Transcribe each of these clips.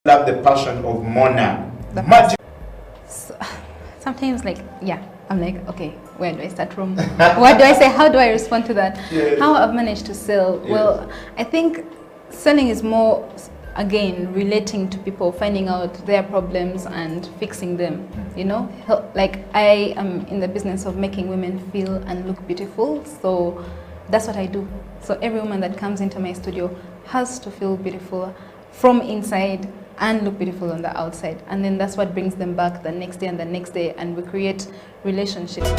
Love the passion of Mona. So, sometimes I'm like, okay, where do I start from? What do I say? How do I respond to that? How I've managed to sell? Well, I think selling is more, again, relating to people, finding out their problems and fixing them, you know? Like, I am in the business of making women feel and look beautiful, so that's what I do. So every woman that comes into my studio has to feel beautiful from inside and look beautiful on the outside. And then that's what brings them back the next day and the next day, and we create relationships.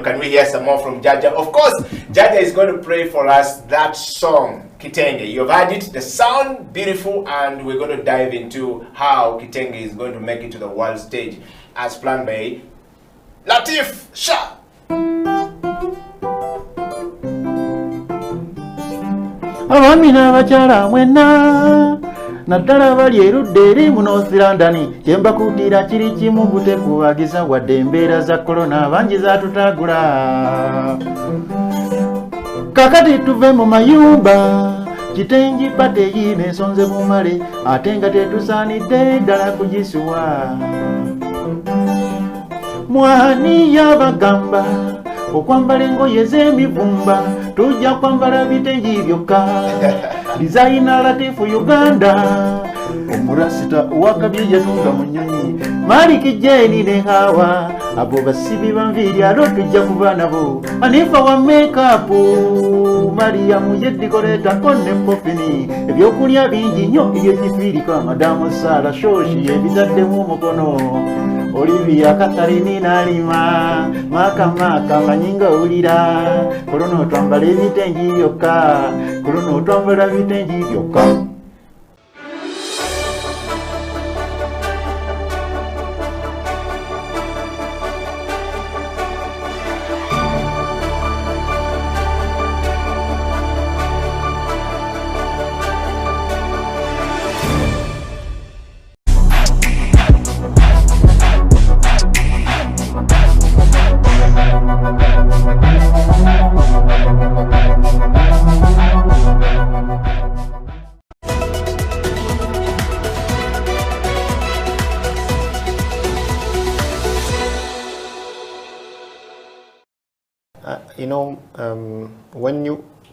Can we hear some more from Jaja? Of course, Jaja is going to play for us that song, Kitenge. You've heard it, the sound, beautiful, and we're going to dive into how Kitenge is going to make it to the world stage as planned by Latif Shah. Abamina bachala mwena naddala bali erudde eri mu North London kyembakutira kiri kimu butekubagiza wadde embeera za korona bangi zatutagula kakati tuve mu mayumba kitengi pateyi n'ensonze bumale ate nga tetusaanidde ddala kugisuwa mwani yabagamba okwambala engoye z'emivumba tujja kwambala bitengi byokka designer Latifu Uganda omurasita owakabye yatunga mu nnyonyi Maliki Jeni ne Hawa abo basibi banviiri alo tujja kuba nabo Anifa wa makeup Mariamu yeddikoleta konne popini ebyokulya bingi nnyo ebyekifiirika Madamu Sara Shoshi ebitaddemu omukono Olivia Katharini Nalima Maka manyinga ulira Kulono twambala ebitengi byokka Kulono twambala bitengi byokka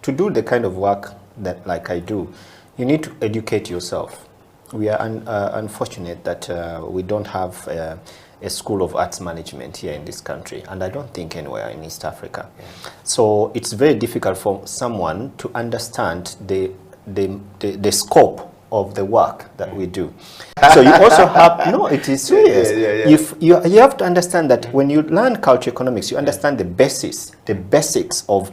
to do the kind of work that like I do, you need to educate yourself. We are unfortunate that we don't have a school of arts management here in this country, and I don't think anywhere in East Africa. Yeah. So it's very difficult for someone to understand the scope of the work that we do. So you also have, no, it is serious. You have to understand that when you learn culture economics, you understand the basics of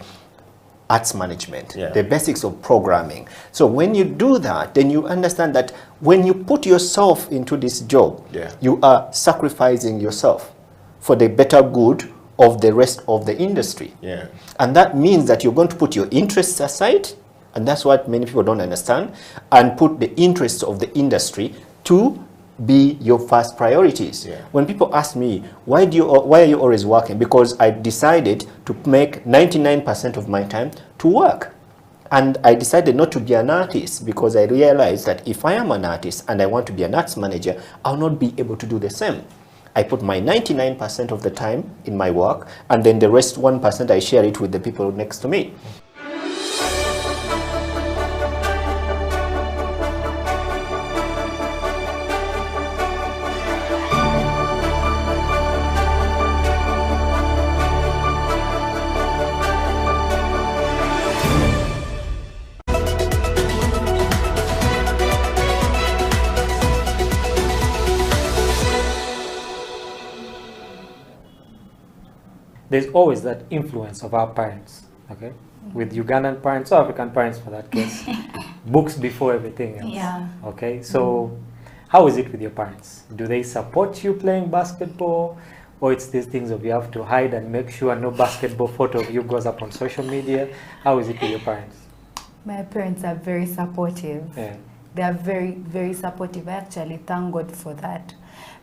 arts management, the basics of programming. So when you do that, then you understand that when you put yourself into this job, you are sacrificing yourself for the better good of the rest of the industry. And that means that you're going to put your interests aside, and that's what many people don't understand, and put the interests of the industry to be your first priorities. When people ask me, why are you always working? Because I decided to make 99% of my time to work. And I decided not to be an artist because I realized that if I am an artist and I want to be an arts manager, I'll not be able to do the same. I put my 99% of the time in my work, and then the rest 1% I share it with the people next to me. There's always that influence of our parents, okay? With Ugandan parents or African parents for that case, books before everything else. Yeah. Okay, so how is it with your parents? Do they support you playing basketball, or it's these things of you have to hide and make sure no basketball photo of you goes up on social media? How is it with your parents? My parents are very supportive. Yeah. They are very, very supportive. I actually thank God for that,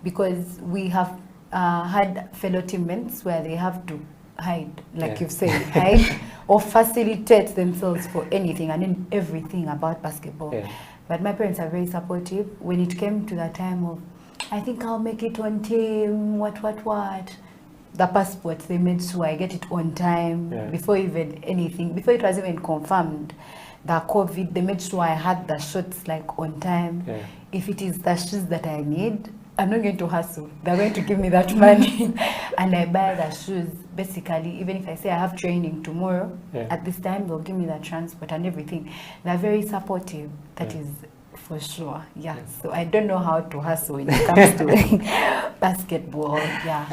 because we have had fellow teammates where they have to hide, like you've said, hide or facilitate themselves for anything and in everything about basketball. Yeah. But my parents are very supportive. When it came to the time of, I think I'll make it on team, what, the passport, they made sure I get it on time before even anything, before it was even confirmed. The COVID, they made sure I had the shots like on time. Yeah. If it is the shoes that I need, I'm not going to hustle. They're going to give me that money and I buy the shoes. Basically, even if I say I have training tomorrow, at this time, they'll give me the transport and everything. They're very supportive, that is for sure. Yeah, so I don't know how to hustle when it comes to basketball. Yeah.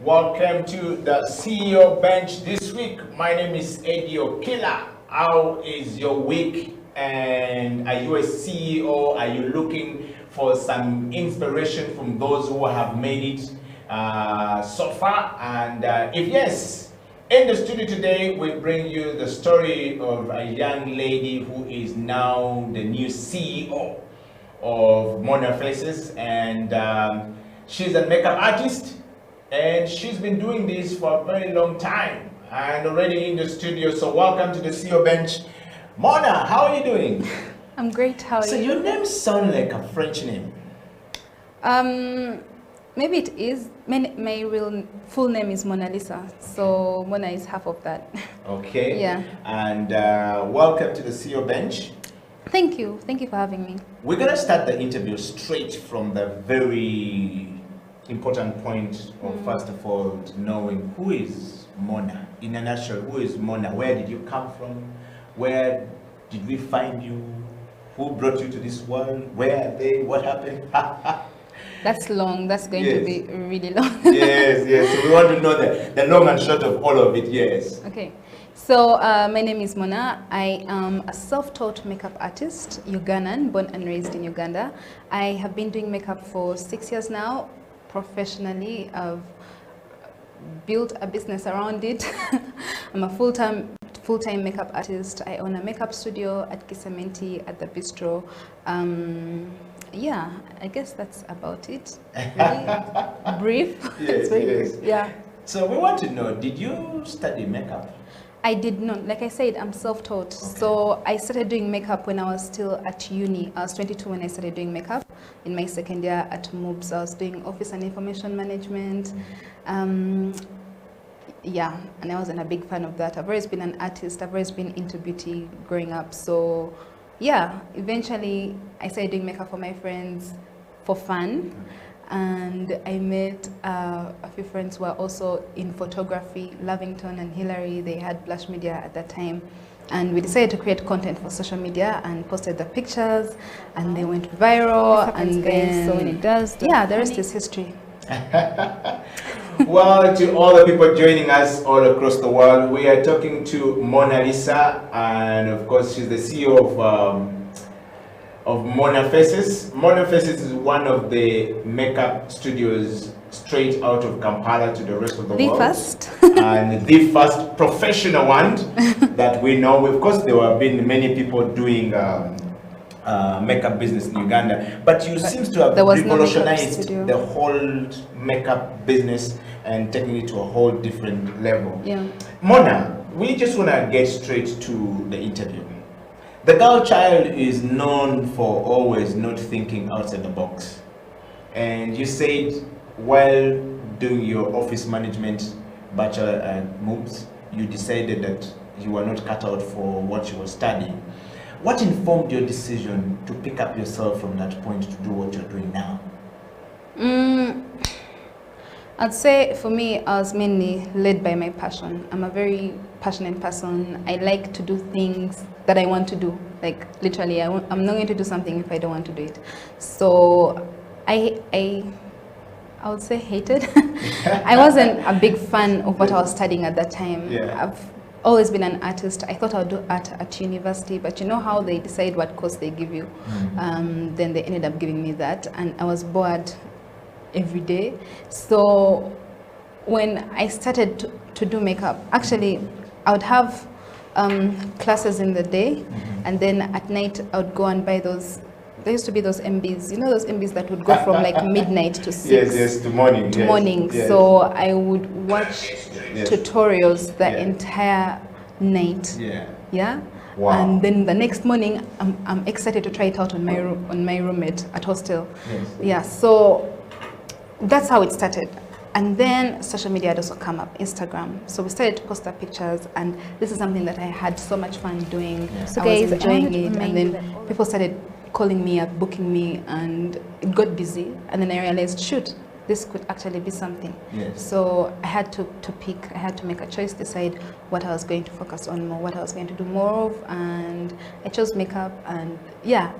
Welcome to the CEO bench this week. My name is Eddie Okila. How is your week? And are you a CEO? Are you looking for some inspiration from those who have made it so far? And if yes, in the studio today, we bring you the story of a young lady who is now the new CEO of Mona Faces. And she's a makeup artist. And she's been doing this for a very long time and already in the studio. So welcome to the CEO bench. Mona, how are you doing? I'm great. How are you? So your name sounds like a French name. Maybe it is. My real full name is Mona Lisa. So Mona is half of that. Okay. Yeah. And welcome to the CEO bench. Thank you. Thank you for having me. We're going to start the interview straight from the very important point of first of all knowing who is Mona. In a nutshell, who is Mona? Where did you come from? Where did we find you? Who brought you to this world? Where are they? What happened? That's long. That's going to be really long. Yes. So we want to know the long and short of all of it. Yes. Okay. So my name is Mona. I am a self-taught makeup artist, Ugandan, born and raised in Uganda. I have been doing makeup for 6 years now. Professionally, I've built a business around it. I'm a full-time makeup artist. I own a makeup studio at Kisementi at the Bistro. Yeah, I guess that's about it. Really brief. It's very brief. Yeah. So we want to know, did you study makeup? I did not. Like I said, I'm self-taught. Okay. So I started doing makeup when I was still at uni. I was 22 when I started doing makeup. In my second year at MOOBS, I was doing office and information management. Yeah, and I wasn't a big fan of that. I've always been an artist. I've always been into beauty growing up. So yeah, eventually I started doing makeup for my friends for fun. And I met a few friends who were also in photography, Lavington and Hillary. They had Blush Media at that time. And we decided to create content for social media and posted the pictures, and they went viral. And then, so when it does, yeah, the rest is history. Well, to all the people joining us all across the world, we are talking to Mona Lisa, and of course, she's the CEO of Mona Faces. Mona Faces is one of the makeup studios straight out of Kampala to the rest of the The world. first. And the first professional one that we know. Of course, there have been many people doing makeup business in Uganda, but you seem to have revolutionized the whole makeup business and taking it to a whole different level. Yeah. Mona, we just want to get straight to the interview. The girl child is known for always not thinking outside the box. And you said while doing your office management bachelor moves, you decided that you were not cut out for what you were studying. What informed your decision to pick up yourself from that point to do what you're doing now? I'd say for me, I was mainly led by my passion. I'm a very passionate person. I like to do things that I want to do. Like literally, I'm not going to do something if I don't want to do it. So I would say hated. I wasn't a big fan of what I was studying at that time. Yeah. I've always been an artist. I thought I would do art at university, but you know how they decide what course they give you. Then they ended up giving me that, and I was bored every day. So when I started to do makeup, actually I would have classes in the day, and then at night I would go and buy those. There used to be those MBs, you know, those MBs that would go from like midnight to 6. Yes, to morning. To morning. Yes. So I would watch tutorials the entire night. Yeah. Wow. And then the next morning, I'm excited to try it out on my roommate at hostel. Yes. Yeah. So that's how it started. And then social media had also come up, Instagram. So we started to post our pictures, and this is something that I had so much fun doing. So I guys, was enjoying I wanted to it, and remind you then that people started calling me up, booking me, and it got busy. And then I realized, shoot, this could actually be something. Yes. So I had to pick, I had to make a choice, decide what I was going to focus on more, what I was going to do more of, and I chose makeup, and yeah,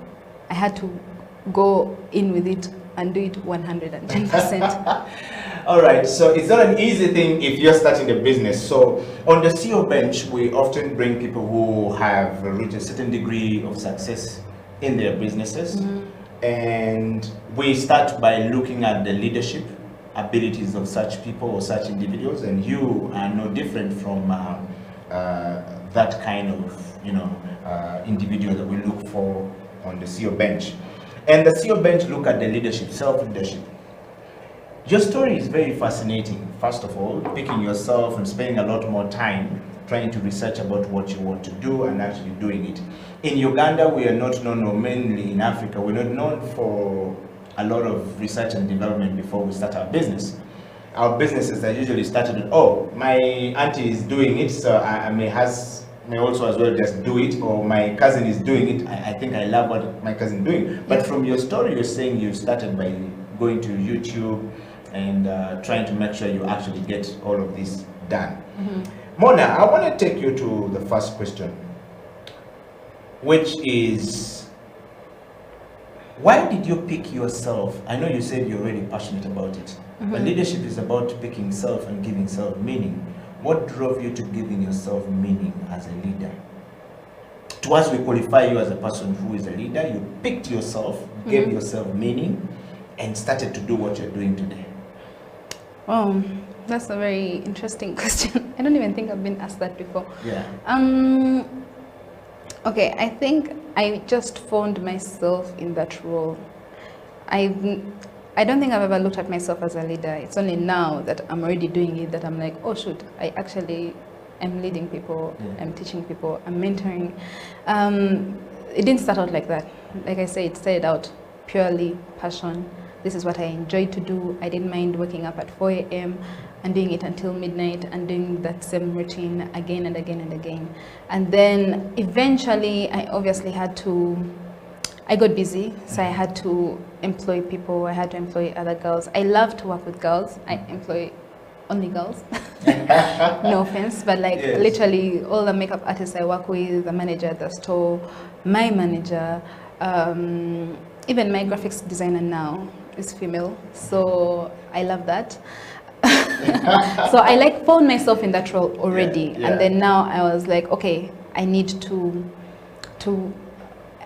I had to go in with it and do it 110%. All right, so it's not an easy thing if you're starting a business. So on the theceobench, we often bring people who have reached a certain degree of success in their businesses. And we start by looking at the leadership abilities of such people or such individuals, and you are no different from that kind of individual that we look for on the theceobench. And the theceobench look at the leadership, self-leadership. Your story is very fascinating. First of all, picking yourself and spending a lot more time trying to research about what you want to do and actually doing it. In Uganda, we are not known, or mainly in Africa, we're not known for a lot of research and development before we start our business. Our businesses are usually started with, oh, my auntie is doing it, so I may also as well just do it, or my cousin is doing it. I think I love what my cousin is doing. But from your story, you're saying you started by going to YouTube and trying to make sure you actually get all of this done. Mona, I want to take you to the first question, which is, why did you pick yourself? I know you said you're really passionate about it, but leadership is about picking self and giving self meaning. What drove you to giving yourself meaning as a leader? To us, we qualify you as a person who is a leader. You picked yourself, gave yourself meaning, and started to do what you're doing today. Oh, that's a very interesting question. I don't even think I've been asked that before. Yeah. Okay, I think I just found myself in that role. I don't think I've ever looked at myself as a leader. It's only now that I'm already doing it that I'm like, oh shoot, I actually am leading people, I'm teaching people, I'm mentoring. It didn't start out like that. Like I say, it started out purely passion. This is what I enjoyed to do. I didn't mind waking up at 4 a.m. and doing it until midnight and doing that same routine again and again and again. And then eventually I obviously I got busy, so I had to employ people, I had to employ other girls. I love to work with girls. I employ only girls. No offense, but like literally all the makeup artists I work with, the manager at the store, my manager, even my graphics designer now is female, so I love that. So I found myself in that role already, and then now I was like, okay, I need to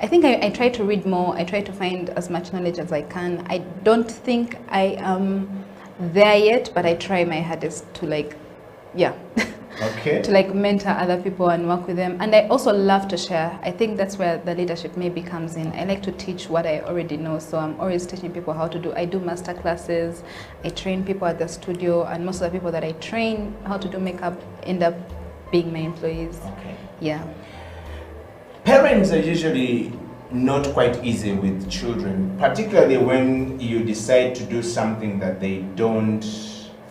I think I try to read more, I try to find as much knowledge as I can. I don't think I am there yet, but I try my hardest to like, yeah. Okay. To like mentor other people and work with them. And I also love to share. I think that's where the leadership maybe comes in. I like to teach what I already know, so I'm always teaching people how to do. I do master classes, I train people at the studio, and most of the people that I train how to do makeup end up being my employees. Okay. Yeah. Parents are usually not quite easy with children, particularly when you decide to do something that they don't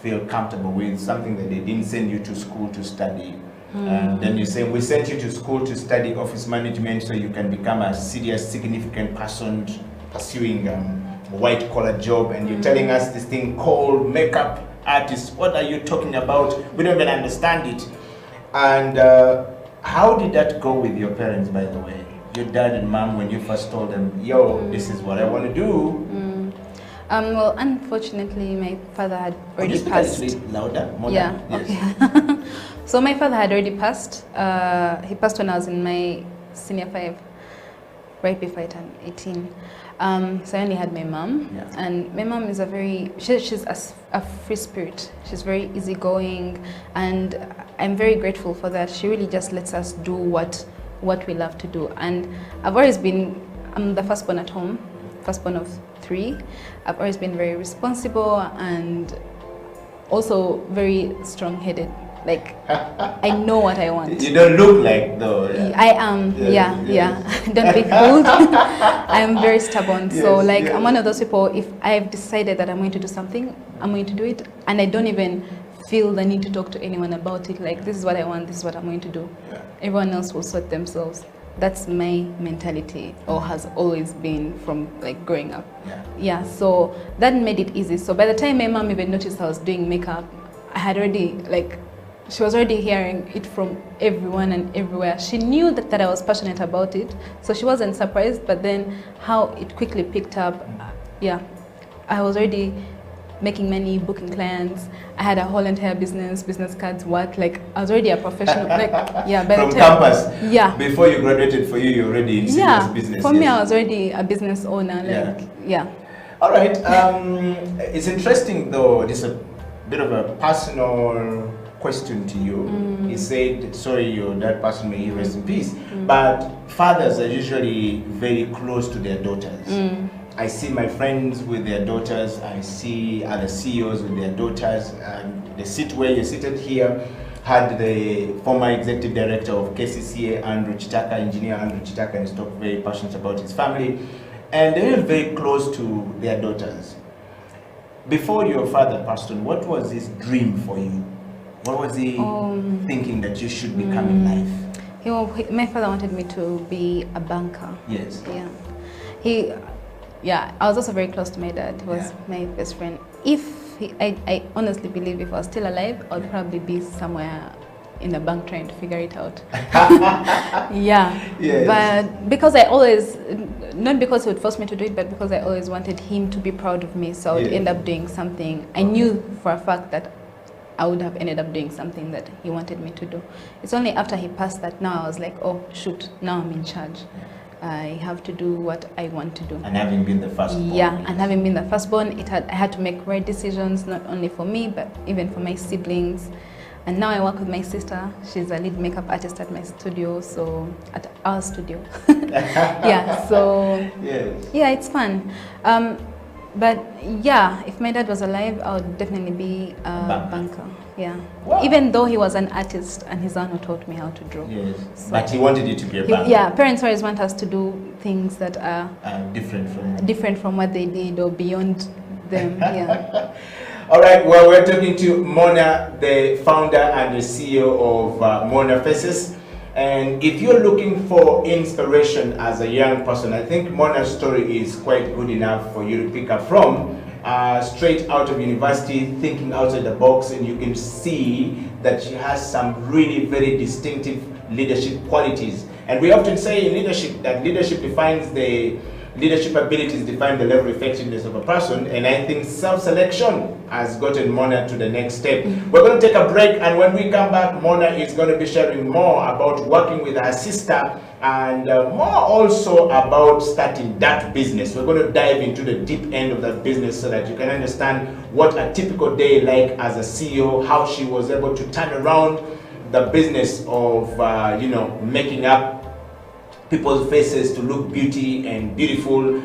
feel comfortable with, something that they didn't send you to school to study. And then you say, we sent you to school to study office management so you can become a serious, significant person pursuing a white collar job, and you're telling us this thing called makeup artist. What are you talking about? We don't even understand it. And how did that go with your parents, by the way? Your dad and mom, when you first told them, yo, this is what I want to do? Well, unfortunately, my father had already passed. Could you speak a little bit louder? More Yeah, than, yes. okay. So my father had already passed. He passed when I was in my senior 5, right before I turned 18. So I only had my mom. Yeah. And my mom is a very, she's a free spirit. She's very easygoing, and I'm very grateful for that. She really just lets us do what we love to do. And I've always been, I'm the firstborn at home, firstborn of 3. I've always been very responsible and also very strong-headed. Like, I know what I want. You don't look like though. Yeah. I am, yeah. Don't be fooled. I am very stubborn. So like, I'm one of those people, if I've decided that I'm going to do something, I'm going to do it. And I don't even feel the need to talk to anyone about it. Like, this is what I want, this is what I'm going to do. Yeah. Everyone else will sort themselves. That's my mentality, or has always been from like growing up. Yeah, so that made it easy. So by the time my mom even noticed I was doing makeup, I had already like, she was already hearing it from everyone and everywhere. She knew that I was passionate about it, so she wasn't surprised, but then how it quickly picked up, yeah. I was already making money, booking clients. I had a whole entire business cards, what, like, I was already a professional, like, yeah. By From the time, campus? Yeah. Before you graduated, for you, you're already in serious business. For me, I was already a business owner, like, yeah. All right, it's interesting though, this is a bit of a personal question to you. He said, sorry, your dad passed, may he rest in peace, but fathers are usually very close to their daughters. I see my friends with their daughters, I see other CEOs with their daughters, and the seat where you're seated here had the former executive director of KCCA, Andrew Chitaka, engineer Andrew Chitaka, and he's talked very passionate about his family, and they're very close to their daughters. Before your father passed on, what was his dream for you? What was he thinking that you should become in life? My father wanted me to be a banker. Yes. Yeah. I was also very close to my dad. He was my best friend. I honestly believe if I was still alive, I would probably be somewhere in a bank trying to figure it out. Yeah. Yes. But because I always, not because he would force me to do it, but because I always wanted him to be proud of me, so I would end up doing something. I knew for a fact that I would have ended up doing something that he wanted me to do. It's only after he passed that now I was like, oh shoot, now I'm in charge. I have to do what I want to do. And having been the firstborn. Yeah, and having been the firstborn, I had to make right decisions, not only for me, but even for my siblings. And now I work with my sister. She's a lead makeup artist at my studio, so at our studio. Yeah, so yeah, it's fun. But yeah, if my dad was alive, I would definitely be a banker. Yeah. Wow. Even though he was an artist and he's the one who taught me how to draw. Yes. So but he wanted you to be a banker. Yeah, parents always want us to do things that are different from what they did or beyond them. Yeah. All right, well, we're talking to Mona, the founder and the CEO of Mona Faces. And if you're looking for inspiration as a young person, I think Mona's story is quite good enough for you to pick up from. Straight out of university, thinking outside the box, and you can see that she has some really very distinctive leadership qualities. And we often say in leadership that leadership defines the leadership abilities define the level of effectiveness of a person, and I think self-selection has gotten Mona to the next step. We're going to take a break, and when we come back, Mona is going to be sharing more about working with her sister and more also about starting that business. We're going to dive into the deep end of that business so that you can understand what a typical day like as a CEO, how she was able to turn around the business of you know, making up people's faces to look beauty and beautiful,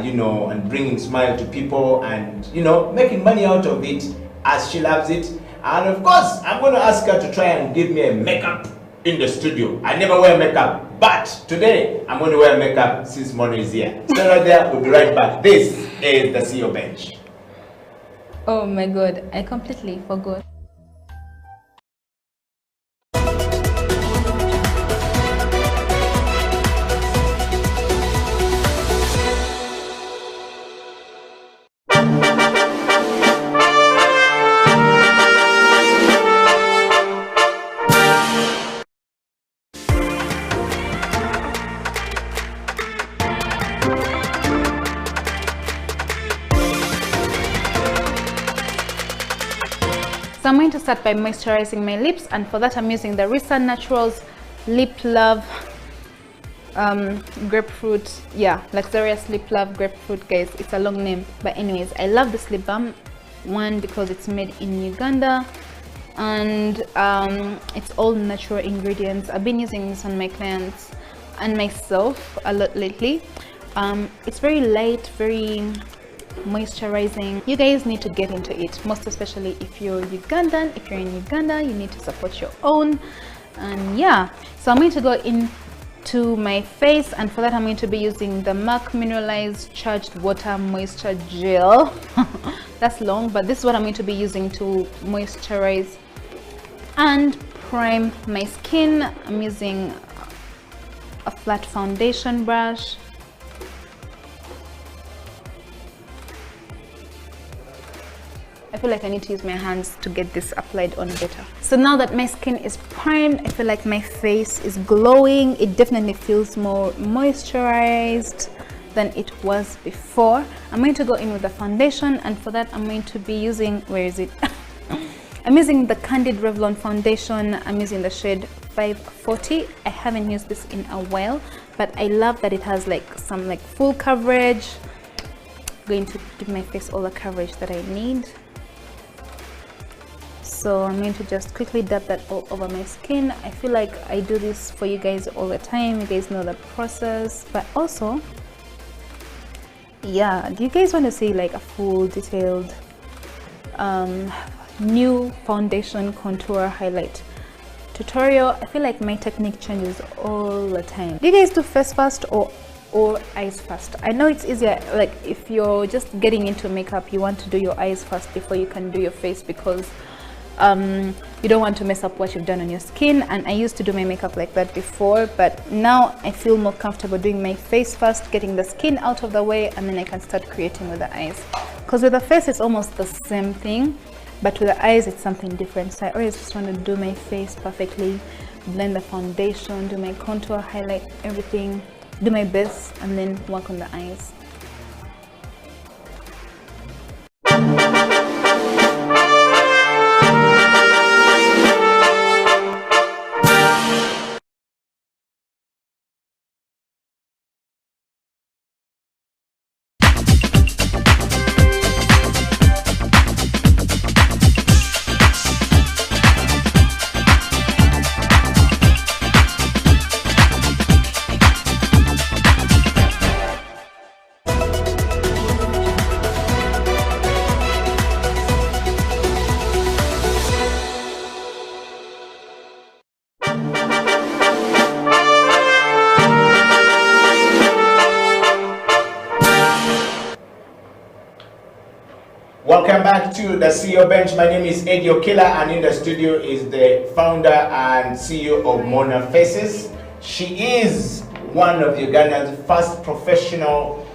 you know, and bringing smile to people, and you know, making money out of it as she loves it. And of course, I'm going to ask her to try and give me a makeup in the studio. I never wear makeup, but today I'm going to wear makeup since Mona is here. Stay right there, we'll be right back. This is the CEO Bench. Oh my god, I completely forgot. So I'm going to start by moisturizing my lips, and for that I'm using the Risa Naturals Lip Love grapefruit, luxurious lip love grapefruit, guys. It's a long name, but anyways, I love this lip balm, one because it's made in Uganda, and it's all natural ingredients. I've been using this on my clients and myself a lot lately. It's very light, very moisturizing. You guys need to get into it, most especially if you're Ugandan. If you're in Uganda, you need to support your own. And yeah, so I'm going to go into my face, and for that I'm going to be using the MAC Mineralized Charged Water Moisture Gel. That's long, but this is what I'm going to be using to moisturize and prime my skin. I'm using a flat foundation brush. I feel like I need to use my hands to get this applied on better. So now that my skin is primed, I feel like my face is glowing. It definitely feels more moisturized than it was before. I'm going to go in with the foundation, and for that I'm going to be using, where is it? I'm using the Candid Revlon foundation. I'm using the shade 540. I haven't used this in a while, but I love that it has like some like full coverage. I'm going to give my face all the coverage that I need. So I'm going to just quickly dab that all over my skin. I feel like I do this for you guys all the time. You guys know the process, but also, yeah, do you guys want to see like a full detailed new foundation contour highlight tutorial? I feel like my technique changes all the time. Do you guys do face first or eyes first? I know it's easier, like if you're just getting into makeup, you want to do your eyes first before you can do your face, because you don't want to mess up what you've done on your skin. And I used to do my makeup like that before, but now I feel more comfortable doing my face first, getting the skin out of the way, and then I can start creating with the eyes. Because with the face it's almost the same thing, but with the eyes it's something different. So I always just want to do my face perfectly, blend the foundation, do my contour, highlight, everything, do my best, and then work on the eyes. Welcome back to the CEO Bench. My name is Eddie Okila, and in the studio is the founder and CEO of Mona Faces. She is one of Uganda's first professional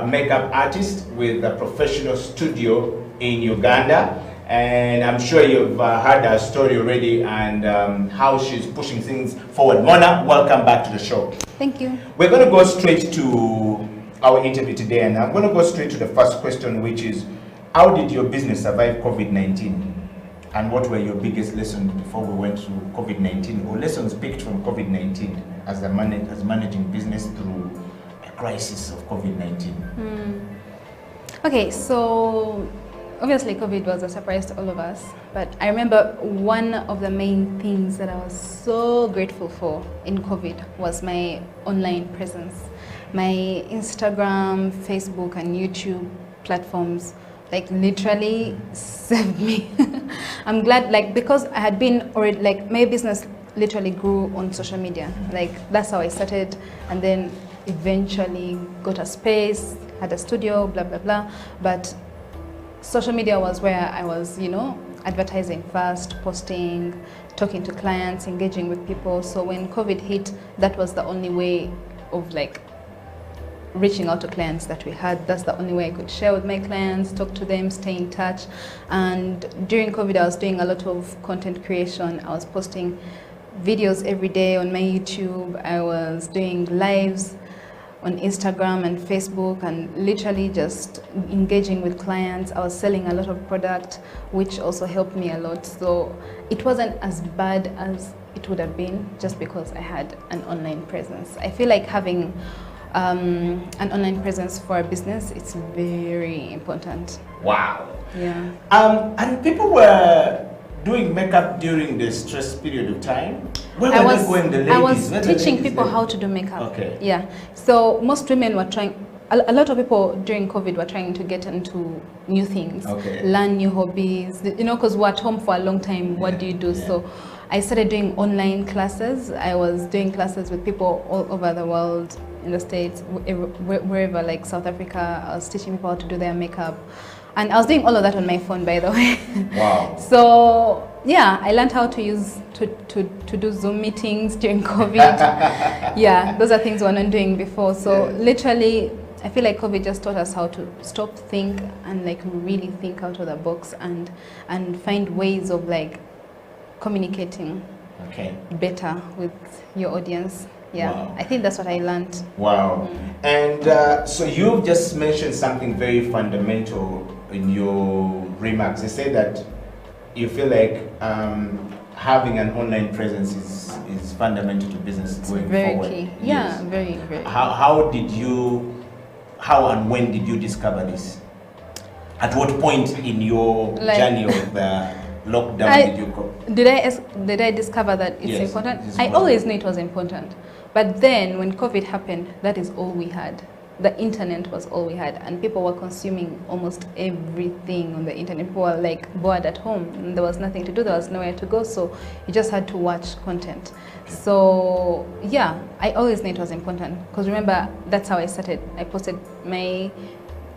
makeup artists with a professional studio in Uganda. And I'm sure you've heard her story already, and how she's pushing things forward. Mona, welcome back to the show. Thank you. We're going to go straight to our interview today, and I'm going to go straight to the first question, which is, how did your business survive COVID-19? And what were your biggest lessons before we went through COVID-19, or lessons picked from COVID-19 as managing business through a crisis of COVID-19? Okay, so obviously COVID was a surprise to all of us, but I remember one of the main things that I was so grateful for in COVID was my online presence. My Instagram, Facebook, and YouTube platforms like literally saved me. I'm glad, like, because I had been already, like, my business literally grew on social media. Like, that's how I started, and then eventually got a space, had a studio, blah blah blah. But social media was where I was, you know, advertising first, posting, talking to clients, engaging with people. So when COVID hit, that was the only way of like reaching out to clients that we had. That's the only way I could share with my clients, talk to them, stay in touch. And during COVID, I was doing a lot of content creation. I was posting videos every day on my YouTube. I was doing lives on Instagram and Facebook, and literally just engaging with clients. I was selling a lot of product, which also helped me a lot. So it wasn't as bad as it would have been just because I had an online presence. I feel like having an online presence for a business, it's very important. Wow. Yeah. And people were doing makeup during the stress period of time. Where were they going, the ladies? I was teaching people how to do makeup. Okay. Yeah. So most women were trying, a lot of people during COVID were trying to get into new things, learn new hobbies, you know, because we're at home for a long time. What do you do? Yeah. So I started doing online classes. I was doing classes with people all over the world, in the States, wherever, like South Africa. I was teaching people how to do their makeup. And I was doing all of that on my phone, by the way. Wow. So yeah, I learned how to use to do Zoom meetings during COVID. Yeah, those are things we were not doing before. So literally, I feel like COVID just taught us how to stop, think, and like really think out of the box and find ways of like communicating better with your audience. Yeah, wow. I think that's what I learned. Wow. And so you've just mentioned something very fundamental in your remarks. You say that you feel like having an online presence is fundamental to business going forward. Very key. Yeah, very. How and when did you discover this? At what point in your journey of lockdown did you go? Did I discover that it's important? I always knew it was important. But then when COVID happened, that is all we had. The internet was all we had, and people were consuming almost everything on the internet. People were like bored at home, and there was nothing to do, there was nowhere to go, so you just had to watch content. So yeah, I always knew it was important, because remember, that's how I started. I posted my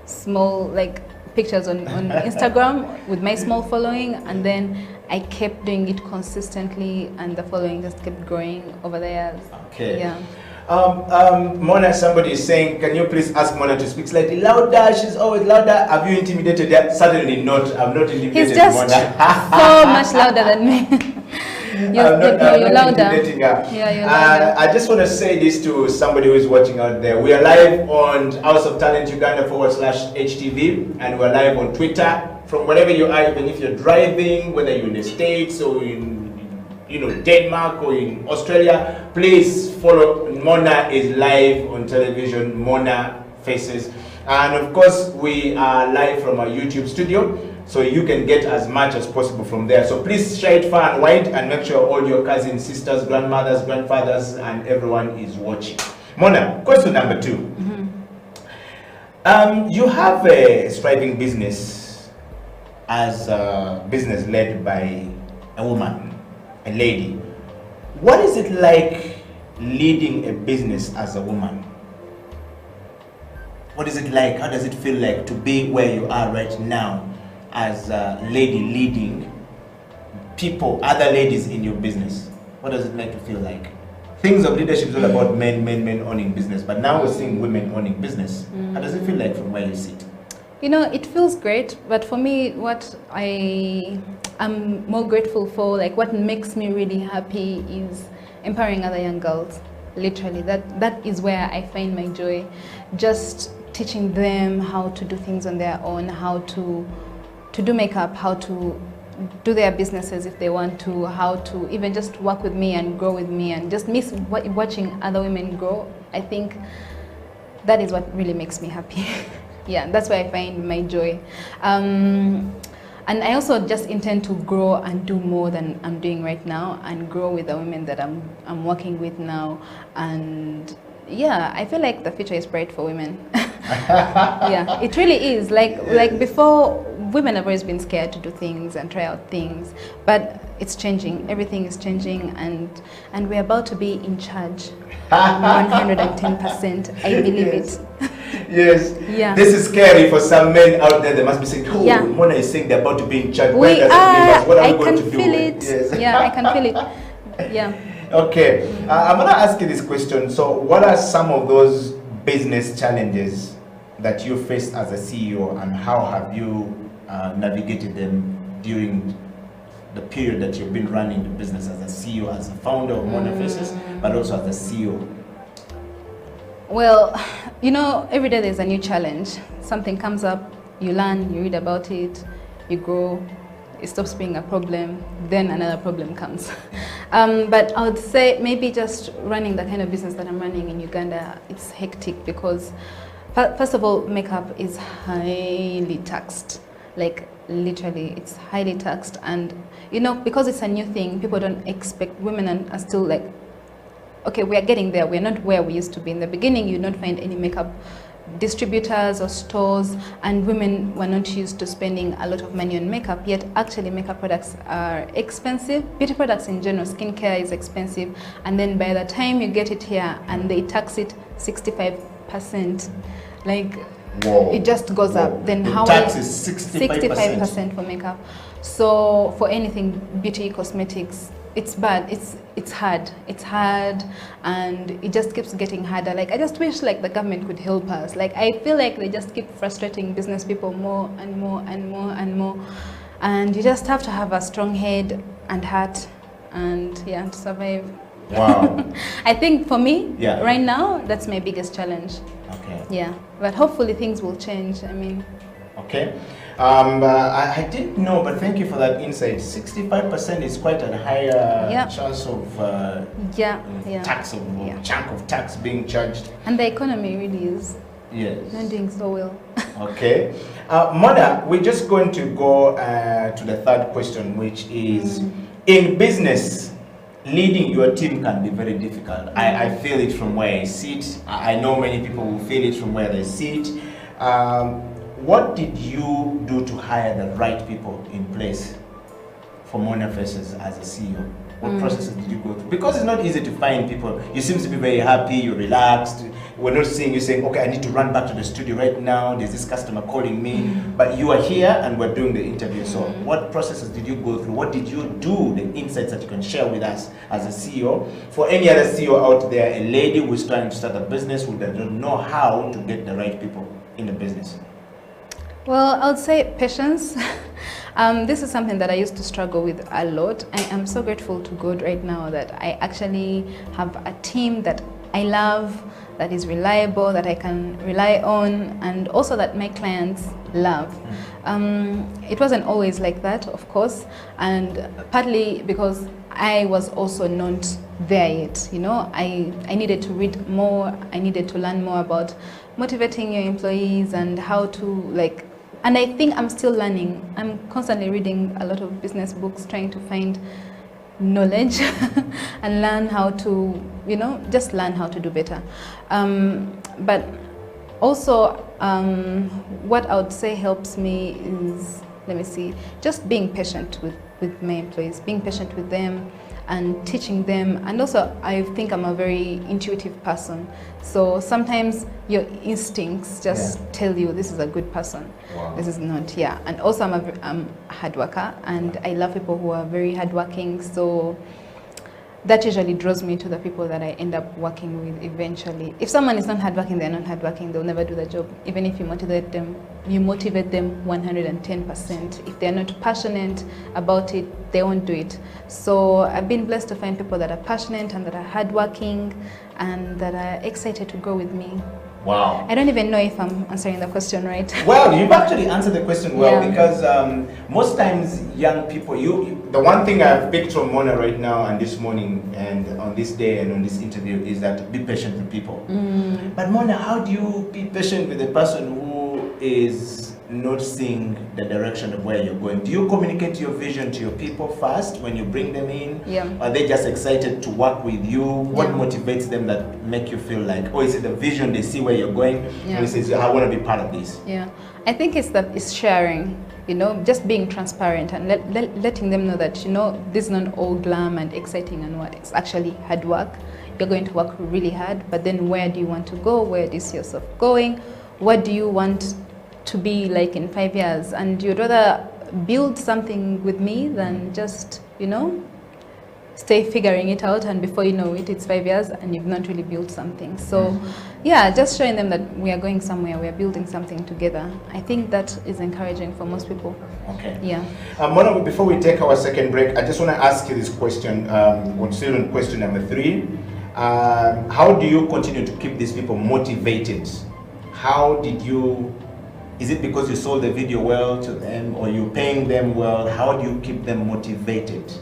small like pictures on Instagram with my small following, and then I kept doing it consistently, and the following just kept growing over the years. Okay. Yeah. Mona, somebody is saying, can you please ask Mona to speak slightly louder? She's always louder. Have you intimidated her? Certainly not. I'm not intimidated. He's just so much louder than me. You're louder. Intimidating her. Yeah, you're louder. I just want to say this to somebody who is watching out there. We are live on House of Talent Uganda /HTV, and we're live on Twitter. From wherever you are, even if you're driving, whether you're in the States or in Denmark or in Australia, please follow. Mona is live on television, Mona Faces. And of course, we are live from our YouTube studio, so you can get as much as possible from there. So please share it far and wide, and make sure all your cousins, sisters, grandmothers, grandfathers, and everyone is watching. Mona, question number 2. You have a thriving business as a business led by a woman, a lady. What is it like leading a business as a woman? What is it like? How does it feel like to be where you are right now as a lady leading people, other ladies in your business? What does it make you feel like? Things of leadership is all about men owning business, but now we're seeing women owning business. How does it feel like from where you sit? You know, it feels great, but for me, what I am more grateful for, like what makes me really happy, is empowering other young girls. Literally, that is where I find my joy. Just teaching them how to do things on their own, how to do makeup, how to do their businesses if they want to, how to even just work with me and grow with me and just miss watching other women grow. I think that is what really makes me happy. Yeah, that's where I find my joy. And I also just intend to grow and do more than I'm doing right now, and grow with the women that I'm working with now. And yeah, I feel like the future is bright for women. Yeah, it really is. Like before, women have always been scared to do things and try out things, but it's changing. Everything is changing, and we're about to be in charge. 110%. I believe it. Yes. Yeah. This is scary for some men out there. They must be saying, "Oh, yeah. Mona is saying they're about to be in charge. We Where does it leave us? What are I we going can to do?" feel it. Yes. Yeah, I can feel it. Yeah. Okay. I'm gonna ask you this question. So, what are some of those business challenges that you faced as a CEO, and how have you navigated them during the period that you've been running the business as a CEO, as a founder of Mona Faces, but also as a CEO? Well, you know, every day there's a new challenge. Something comes up, you learn, you read about it, you grow, it stops being a problem, then another problem comes. But I would say maybe just running the kind of business that I'm running in Uganda, it's hectic because, first of all, makeup is highly taxed. Like, literally, it's highly taxed. And, you know, because it's a new thing, people don't expect, women are still like, okay, we are getting there. We're not where we used to be. In the beginning, you'd not find any makeup distributors or stores, and women were not used to spending a lot of money on makeup, yet actually makeup products are expensive. Beauty products in general, skincare is expensive, and then by the time you get it here and they tax it 65%, like, whoa, it just goes up. Then the how tax is 65% for makeup. So for anything beauty, cosmetics, it's bad. It's hard, and it just keeps getting harder. Like, I just wish like the government could help us. Like, I feel like they just keep frustrating business people more and more and more and more, and you just have to have a strong head and heart, and yeah, to survive. Wow. I think for me, yeah, right now, that's my biggest challenge. Okay. Yeah, but hopefully things will change. I mean. Okay. I didn't know, but thank you for that insight. 65% is quite a higher chance of tax, chunk of tax being charged. And the economy really is not doing so well. Okay. Mona, we're just going to go to the third question, which is, in business, leading your team can be very difficult. I feel it from where I sit. I know many people will feel it from where they sit. What did you do to hire the right people in place for Mona Faces as a CEO? What processes did you go through? Because it's not easy to find people. You seem to be very happy, you're relaxed. We're not seeing you saying, okay, I need to run back to the studio right now. There's this customer calling me. But you are here and we're doing the interview. So what processes did you go through? What did you do? The insights that you can share with us as a CEO. For any other CEO out there, a lady who's trying to start a business who doesn't know how to get the right people in the business. Well, I would say patience. This is something that I used to struggle with a lot. I am so grateful to God right now that I actually have a team that I love, that is reliable, that I can rely on, and also that my clients love. It wasn't always like that, of course, and partly because I was also not there yet. You know, I needed to read more, I needed to learn more about motivating your employees and how to like. And I think I'm still learning. I'm constantly reading a lot of business books, trying to find knowledge and learn how to, you know, just learn how to do better. But also, what I would say helps me is, let me see, just being patient with my employees, being patient with them and teaching them. And also, I think I'm a very intuitive person. So sometimes your instincts just tell you this is a good person, this is not, And also I'm a hard worker, and I love people who are very hardworking. So that usually draws me to the people that I end up working with eventually. If someone is not hardworking, they're not hardworking, they'll never do the job. Even if you motivate them 110%. If they're not passionate about it, they won't do it. So I've been blessed to find people that are passionate and that are hardworking and that are excited to grow with me. Wow. I don't even know if I'm answering the question right. Well, you've actually answered the question well, Yeah. because most times young people, the one thing I've picked from Mona right now and this morning and on this day and on this interview is that be patient with people. But Mona, how do you be patient with a person who is not seeing the direction of where you're going? Do you communicate your vision to your people first when you bring them in? Yeah. Are they just excited to work with you? What Yeah. motivates them that make you feel like, oh, is it the vision, they see where you're going? Yeah. And he says, I want to be part of this. Yeah, I think it's sharing, you know, just being transparent and letting them know that, you know, this is not all glam and exciting and what, it's actually hard work. You're going to work really hard, but then where do you want to go? Where do you see yourself going? What do you want to be like in 5 years? And you'd rather build something with me than just, you know, stay figuring it out, and before you know it, it's 5 years and you've not really built something. So yeah, just showing them that we are going somewhere, we are building something together. I think that is encouraging for most people. Okay. Yeah. Mona, before we take our second break, I just want to ask you this question, still on question number 3. How do you continue to keep these people motivated? How did you, is it because you sold the video well to them, or you paying them well? How do you keep them motivated?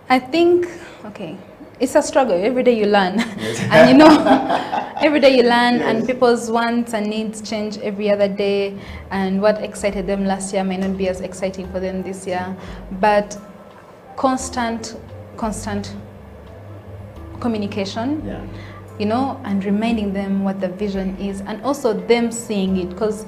I think, okay, it's a struggle. Every day you learn. Yes. And you know, every day you learn, yes. And people's wants and needs change every other day, and what excited them last year may not be as exciting for them this year. But constant communication, yeah. You know, and reminding them what the vision is, and also them seeing it, because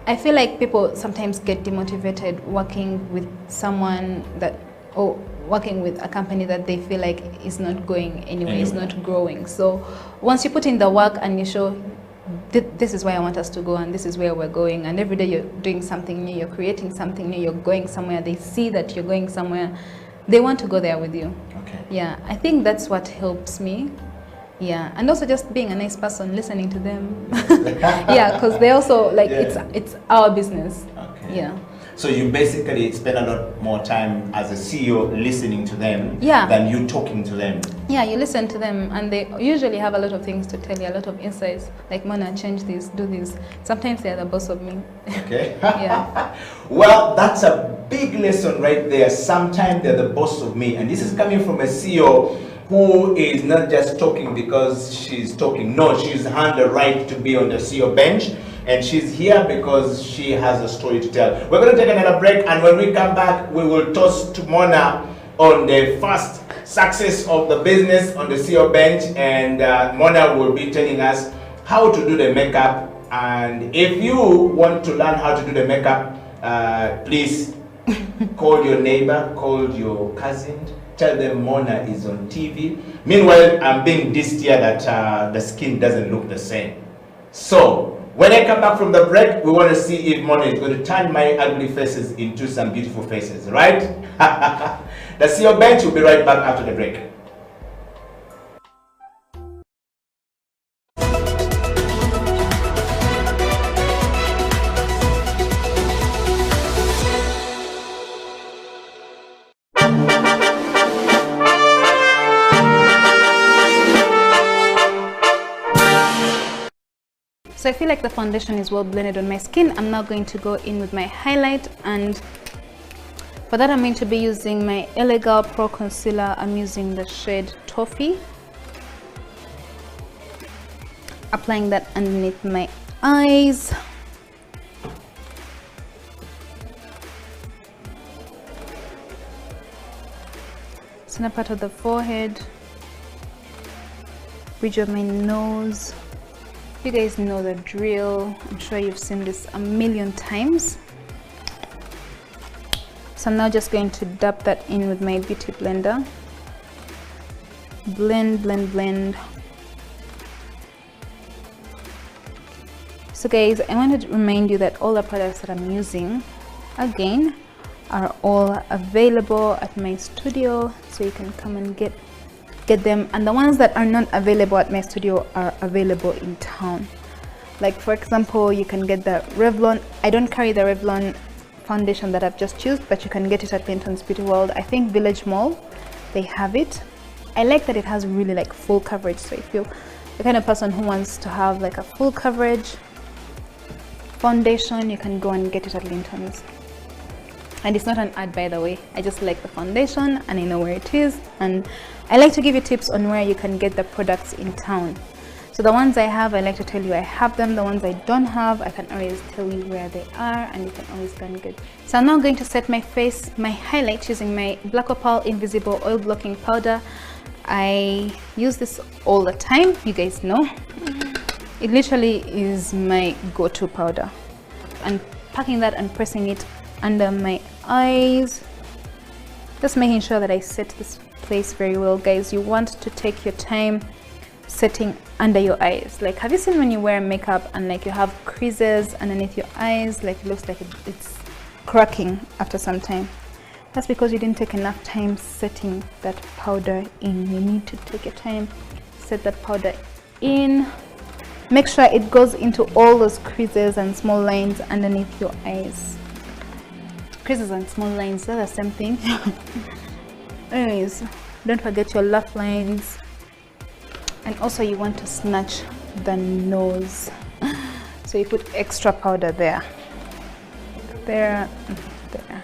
I feel like people sometimes get demotivated working with someone that, or working with a company that they feel like is not going anywhere, is not growing. So once you put in the work and you show, this is where I want us to go and this is where we're going, and every day you're doing something new, you're creating something new, you're going somewhere, they see that you're going somewhere, they want to go there with you. Okay. Yeah, I think that's what helps me. Yeah, and also just being a nice person, listening to them. Yeah, because they also like, yeah. It's our business. Okay. Yeah. So you basically spend a lot more time as a CEO listening to them, yeah. than you talking to them. Yeah, you listen to them, and they usually have a lot of things to tell you, a lot of insights, like, Mona, change this, do this. Sometimes they're the boss of me. Okay. Yeah. Well, that's a big lesson right there. Sometimes they're the boss of me, and this is coming from a CEO who is not just talking because she's talking. No, she's earned the right to be on the CEO bench, and she's here because she has a story to tell. We're going to take another break, and when we come back, we will toss to Mona on the first success of the business on the CEO bench, and Mona will be telling us how to do the makeup. And if you want to learn how to do the makeup, please call your neighbor, call your cousin, tell them Mona is on TV. Meanwhile, I'm being dissed here that the skin doesn't look the same. So when I come back from the break, we want to see if Mona is going to turn my ugly faces into some beautiful faces, right? The CEO bench will be right back after the break. So I feel like the foundation is well blended on my skin. I'm now going to go in with my highlight, and for that I'm going to be using my Elegant Pro Concealer. I'm using the shade Toffee. Applying that underneath my eyes. Center part of the forehead, bridge of my nose. You guys know the drill. I'm sure you've seen this a million times. So I'm now just going to dab that in with my beauty blender. Blend, blend, blend. So guys, I want to remind you that all the products that I'm using, again, are all available at my studio, so you can come and get them, and the ones that are not available at my studio are available in town. Like, for example, you can get the Revlon. I don't carry the Revlon foundation that I've just used, but you can get it at Linton's Beauty World. I think Village Mall, they have it. I like that it has really like full coverage. So if you're the kind of person who wants to have like a full coverage foundation, you can go and get it at Linton's. And it's not an ad, by the way. I just like the foundation and I know where it is, and I like to give you tips on where you can get the products in town. So the ones I have, I like to tell you I have them. The ones I don't have, I can always tell you where they are, and you can always go and get. So I'm now going to set my face, my highlight, using my Black Opal Invisible Oil Blocking Powder. I use this all the time, you guys know. It literally is my go-to powder. And packing that and pressing it under my eyes, just making sure that I set this place very well. Guys, you want to take your time setting under your eyes. Like, have you seen when you wear makeup and like you have creases underneath your eyes, like it looks like it's cracking after some time? That's because you didn't take enough time setting that powder in. You need to take your time, set that powder in. Make sure it goes into all those creases and small lines underneath your eyes. Creases and small lines, they're the same thing. Anyways, don't forget your laugh lines. And also you want to snatch the nose. So you put extra powder there. There, there.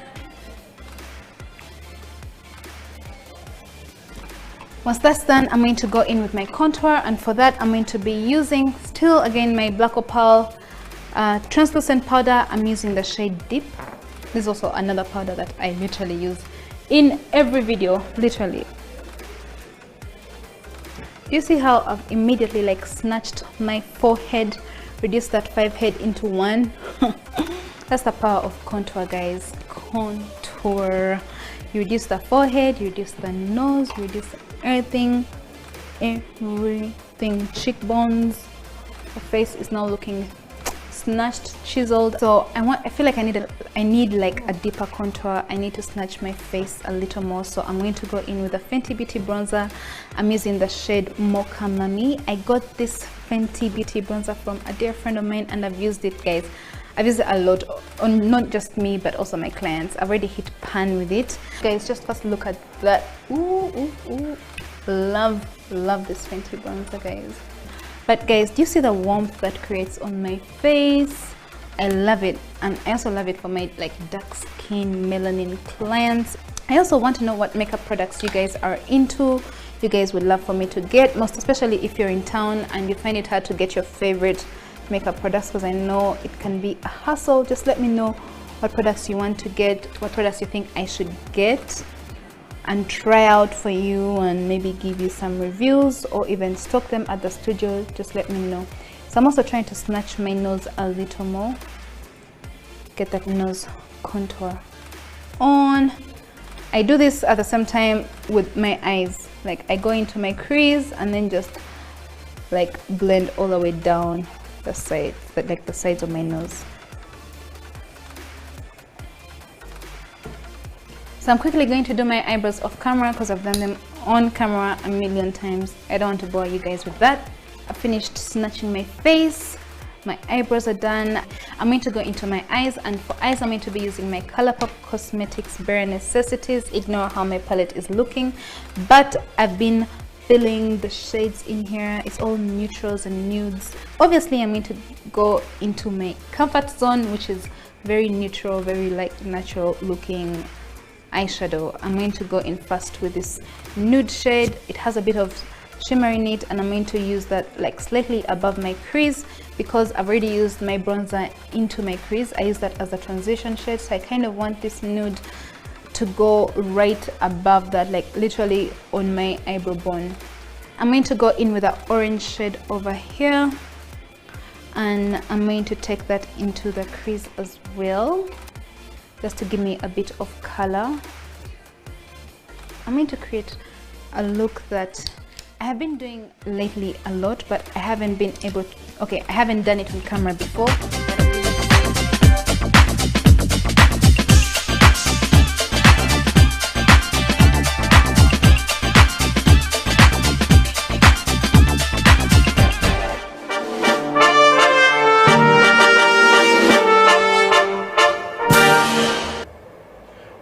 Once that's done, I'm going to go in with my contour, and for that I'm going to be using still again my Black Opal translucent powder. I'm using the shade Deep. This is also another powder that I literally use in every video, literally. Do you see how I've immediately like snatched my forehead, reduced that 5 head into 1? That's the power of contour, guys. Contour. You reduce the forehead, you reduce the nose, you reduce everything, cheekbones. The face is now looking snatched, chiseled. So I feel like I need like a deeper contour. I need to snatch my face a little more. So I'm going to go in with a Fenty Beauty bronzer. I'm using the shade Mocha Mami. I got this Fenty Beauty bronzer from a dear friend of mine, and I've used it, guys. I've used it a lot on not just me but also my clients. I've already hit pan with it. Guys, just first look at that. Ooh, ooh, ooh. Love this Fenty bronzer, guys. But guys, do you see the warmth that creates on my face? I love it. And I also love it for my like dark skin melanin clients. I also want to know what makeup products you guys are into. You guys would love for me to get, most especially if you're in town and you find it hard to get your favorite makeup products, because I know it can be a hassle. Just let me know what products you want to get, what products you think I should get and try out for you, and maybe give you some reviews or even stock them at the studio. Just let me know. So I'm also trying to snatch my nose a little more, get that nose contour on. I do this at the same time with my eyes. Like I go into my crease and then just like blend all the way down the side, like the sides of my nose. So I'm quickly going to do my eyebrows off camera because I've done them on camera a million times. I don't want to bore you guys with that. I finished snatching my face. My eyebrows are done. I'm going to go into my eyes, and for eyes I'm going to be using my Colourpop Cosmetics Bare Necessities. Ignore how my palette is looking, but I've been filling the shades in here. It's all neutrals and nudes. Obviously I'm going to go into my comfort zone, which is very neutral, very like natural looking eyeshadow. I'm going to go in first with this nude shade. It has a bit of shimmer in it, and I'm going to use that like slightly above my crease because I've already used my bronzer into my crease. I use that as a transition shade, so I kind of want this nude to go right above that, like literally on my eyebrow bone. I'm going to go in with an orange shade over here, and I'm going to take that into the crease as well, just to give me a bit of color. I'm going to create a look that I have been doing lately a lot, but I haven't been able to, I haven't done it on camera before.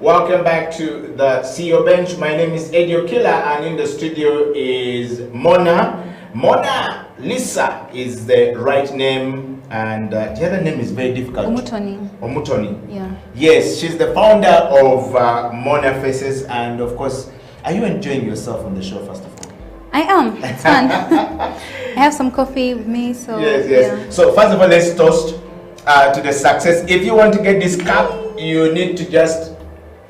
Welcome back to the CEO Bench. My name is Eddie Okila, and in the studio is Mona. Mona Lisa is the right name, and the other name is very difficult. Omutoni. Yeah. Yes, she's the founder of Mona Faces, and of course, are you enjoying yourself on the show, first of all? I am. It's fun. I have some coffee with me, so yes. Yeah. So first of all, let's toast to the success. If you want to get this cup, you need to just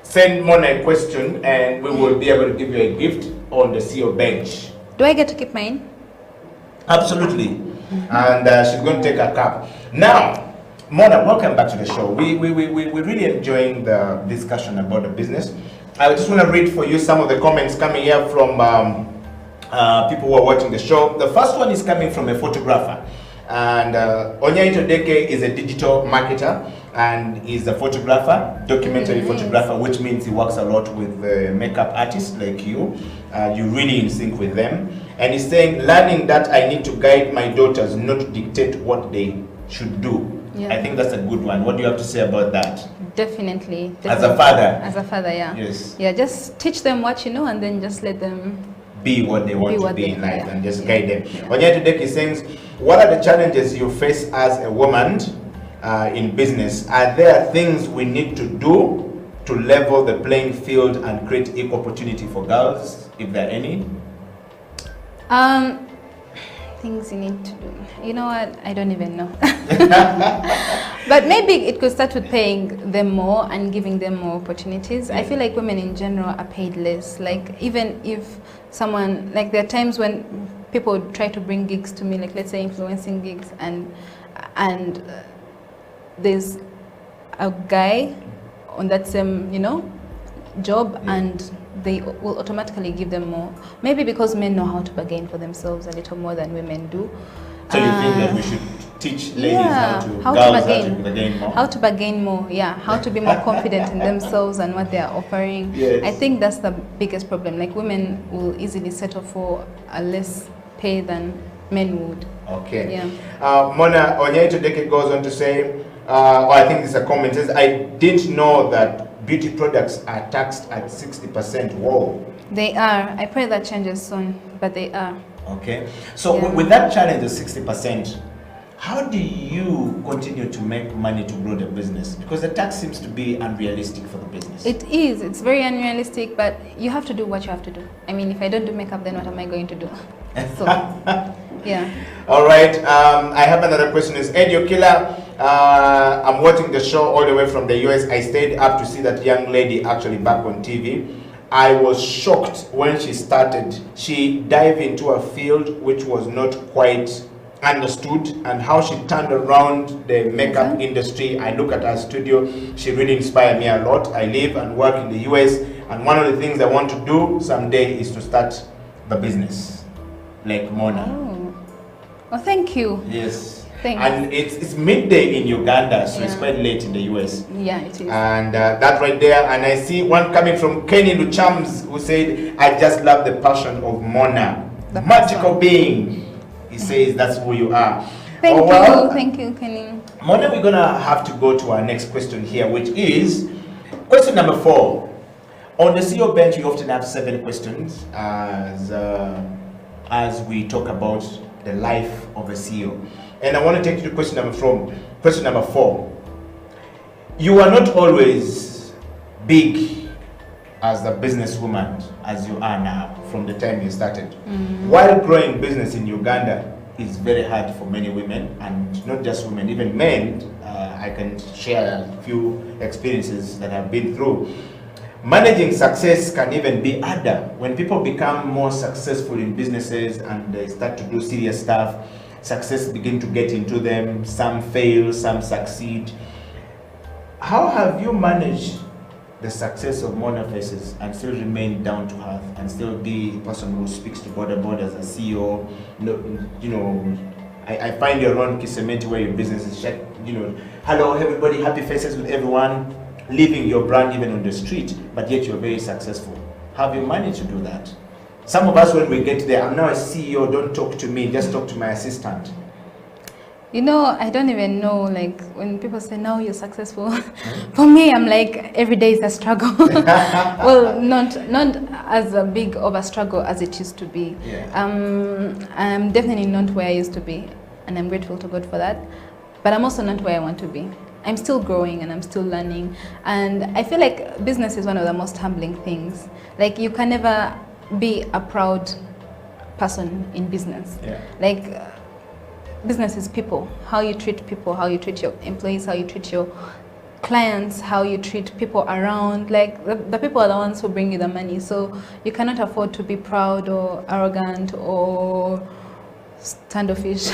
send Mona a question, and we will be able to give you a gift on the CEO Bench. Do I get to keep mine? Absolutely. And she's going to take a cup. Now, Mona, welcome back to the show. We're really enjoying the discussion about the business. I just want to read for you some of the comments coming here from people who are watching the show. The first one is coming from a photographer. And Onyaito Deke is a digital marketer and is a photographer, documentary photographer, which means he works a lot with makeup artists like you. You're really in sync with them. And he's saying, learning that I need to guide my daughters, not to dictate what they should do. Yeah. I think that's a good one. What do you have to say about that? Definitely. As a father? As a father, yeah. Yes. Yeah, just teach them what you know, and then just let them be what they want to be in life, yeah. and just guide them. Onyaito Deke says, what are the challenges you face as a woman in business? Are there things we need to do to level the playing field and create equal opportunity for girls, if there are any? Things you need to do. You know what? I don't even know. But maybe it could start with paying them more and giving them more opportunities. I feel like women in general are paid less. Like, even if someone, like, there are times when people try to bring gigs to me, like, let's say influencing gigs, and there's a guy on that same, you know, job, and they will automatically give them more. Maybe because men know how to bargain for themselves a little more than women do. So you think that we should teach ladies Yeah, how to bargain more? How to bargain more, yeah. How to be more confident in themselves and what they are offering. Yes. I think that's the biggest problem. Like, women will easily settle for a less pay than men would. Okay. Yeah. Mona, Onyaito Deke goes on to say, I think this is a comment, says, I didn't know that beauty products are taxed at 60%. Whoa. They are. I pray that changes soon, but they are. Okay. So Yeah. with that challenge of 60%, how do you continue to make money to grow the business? Because the tax seems to be unrealistic for the business. It is. It's very unrealistic, but you have to do what you have to do. I mean, if I don't do makeup, then what am I going to do? So, yeah. All right. I have another question. Is Eddie Okila? I'm watching the show all the way from the US. I stayed up to see that young lady actually back on TV. I was shocked when she started. She dived into a field which was not quite understood, and how she turned around the makeup industry. I look at her studio. She really inspired me a lot. I live and work in the US, and one of the things I want to do someday is to start the business like Mona. Oh, thank you. Yes. Thanks. And it's midday in Uganda, so it's Yeah. quite late in the US. Yeah, it is. And that right there, and I see one coming from Kenny Luchams, who said, I just love the passion of Mona. The Magical passion. being. He says that's who you are. Thank you, Kenny. Mona, we're gonna have to go to our next question here, which is question number 4. On the CEO bench, we often have 7 questions as we talk about the life of a CEO. And I want to take you to question number 4. You are not always big as a businesswoman as you are now from the time you started. While growing business in Uganda is very hard for many women, and not just women, even men. I can share a few experiences that I've been through. Managing success can even be harder. When people become more successful in businesses and they start to do serious stuff, success begin to get into them. Some fail, some succeed. How have you managed the success of Mona Faces and still remain down to earth and still be a person who speaks to borders as a CEO? You know, I find you're around Kisementi where your business is, you know, hello everybody, happy faces with everyone, living your brand even on the street, but yet you're very successful. How have you managed to do that? Some of us, when we get there, I'm now a CEO, don't talk to me, just talk to my assistant. You know, I don't even know, like, when people say, now you're successful, for me, I'm like, every day is a struggle. Well, not as a big of a struggle as it used to be. Yeah. I'm definitely not where I used to be, and I'm grateful to God for that. But I'm also not where I want to be. I'm still growing and I'm still learning. And I feel like business is one of the most humbling things. Like, you can never be a proud person in business. Yeah. Like, business is people. How you treat people, how you treat your employees, how you treat your clients, how you treat people around. Like, the people are the ones who bring you the money. So you cannot afford to be proud or arrogant or standoffish.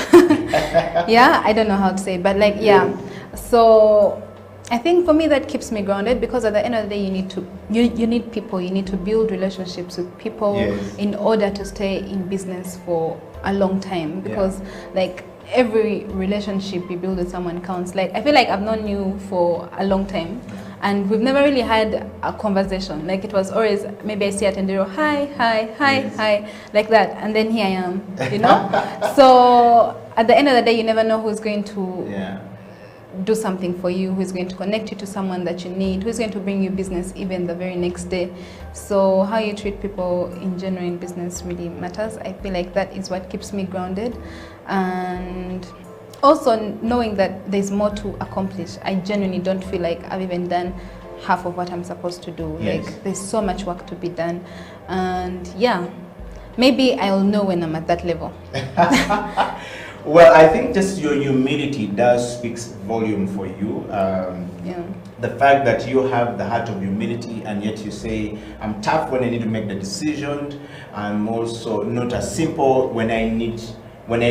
Yeah, I don't know how to say, but like, yeah. So I think for me that keeps me grounded, because at the end of the day you need people. You need to build relationships with people. Yes. In order to stay in business for a long time, because like every relationship you build with someone counts. Like, I feel like I've known you for a long time, and we've never really had a conversation. Like, it was always, maybe I see at Enduro, hi, Yes. hi, like that, and then here I am, you know. So at the end of the day, you never know who's going to do something for you, who's going to connect you to someone that you need, who's going to bring you business even the very next day. So how you treat people in general in business really matters. I feel like that is what keeps me grounded. And also knowing that there's more to accomplish. I genuinely don't feel like I've even done half of what I'm supposed to do. Yes. Like, there's so much work to be done. And yeah, maybe I'll know when I'm at that level. Well, I think just your humility does speaks volume for you. Yeah. The fact that you have the heart of humility, and yet you say, I'm tough when I need to make the decision. I'm also not as simple when I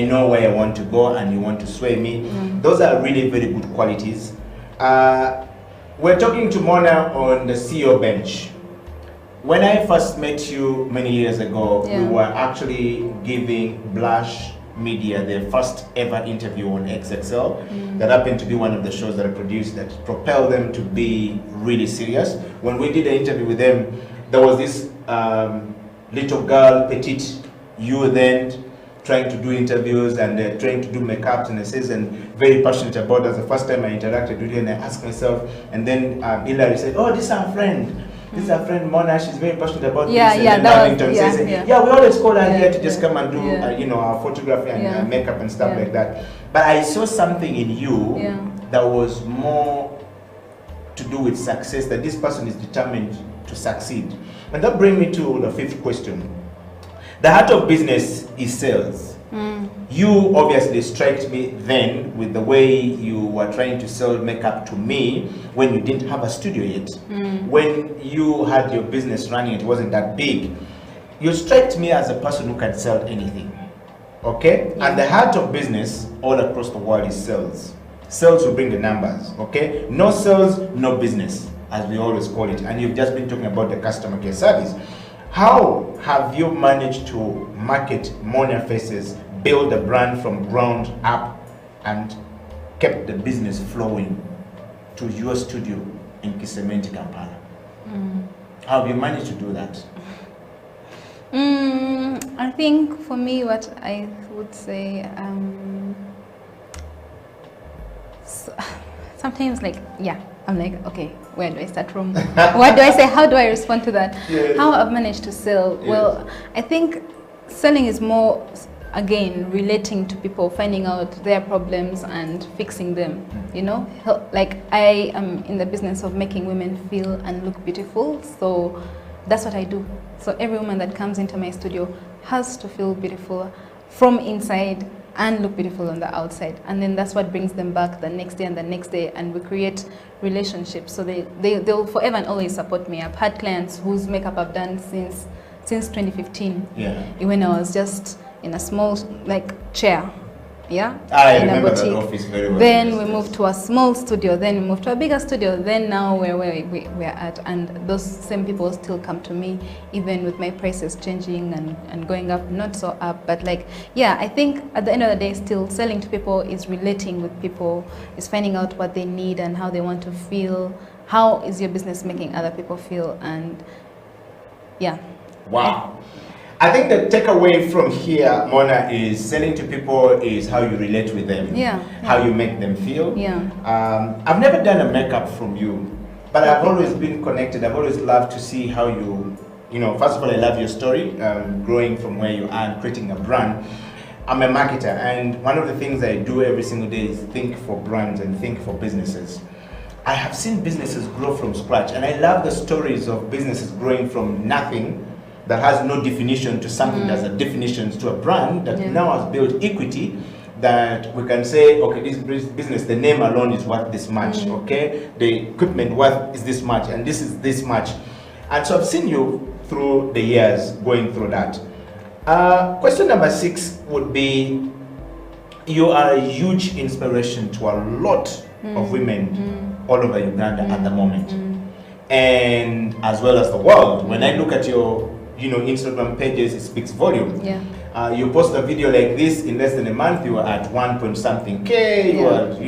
know where I want to go and you want to sway me. Those are really very good qualities. We're talking to Mona on the CEO bench. When I first met you many years ago, we were actually giving Blush Media their first ever interview on XXL. That happened to be one of the shows that I produced that propelled them to be really serious. When we did an interview with them, there was this little girl, petite, you then trying to do interviews and trying to do makeups and essays, and very passionate about it. That's the first time I interacted with you, and I asked myself, and then Hilary said, oh, this is our friend. This is our friend Mona, she's very passionate about this. And then we always call her here to just come and do you know, our photography and makeup and stuff like that. But I saw something in you that was more to do with success, that this person is determined to succeed. And that brings me to the fifth question. The heart of business is sales. You obviously struck me then with the way you were trying to sell makeup to me when you didn't have a studio yet. When you had your business running, it wasn't that big. You struck me as a person who can sell anything. Okay? And the heart of business all across the world is sales. Sales will bring the numbers. Okay? No sales, no business, as we always call it. And you've just been talking about the customer care service. How have you managed to market Mona Faces, build a brand from ground up, and kept the business flowing to your studio in Kisementi, Kampala? How have you managed to do that? I think for me, what I would say, sometimes, like, I'm like, okay, where do I start from? What do I say? How do I respond to that? How I've managed to sell? Well, I think selling is more, again, relating to people, finding out their problems and fixing them, you know? Like, I am in the business of making women feel and look beautiful, so that's what I do. So every woman that comes into my studio has to feel beautiful from inside and look beautiful on the outside, and then that's what brings them back the next day and the next day, and we create relationships. So they'll forever and always support me. I've had clients whose makeup I've done since 2015, when I was just in a small chair, I remember that office very well. Then we moved to a small studio, then we moved to a bigger studio, then now we're where we're at, and those same people still come to me, even with my prices changing and going up, not so up, but I think at the end of the day, still selling to people is relating with people, is finding out what they need and how they want to feel. How is your business making other people feel? And wow. I think the takeaway from here, Mona, is selling to people is how you relate with them. How you make them feel. I've never done a makeup from you, but I've always been connected. I've always loved to see how you know, first of all, I love your story, growing from where you are and creating a brand. I'm a marketer, and one of the things I do every single day is think for brands and think for businesses. I have seen businesses grow from scratch, and I love the stories of businesses growing from nothing that has no definition to something that's a definition to a brand that now has built equity, that we can say, okay, this business, the name alone is worth this much, okay? The equipment worth is this much, and this is this much. And so I've seen you through the years going through that. Question number 6 would be, you are a huge inspiration to a lot of women all over Uganda at the moment, and as well as the world. When I look at your Instagram pages, it speaks volume. You post a video like this, in less than a month you are at 1.something K, you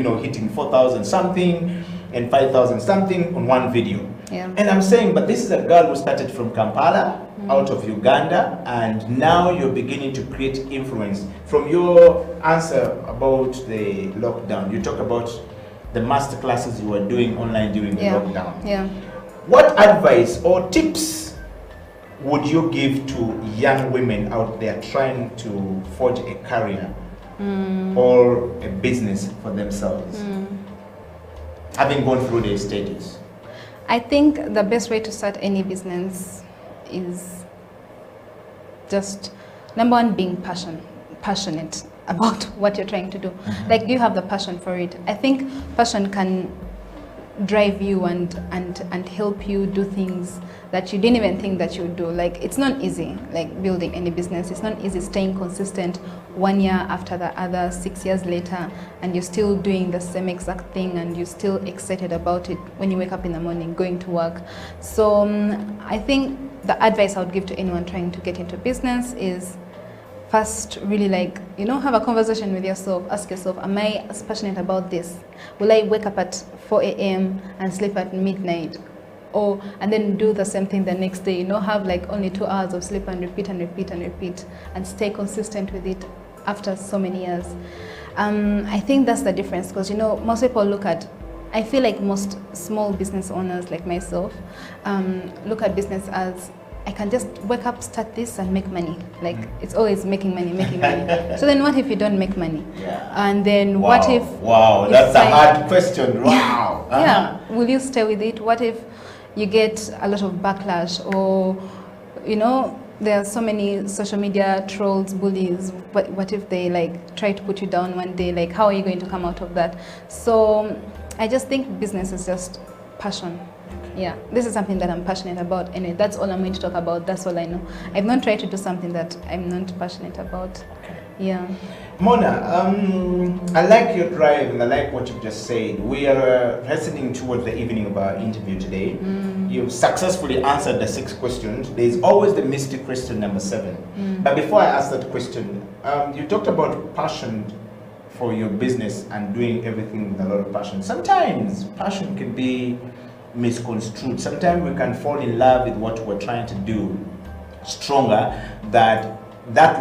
are hitting 4,000 something and 5,000 something on one video. And I'm saying, but this is a girl who started from Kampala, out of Uganda, and now you're beginning to create influence. From your answer about the lockdown, you talk about the master classes you were doing online during the lockdown. What advice or tips would you give to young women out there trying to forge a career or a business for themselves, having gone through these stages? I think the best way to start any business is just, number one, being passionate about what you're trying to do. Like, you have the passion for it. I think passion can drive you and help you do things that you didn't even think that you would do. Like, it's not easy, like building any business. It's not easy staying consistent 1 year after the other, 6 years later, and you're still doing the same exact thing, and you're still excited about it when you wake up in the morning, going to work. So I think the advice I would give to anyone trying to get into business is, first, really, like, have a conversation with yourself. Ask yourself, am I as passionate about this? Will I wake up at 4 a.m. and sleep at midnight? And then do the same thing the next day, have like only 2 hours of sleep and repeat and repeat and repeat, and stay consistent with it after so many years. I think that's the difference, because most people look at, I feel like most small business owners like myself look at business as, I can just wake up, start this, and make money. Like, it's always making money. So then what if you don't make money? And then what if... Wow, that's a hard question. Wow. Will you stay with it? What if you get a lot of backlash, or, there are so many social media trolls, bullies. What if they like try to put you down one day? Like, how are you going to come out of that? So I just think business is just passion. This is something that I'm passionate about, and that's all I'm going to talk about. That's all I know. I've not tried to do something that I'm not passionate about. Mona, I like your drive, and I like what you've just said. We are heading towards the evening of our interview today. You've successfully answered the 6 questions. There's always the mystic question number 7. But before I ask that question, you talked about passion for your business and doing everything with a lot of passion. Sometimes passion can be misconstrued. Sometimes we can fall in love with what we're trying to do stronger, that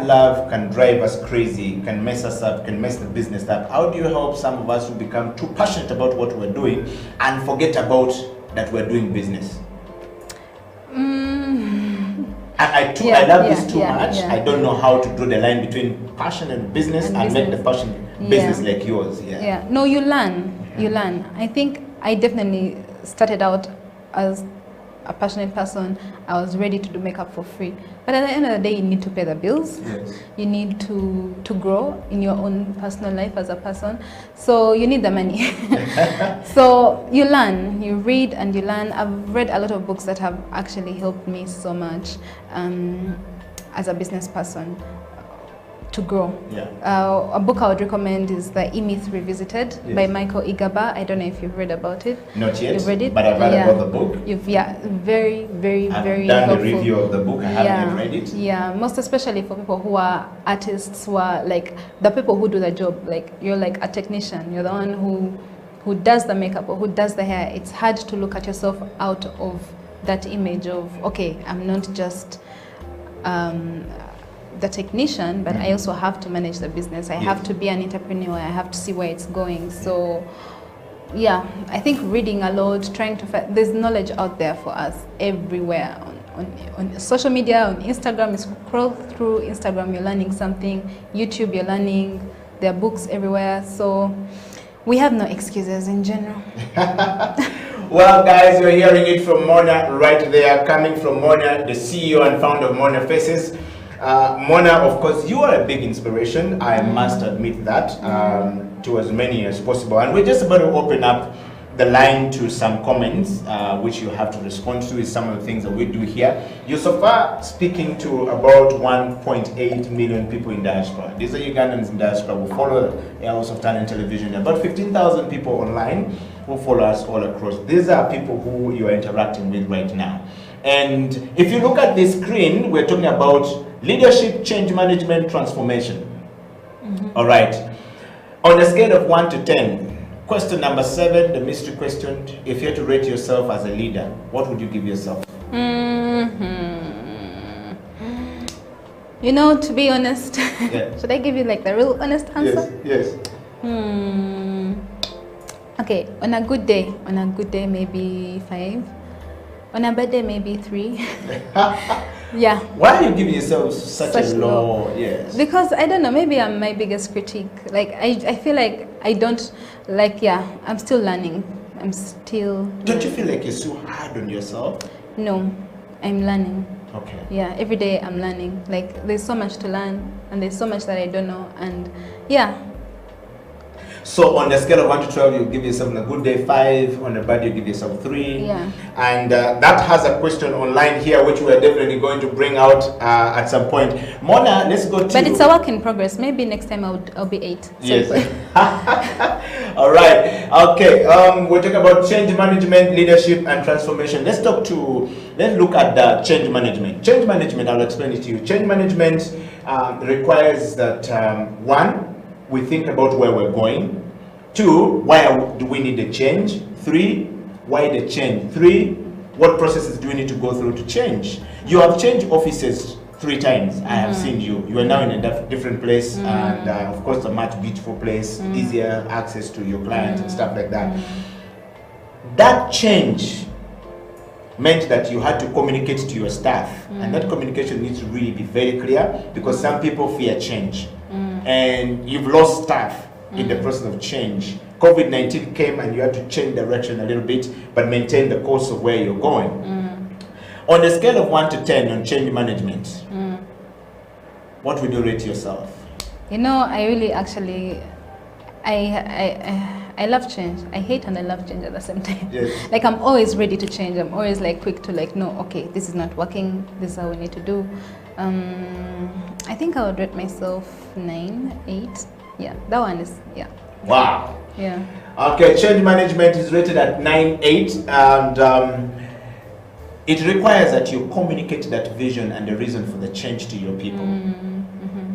love can drive us crazy, can mess us up, can mess the business up. How do you help some of us who become too passionate about what we're doing and forget about that we're doing business? I love this too much. I don't know how to draw the line between passion and business and make the passion business like yours. No, you learn. I think I definitely started out as a passionate person. I was ready to do makeup for free, but at the end of the day, you need to pay the bills. You need to grow in your own personal life as a person, so you need the money. So you learn, you read, and you learn. I've read a lot of books that have actually helped me so much as a business person to grow. A book I would recommend is The E-Myth Revisited by Michael Igaba. I don't know if you've read about it. Not yet. You've read it? But I've read about the book. Very, very, very helpful. I've done the review of the book. I haven't read it. Most especially for people who are artists, who are like the people who do the job. Like, you're like a technician. You're the one who does the makeup or who does the hair. It's hard to look at yourself out of that image of, okay, I'm not just the technician, but I also have to manage the business. I have to be an entrepreneur. I have to see where it's going. So yeah, I think reading a lot, trying to find, there's knowledge out there for us everywhere on social media, on Instagram. You scroll through Instagram, you're learning something. YouTube, you're learning. There are books everywhere. So we have no excuses in general. Well, guys, you're hearing it from Mona right there, coming from Mona, the CEO and founder of Mona Faces. Mona, of course, you are a big inspiration. I must admit that, to as many as possible. And we're just about to open up the line to some comments, which you have to respond to, is some of the things that we do here. You're so far speaking to about 1.8 million people in diaspora. These are Ugandans in diaspora who follow the House of Talent Television. About 15,000 people online who follow us all across. These are people who you are interacting with right now. And if you look at this screen, we're talking about leadership, change management, transformation. All right. On a scale of 1 to 10, question number 7, the mystery question, if you had to rate yourself as a leader, what would you give yourself? You know, to be honest, should I give you like the real honest answer? Yes. Okay, on a good day, maybe 5. On a bad day, maybe 3. Yeah. Why are you giving yourself such a low? Yes. Because I don't know, maybe I'm my biggest critique. Like I feel like I don't, like, yeah, I'm still learning. Don't you feel like you're so hard on yourself? No, I'm learning. Okay. Yeah, every day I'm learning. Like, there's so much to learn, and there's so much that I don't know, and yeah. So on the scale of 1 to 12, you give yourself on a good day 5, on a bad you give yourself 3. Yeah. And that has a question online here, which we are definitely going to bring out at some point. Mona, let's go to... But it's a work in progress. Maybe next time I'll be 8. So yes. All right. Okay. We're talking about change management, leadership, and transformation. Let's look at the change management. Change management, I'll explain it to you. Change management requires that, 1, we think about where we're going. 2, why do we need a change? 3, why the change? 3, what processes do we need to go through to change? You have changed offices 3 times. I have seen you. You are now in a different place, and of course a much beautiful place, easier access to your clients and stuff like that. That change meant that you had to communicate to your staff, and that communication needs to really be very clear, because some people fear change. And you've lost staff in the process of change. COVID-19 came and you had to change direction a little bit, but maintain the course of where you're going. On a scale of 1 to 10 on change management, what would you rate yourself? You know, I really actually, I love change. I hate and I love change at the same time. Yes. Like, I'm always ready to change. I'm always like quick to like, no, okay, this is not working. This is how we need to do. I think I would rate myself 9, 8. Yeah, that one is, yeah. Wow. Yeah. Okay, change management is rated at 9, 8, and it requires that you communicate that vision and the reason for the change to your people.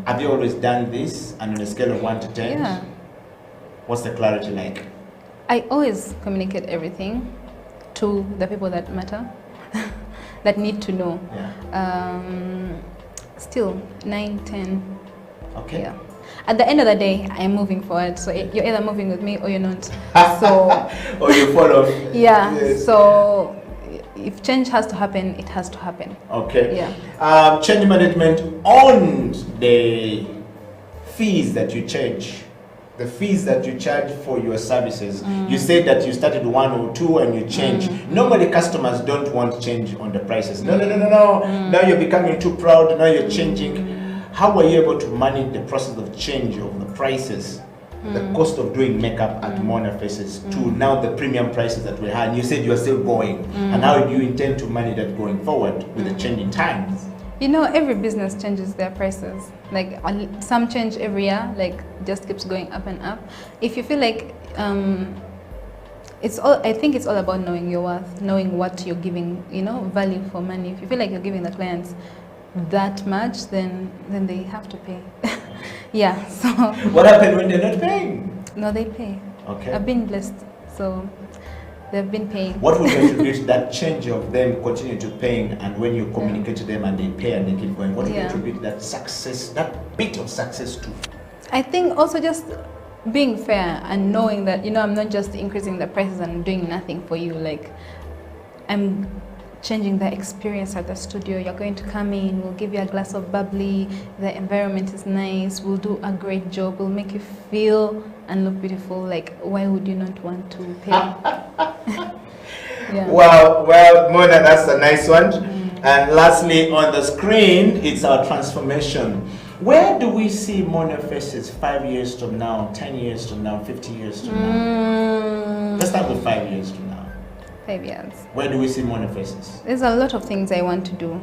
Have you always done this? And on a scale of 1 to 10, Yeah. what's the clarity like? I always communicate everything to the people that matter, that need to know. Yeah. Still 9, 10. Okay. Yeah. At the end of the day, I'm moving forward. So you're either moving with me or you're not. So or you follow. yeah. Yes. So if change has to happen, it has to happen. Okay. Yeah. Change management on the fees that you charge. The fees that you charge for your services. You said that you started 1 or 2 and you change. Normally customers don't want change on the prices. No. Now you're becoming too proud. Now you're changing. How were you able to manage the process of change of the prices? The cost of doing makeup at Mona Faces to now the premium prices that we had. You said you are still going. And how do you intend to manage that going forward with the changing times? You know, every business changes their prices. Like, some change every year, like, just keeps going up and up. If you feel like, I think it's all about knowing your worth, knowing what you're giving, you know, value for money. If you feel like you're giving the clients that much, then they have to pay. Yeah, so. What happened when they're not paying? No, they pay. Okay. I've been blessed, so They've been paying. What would you attribute that change of them continue to paying, and when you communicate to them and they pay and they keep going, what would you attribute that success, that bit of success to? I think also just being fair and knowing that, you know, I'm not just increasing the prices and doing nothing for you. Like, I'm changing the experience at the studio. You're going to come in, we'll give you a glass of bubbly, the environment is nice, we'll do a great job, we'll make you feel and look beautiful. Like, why would you not want to pay? Yeah. Well, Mona, that's a nice one. And lastly, on the screen, it's our transformation. Where do we see Mona faces 5 years from now, 10 years from now, 50 years from now? Let's start with 5 years from now. 5 years. Where do we see Mona faces? There's a lot of things I want to do.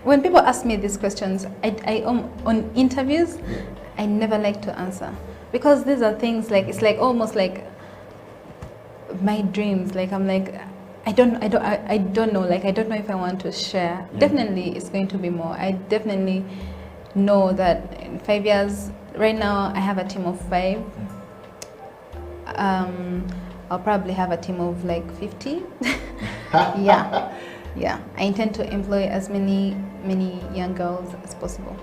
When people ask me these questions, I on interviews, I never like to answer, because these are things like, it's like almost like my dreams. Like, I'm like, I don't know. Like, I don't know if I want to share. Definitely, it's going to be more. I definitely know that in 5 years. Right now, I have a team of 5. I'll probably have a team of like 50. Yeah. I intend to employ as many young girls as possible.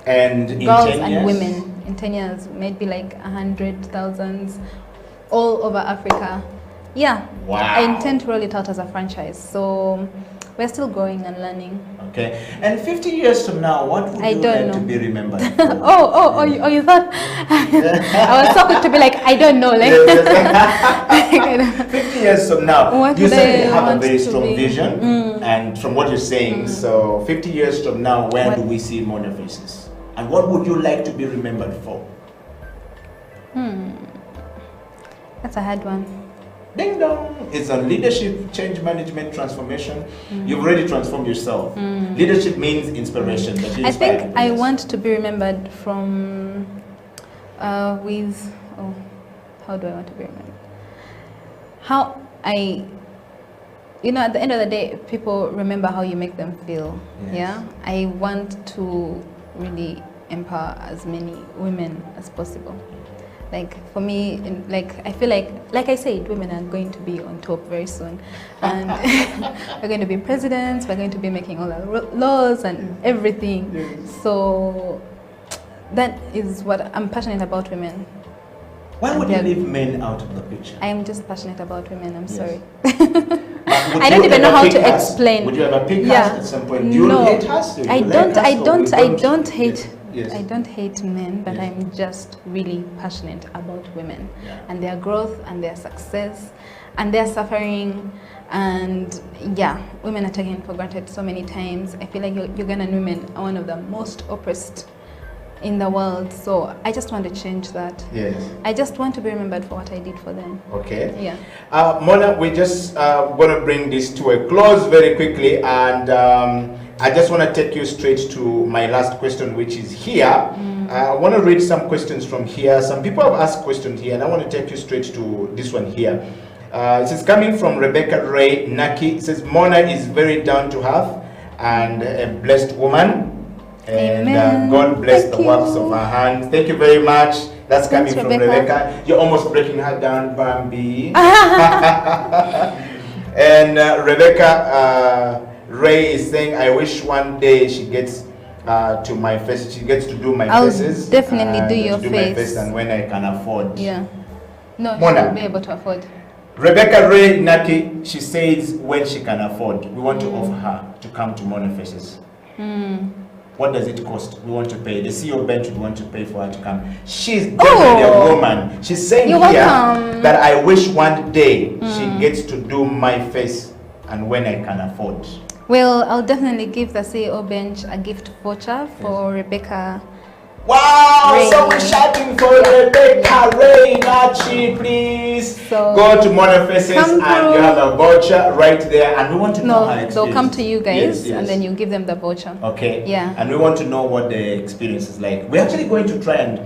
And in girls 10 and years? women in 10 years, maybe like 100,000 all over Africa. Yeah. Wow. I intend to roll it out as a franchise. So we're still growing and learning. Okay. And 50 years from now, what would you like to be remembered for? You thought I was so quick to be like, I don't know. Like, 50 years from now, what you say you have a want very to strong be? vision, and from what you're saying, so 50 years from now, where do we see Mona faces? And what would you like to be remembered for? That's a hard one. Ding dong! It's a leadership, change management, transformation. You've already transformed yourself. Leadership means inspiration. But you I inspire think I others. want to be remembered from how do I want to be remembered? How I, at the end of the day, people remember how you make them feel. Yes. Yeah, I want to really empower as many women as possible. Like, for me, I feel like I said, women are going to be on top very soon, and we're going to be presidents. We're going to be making all the laws and everything. Yes. So that is what I'm passionate about. Women. Why would you leave men out of the picture? I am just passionate about women. I'm Yes. sorry. I I don't even know how to explain. Would you ever pick us at some point? Do No. you hate us? Do you I like don't. us, I or you don't hate. Yes. I don't hate men, but Yes. I'm just really passionate about women, Yeah. and their growth and their success and their suffering. And women are taken for granted so many times. I feel like Ugandan women are one of the most oppressed in the world. So I just want to change that. Yes. I just want to be remembered for what I did for them. Okay. Yeah. Mona, we just going to bring this to a close very quickly, and I just want to take you straight to my last question, which is here. I want to read some questions from here. Some people have asked questions here, and I want to take you straight to this one here. It is coming from Rebecca Ray Naki. It says, Mona is very down to earth and a blessed woman. And Amen. God bless Thank the works of you. her hands. Thank you very much. That's coming Thanks, from Rebecca. Rebecca. You're almost breaking her down, Bambi. And Rebecca Ray is saying, I wish one day she gets to my face. She gets to do my I'll faces. definitely and do your to do my face. face, and when I can afford. Yeah. No, Mona. she'll be able to afford. Rebecca Ray Naki, she says when she can afford, we want to offer her to come to Mona Faces. What does it cost? We want to pay. The CEO bench would want to pay for her to come. She's definitely a woman. She's saying You're here welcome. that I wish one day she gets to do my face and when I can afford. Well, I'll definitely give the CEO bench a gift voucher for Rebecca. Wow! Ray. So we're shouting for Rebecca Ray Nachi, please. So, go to Mona Faces come and through. you have a voucher right there, and we want to know No, her experience. they'll come to you guys, Yes, yes. and then you give them the voucher. Okay. Yeah. And we want to know what the experience is like. We're actually going to try and,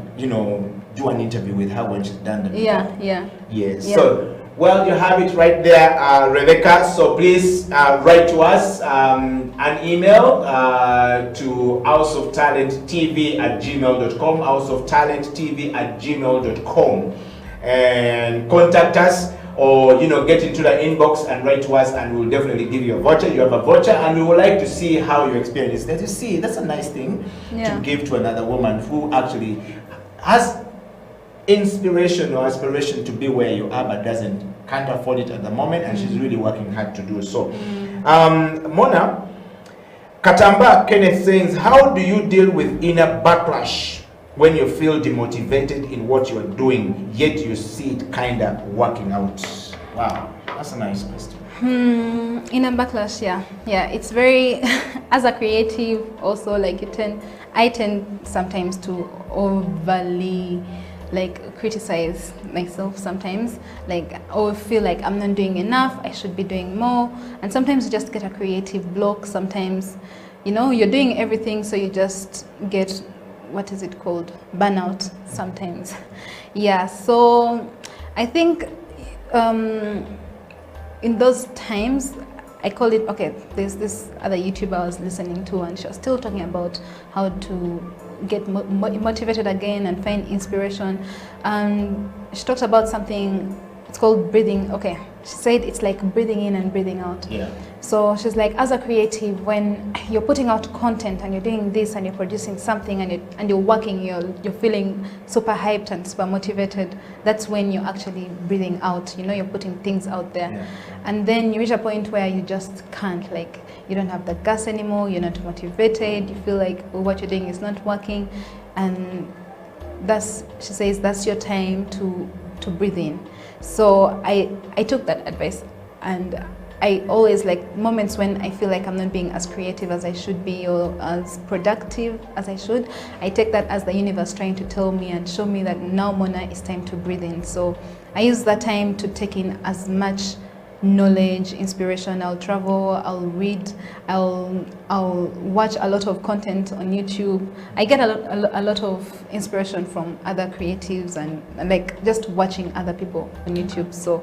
do an interview with her when she's done the makeup. Yeah. Yes. Yeah. So, well, you have it right there, Rebecca. So please write to us an email to houseoftalenttv@gmail.com, houseoftalenttv@gmail.com. and contact us, or get into the inbox and write to us, and we'll definitely give you a voucher. You have a voucher, and we would like to see how you experience that. You see, that's a nice thing to give to another woman who actually has inspiration or aspiration to be where you are, but can't afford it at the moment, and she's really working hard to do so. Mona Katamba Kenneth says, how do you deal with inner backlash when you feel demotivated in what you're doing, yet you see it kind of working out? Wow, that's a nice question. Inner backlash, yeah, it's very as a creative also, like I tend sometimes to overly criticize myself sometimes, or feel like I'm not doing enough, I should be doing more, and sometimes you just get a creative block. Sometimes you're doing everything, so you just get, what is it called, burnout sometimes. Yeah, so I think in those times I call it, okay, there's this other YouTuber I was listening to, and she was still talking about how to get motivated again and find inspiration. She talks about something, it's called breathing. Okay, she said it's like breathing in and breathing out. Yeah. So she's like, as a creative, when you're putting out content and you're doing this and you're producing something and you're working, you're feeling super hyped and super motivated, that's when you're actually breathing out. You're putting things out there. Yeah. And then you reach a point where you just can't, you don't have the gas anymore, you're not motivated, you feel like what you're doing is not working, and she says that's your time to breathe in. So I took that advice, and I always, moments when I feel like I'm not being as creative as I should be, or as productive as I should, I take that as the universe trying to tell me and show me that now, Mona, it's time to breathe in. So I use that time to take in as much knowledge, inspiration. I'll travel, I'll read, I'll watch a lot of content on YouTube. I get a lot of inspiration from other creatives, and just watching other people on YouTube. So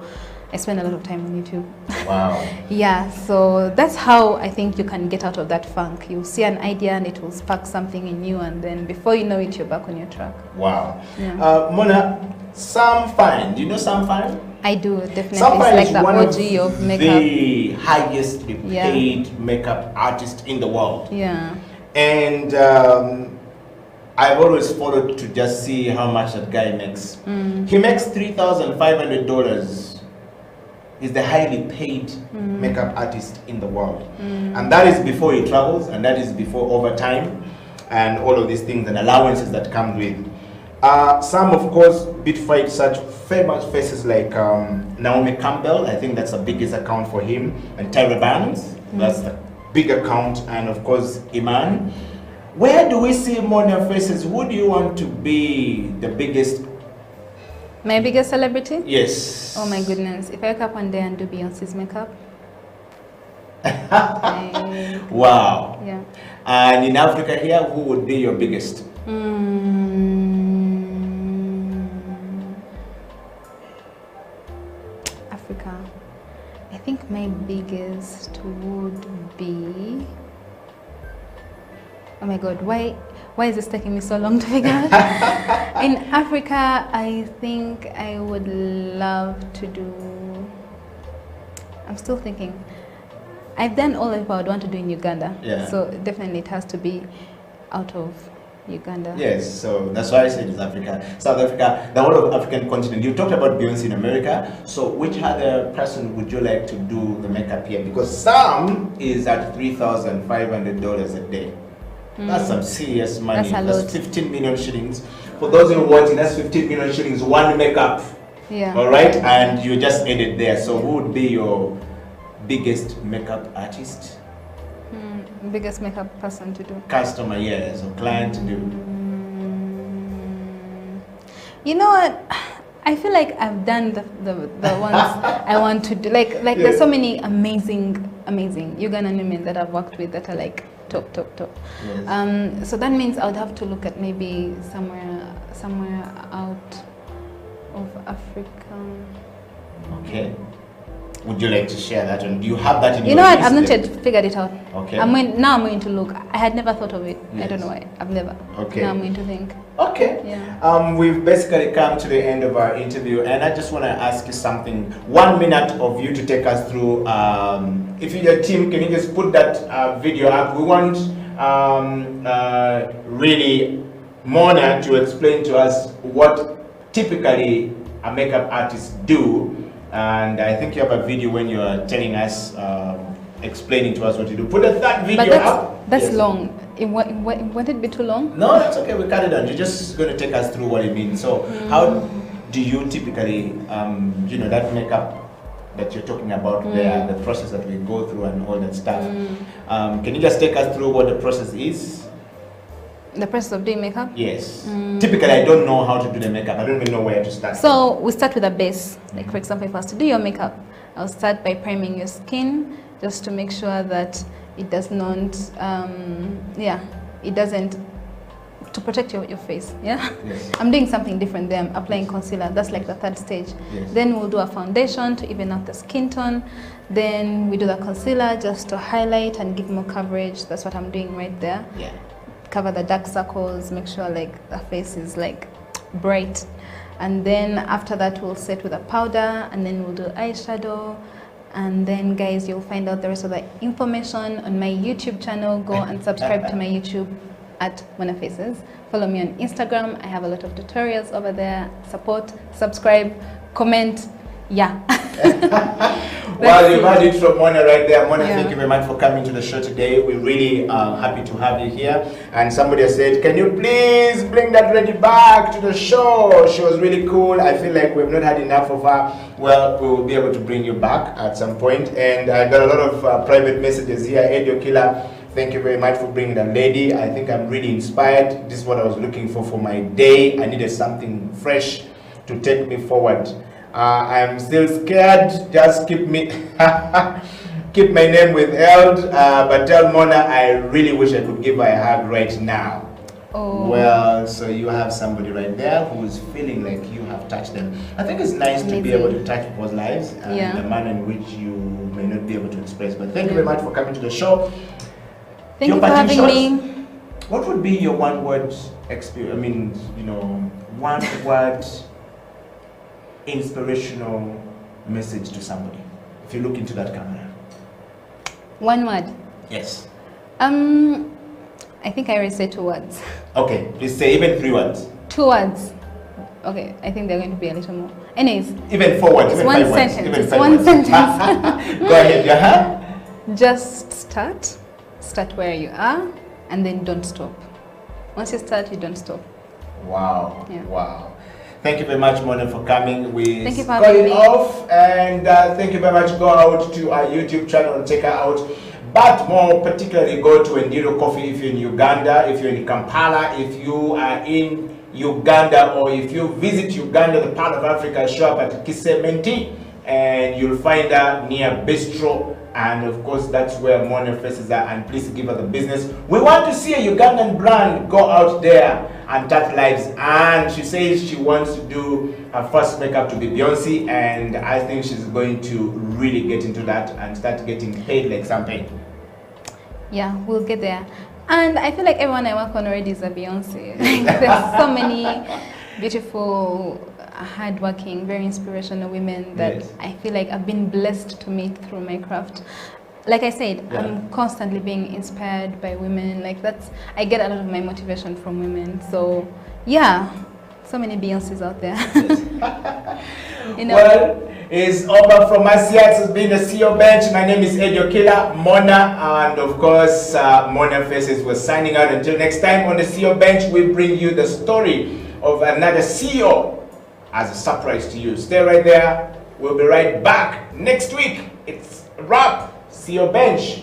I spend a lot of time on YouTube. Wow. Yeah, so that's how I think you can get out of that funk. You see an idea and it will spark something in you, and then before you know it, you're back on your track. Wow. Yeah. Mona, Sam Fine. Do you know Sam Fine? I do, definitely. Sam Fine it's is like one the OG of makeup. The highest paid makeup artist in the world. Yeah. And I've always followed to just see how much that guy makes. He makes $3,500. He's the highly paid makeup artist in the world. And that is before he travels, and that is before overtime and all of these things and allowances that come with. Some, of course, beat such famous faces like Naomi Campbell. I think that's the biggest account for him. And Tyra Banks, that's the big account. And of course, Iman. Where do we see Mona faces? Who do you want to be the biggest? My biggest celebrity? Yes. Oh my goodness. If I wake up one day and do Beyonce's makeup. Wow. Yeah. And in Africa here, who would be your biggest? Africa. I think my biggest would be... Oh my God, why is this taking me so long to figure out? In Africa, I think I would love to do... I'm still thinking. I've done all of what I would want to do in Uganda. Yeah. So definitely it has to be out of Uganda. Yes, so that's why I said it's Africa. South Africa, the whole of African continent. You talked about Beyonce in America. So which other person would you like to do the makeup here? Because Sam is at $3,500 a day. That's some serious money. That's 15 million shillings. For those who are watching, that's 15 million shillings, one makeup. Yeah. All right, and you just ended there. So who would be your biggest makeup artist? Biggest makeup person to do. Customer, yes, or client to do. You know what? I feel like I've done the ones I want to do. Like there's so many amazing Ugandan women that I've worked with that are like top. Yes. So that means I would have to look at maybe somewhere out of Africa. Okay. Would you like to share that? And do you have that in You your know what? list I've not then? yet figured it out. Okay. Now I'm going to look. I had never thought of it. Yes. I don't know why. I've never. Okay. Now I'm going to think. Okay. Yeah. We've basically come to the end of our interview, and I just want to ask you something. 1 minute of you to take us through. If you're your team, can you just put that video up? We want really Mona to explain to us what typically a makeup artist do. And I think you have a video when you're telling us, explaining to us what you do. Put that video But up. that's Yes. long. Won't it be too long? No, that's okay. We cut it down. You're just going to take us through what it means. So, how do you typically, that makeup that you're talking about there, the process that we go through and all that stuff? Can you just take us through what the process is? The process of doing makeup? Yes. Typically, I don't know how to do the makeup. I don't even know where to start. So we start with a base. Like for example, if I was to do your makeup, I'll start by priming your skin just to make sure that it does not, it doesn't, to protect your face. Yeah. Yes. I'm doing something different there. I'm applying concealer. That's like the third stage. Yes. Then we'll do a foundation to even out the skin tone. Then we do the concealer just to highlight and give more coverage. That's what I'm doing right there. Yeah. Cover the dark circles, make sure like the face is like bright. And then after that we'll set with a powder, and then we'll do eyeshadow. And then guys, you'll find out the rest of the information on my YouTube channel. Go and subscribe to my YouTube at Mona Faces. Follow me on Instagram. I have a lot of tutorials over there. Support, subscribe, comment. Yeah. Well, you've heard it from Mona right there. Mona, Yeah. thank you very much for coming to the show today. We're really happy to have you here. And somebody has said, can you please bring that lady back to the show? She was really cool. I feel like we've not had enough of her. Well, we will be able to bring you back at some point. And I got a lot of private messages here. Edio Killer, thank you very much for bringing that lady. I think I'm really inspired. This is what I was looking for my day. I needed something fresh to take me forward. I'm still scared. Just keep me, keep my name withheld. But tell Mona I really wish I could give her a hug right now. Oh. Well, so you have somebody right there who is feeling like you have touched them. I think it's nice to be Amazing. able to touch people's lives and Yeah. the manner in which you may not be able to express. But thank you very much for coming to the show. Thank Your you for parting having shots? me. What would be your one-word experience? I mean, one-word inspirational message to somebody. If you look into that camera. One word. Yes. I think I already said 2 words. Okay, please say even 3 words. 2 words. Okay, I think they're going to be a little more. Anyways, Even 4 words. it's Even one 5 words. sentence. Even It's 5 one words. sentence. Go ahead. Yeah. Just start. Start where you are, and then don't stop. Once you start, you don't stop. Wow. Yeah. Wow. Thank you very much, Mona, for coming. We Thank you for got having it me. off, and thank you very much. Go out to our YouTube channel and check her out. But more particularly, go to Endiro Coffee if you're in Uganda, if you're in Kampala, if you are in Uganda, or if you visit Uganda, the part of Africa, show up at Kisementi, and you'll find her near Bistro. And of course, that's where Mona Faces are. And please give her the business. We want to see a Ugandan brand go out there and touch lives. And she says she wants to do her first makeup to be Beyonce. And I think she's going to really get into that and start getting paid like something. Yeah, we'll get there. And I feel like everyone I work on already is a Beyonce. There's so many beautiful, hardworking, very inspirational women that Yes. I feel like I've been blessed to meet through my craft. Like I said, Yeah. I'm constantly being inspired by women. Like I get a lot of my motivation from women. So yeah, so many Beyoncés out there. You know. Well, it's over from us here. It's been the CEO Bench. My name is Edio Killer, Mona, and of course, Mona Faces was signing out. Until next time on the CEO Bench, we bring you the story of another CEO as a surprise to you. Stay right there. We'll be right back next week. It's a wrap. CEO Bench.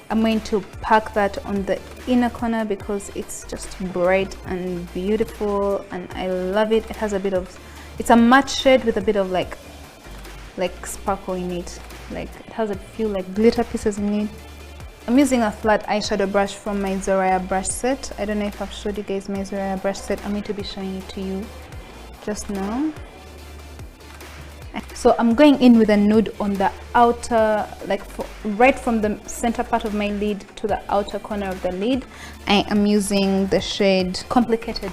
I'm going to pack that on the inner corner because it's just bright and beautiful and I love it. It has a bit of, it's a matte shade with a bit of like sparkle in it. Like it has a few like glitter pieces in it. I'm using a flat eyeshadow brush from my Zoraya brush set. I don't know if I've showed you guys my Zoraya brush set. I'm going to be showing it to you just now. So I'm going in with a nude on the outer, like right from the center part of my lid to the outer corner of the lid. I am using the shade Complicated.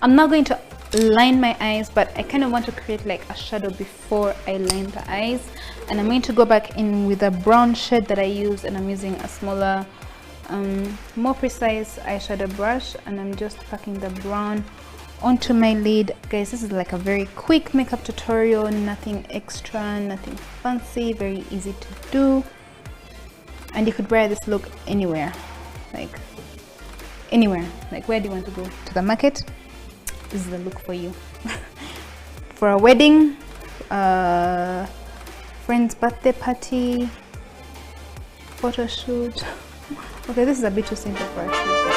I'm not going to line my eyes, but I kind of want to create like a shadow before I line the eyes. And I'm going to go back in with a brown shade that I use, and I'm using a smaller, more precise eyeshadow brush, and I'm just packing the brown onto my lid. Guys, this is like a very quick makeup tutorial, nothing extra, nothing fancy, very easy to do, and you could wear this look anywhere, like anywhere. Like, where do you want to go? To the market? This is the look for you. For a wedding, friend's birthday party, photo shoot. Okay, this is a bit too simple for a shoot.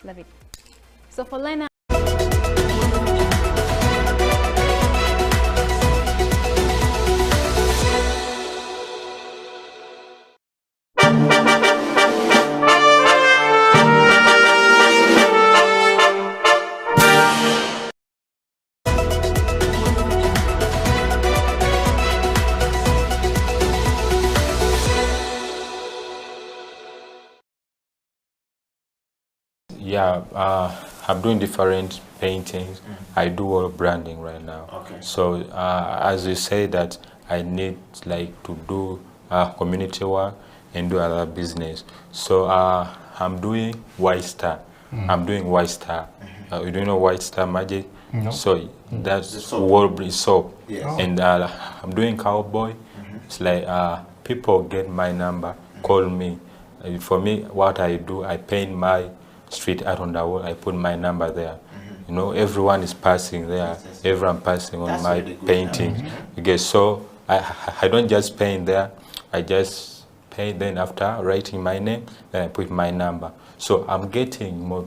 Love it. So for liner, yeah, I'm doing different paintings. I do all branding right now. Okay. So as you say that I need like to do community work and do other business. So I'm doing White Star. I'm doing White Star. You don't know White Star Magic? No. So that's soap. World soap. Yes. And I'm doing Cowboy. It's like people get my number, call me. For me, what I do, I paint my street art on the wall. I put my number there. You know, everyone is passing there. Yes. Everyone passing on That's my really good. paintings. Okay, so I don't just paint there. I just paint. Then after writing my name, then I put my number. So I'm getting more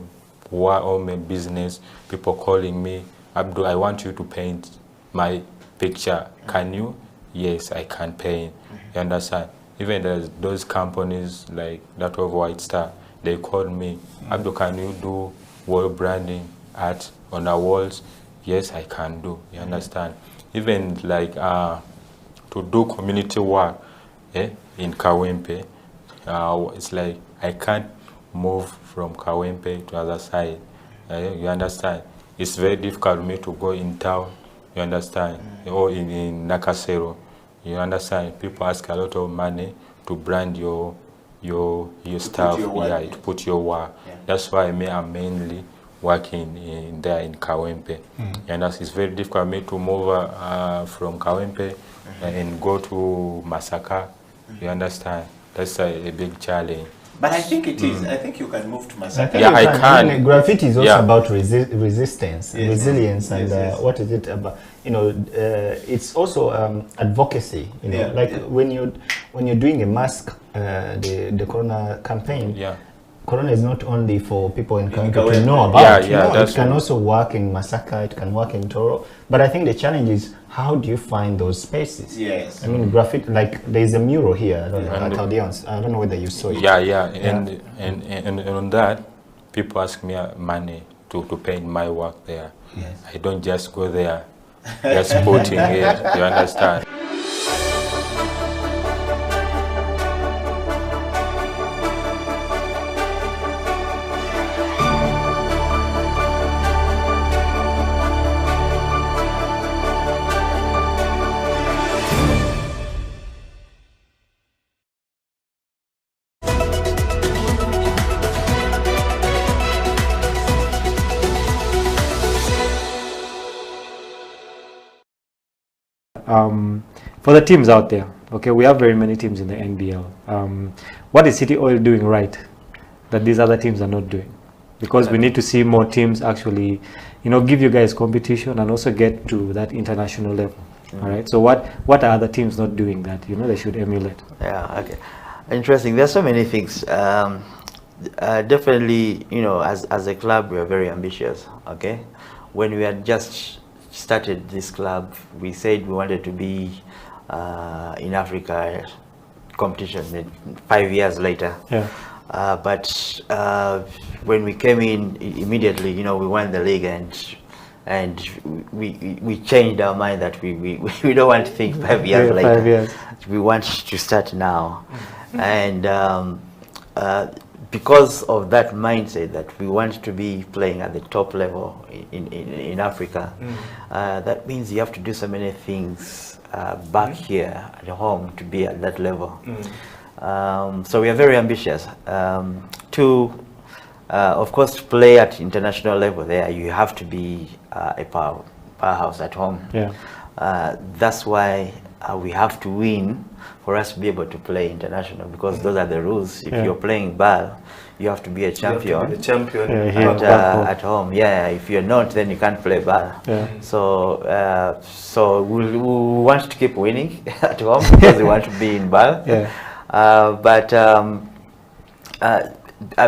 all my business. People calling me, Abdul, I want you to paint my picture. Can you? Yes, I can paint. You understand? Even there's those companies like that of White Star, they call me, Abdul, can you do wall branding art on the walls? Yes, I can do. You understand? Even like to do community work in Kawempe, it's like I can't move from Kawempe to other side. You understand? It's very difficult for me to go in town. You understand? Or in Nakasero. You understand? People ask a lot of money to brand your stuff, to put your work. Yeah. That's why I'm mainly working in there in Kawempe. And it's very difficult for me to move from Kawempe and go to Masaka. You understand? That's a big challenge. But I think it is. I think you can move to Masaka. Yeah, I can. And graffiti is also about resistance, resilience, and yes. what is it about? You know, it's also advocacy. You know, when you're doing a mask, the Corona campaign. Yeah. Corona is not only for people in Kawempe to know about. It can also work in Masaka. It can work in Toro. But I think the challenge is, how do you find those spaces? Yes. I mean, graffiti, like there's a mural here. I don't know, at Alliance. I don't know whether you saw it. And on that, people ask me money to paint my work there. Yes. I don't just go there, just putting it. You understand? For the teams out there, okay, we have very many teams in the NBL. What is City Oil doing right that these other teams are not doing? because we need to see more teams actually, give you guys competition and also get to that international level. All right. So what are other teams not doing that they should emulate? Yeah. Okay. Interesting. There's so many things. Definitely, as a club, we are very ambitious. Okay. When we had just started this club, we said we wanted to be in Africa competition 5 years later. Yeah. But when we came in immediately, we won the league, and we changed our mind that we don't want to think 5 years later. 5 years. We want to start now, and because of that mindset that we want to be playing at the top level in Africa, that means you have to do so many things back here at home to be at that level. So we are very ambitious. Of course, to play at international level there, you have to be a powerhouse at home. Yeah. That's why we have to win for us to be able to play international, because those are the rules. If you're playing ball, you have to be a champion. At home. Yeah. If you're not, then you can't play ball. Yeah. So we want to keep winning at home because we want to be in ball. Yeah.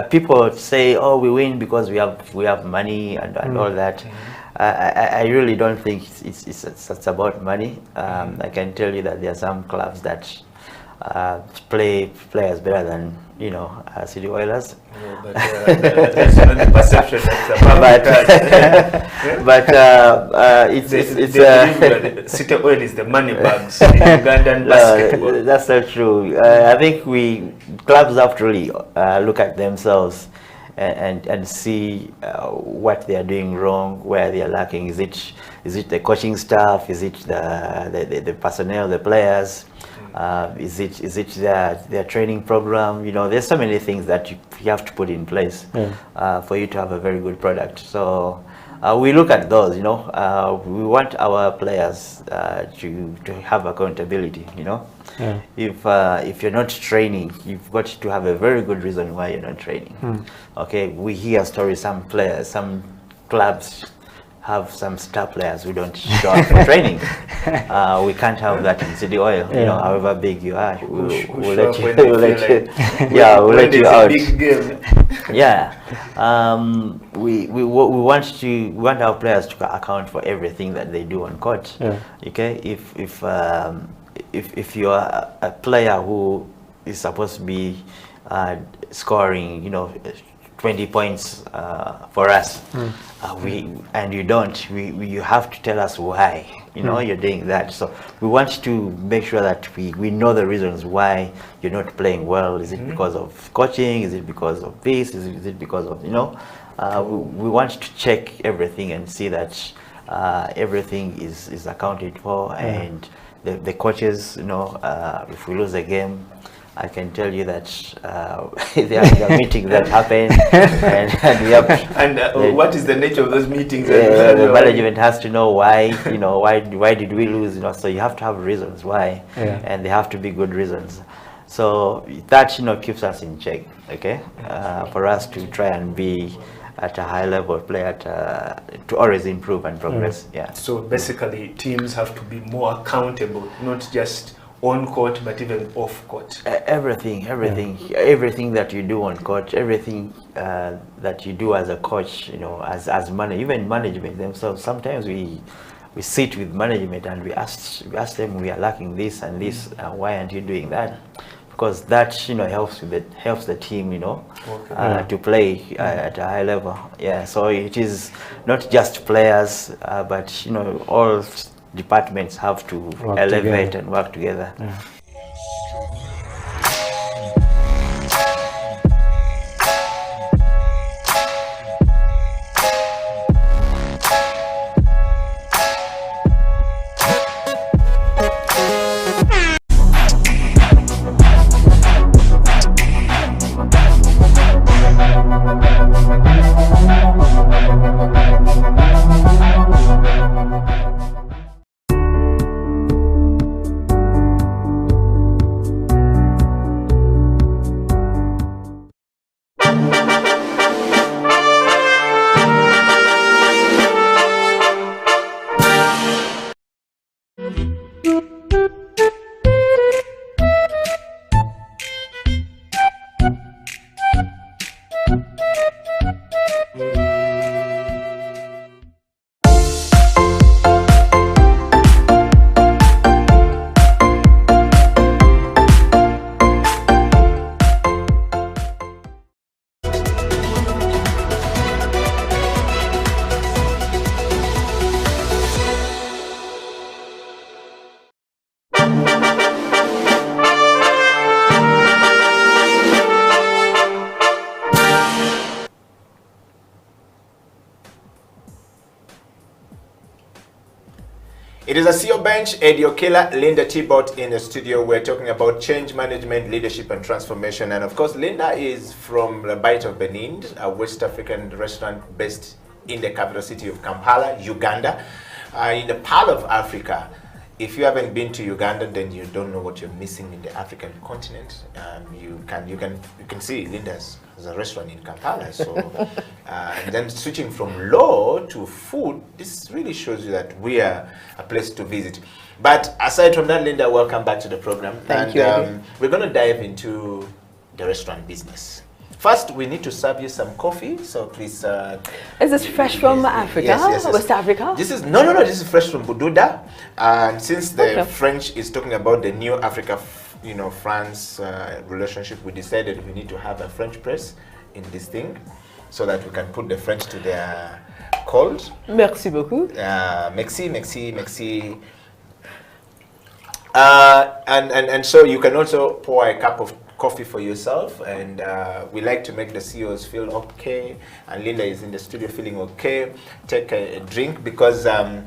People say, "Oh, we win because we have money and all that." I really don't think it's about money. I can tell you that there are some clubs that play players better than City Oilers. That's not the perception. It's City Oil is the money bags in Ugandan basketball. That's not true. I think clubs have to really look at themselves and see what they are doing wrong, where they are lacking. Is it the coaching staff? Is it the personnel, the players? Is it their training program? There's so many things that you have to put in place for you to have a very good product. So we look at those. We want our players to have accountability. Yeah. If you're not training, you've got to have a very good reason why you're not training. Okay, we hear stories. Some clubs have some star players who don't show up for training. We can't have that in City Oil. However big you are, we'll let you out. Big game. Yeah. We want our players to account for everything that they do on court. Yeah. Okay. If you are a player who is supposed to be scoring, 20 points for us, and you don't, you have to tell us why you're doing that. So we want to make sure that we know the reasons why you're not playing well. Is it because of coaching? Is it because of this? Is it because of we want to check everything and see that everything is accounted for. And the coaches, if we lose a game, I can tell you that there are meetings that happen, and we have. And what is the nature of those meetings? The management has to know why. Why did we lose? So you have to have reasons why, and they have to be good reasons. So that keeps us in check. Okay, for us to try and be at a high level player to always improve and progress. Yeah. So basically, teams have to be more accountable, not just on court, but even off court. Everything that you do on court, everything that you do as a coach, as manager, even management themselves. Sometimes we sit with management and we ask them, we are lacking this and this. Why aren't you doing that? Because that helps the team to play at a high level. Yeah. So it is not just players, but all departments have to elevate and work together. Yeah. It is a CEO bench, Eddie Okela, Linda Tibot in the studio. We're talking about change management, leadership and transformation. And of course, Linda is from the Bite of Benin, a West African restaurant based in the capital city of Kampala, Uganda, in the Pearl of Africa. If you haven't been to Uganda, then you don't know what you're missing in the African continent. You can see Linda's has a restaurant in Kampala. So, and then switching from law to food, this really shows you that we are a place to visit. But aside from that, Linda, welcome back to the program. Thank you. We're going to dive into the restaurant business. First, we need to serve you some coffee, so please. Is this fresh from Africa? Yes. West Africa? This is no. This is fresh from Bududa, and since the French is talking about the new Africa, France relationship, we decided we need to have a French press in this thing, so that we can put the French to their cold. Merci beaucoup. Merci. And so you can also pour a cup of coffee for yourself, and we like to make the CEOs feel okay, and Linda is in the studio feeling okay. Take a drink, because the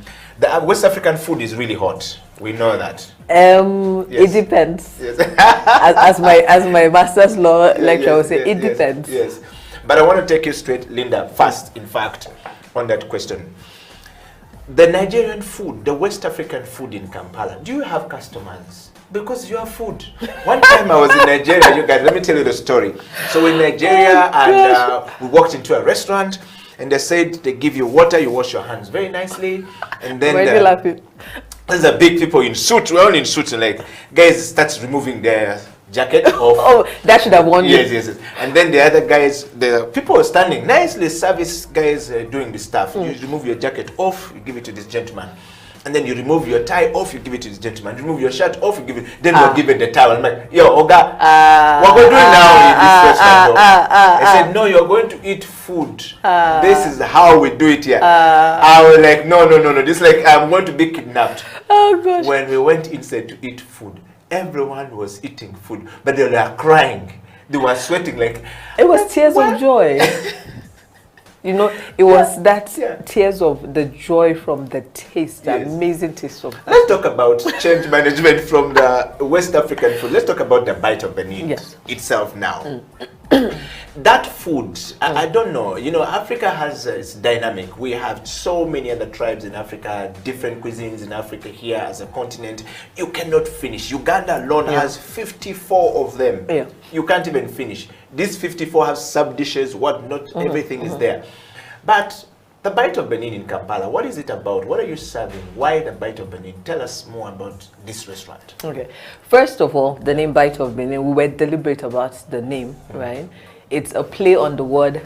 West African food is really hot. We know that. Yes. It depends. Yes. as my master's law lecturer would say, it depends. Yes. But I want to take you straight, Linda, first, in fact, on that question. The Nigerian food, the West African food in Kampala, do you have customers? Because you have food. One time I was in Nigeria, you guys, let me tell you the story. So in Nigeria, and we walked into a restaurant, and they said they give you water, you wash your hands very nicely, and then there's a big people in suits, we're all in suits, and like guys starts removing their jacket off. Oh, that should have won you. Yes. And then the other guys, the people are standing nicely, service guys doing the stuff. You remove your jacket off, you give it to this gentleman. And then you remove your tie off, you give it to this gentleman. You remove your shirt off, you give it. Then you're given the towel. I'm like, yo, Oga, what we're doing now in this restaurant? I said, no, you're going to eat food. This is how we do it here. I was like, no. This is like, I'm going to be kidnapped. Oh, gosh. When we went inside to eat food, everyone was eating food, but they were crying. They were sweating like. It was tears of joy. It was tears of the joy from the taste, the amazing taste of that. Let's talk about change management from the West African food. Let's talk about the Bite of Benin itself now. That food, I don't know. Africa has its dynamic. We have so many other tribes in Africa, different cuisines in Africa here as a continent. You cannot finish. Uganda alone has 54 of them. Yeah. You can't even finish. These 54 have sub-dishes, whatnot, everything is there. But the Bite of Benin in Kampala, what is it about? What are you serving? Why the Bite of Benin? Tell us more about this restaurant. Okay. First of all, the name Bite of Benin, we were deliberate about the name, right? It's a play on the word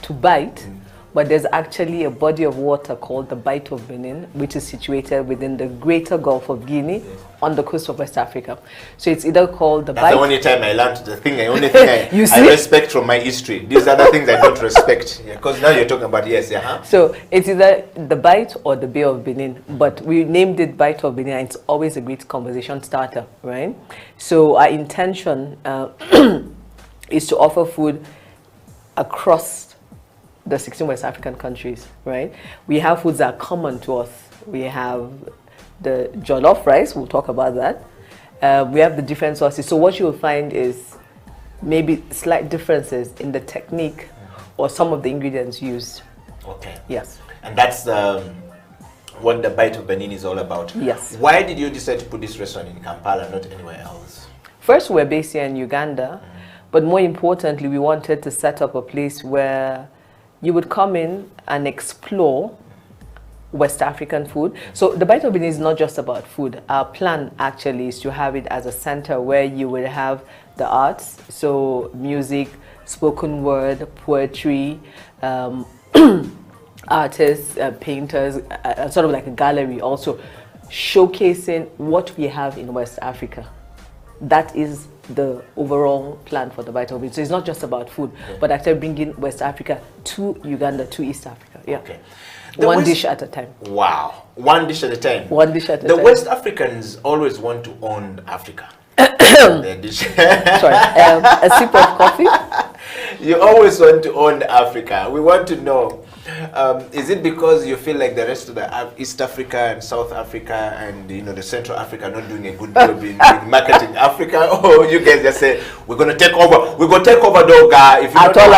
to bite, but there's actually a body of water called the Bite of Benin, which is situated within the greater Gulf of Guinea on the coast of West Africa. So it's either called the Bite. That's the only time I learned the only thing I respect from my history. These other things I don't respect. Because now you're talking about So it's either the Bite or the Bay of Benin, but we named it Bite of Benin, and it's always a great conversation starter, right? So our intention is to offer food across the 16 West African countries, right? We have foods that are common to us. We have the jollof rice, we'll talk about that. We have the different sauces. So what you will find is maybe slight differences in the technique or some of the ingredients used. Okay. Yes. And that's what the Bite of Benin is all about. Yes. Why did you decide to put this restaurant in Kampala, not anywhere else? First, we're based here in Uganda, but more importantly, we wanted to set up a place where you would come in and explore West African food. So the Bite of Benin is not just about food. Our plan actually is to have it as a center where you will have the arts, so music, spoken word, poetry, artists, painters, sort of like a gallery also, showcasing what we have in West Africa. That is the overall plan for the Bite of Benin. So it's not just about food, but actually bringing West Africa to Uganda, to East Africa. Yeah. Okay. One dish at a time. Wow. One dish at a time. One dish at a time. The West Africans always want to own Africa. Their dish. Sorry, a sip of coffee. You always want to own Africa. We want to know, is it because you feel like the rest of the East Africa and South Africa and the Central Africa are not doing a good job in marketing Africa, or you guys just say we're going to take over? We're going to take over, Doga. If you at all.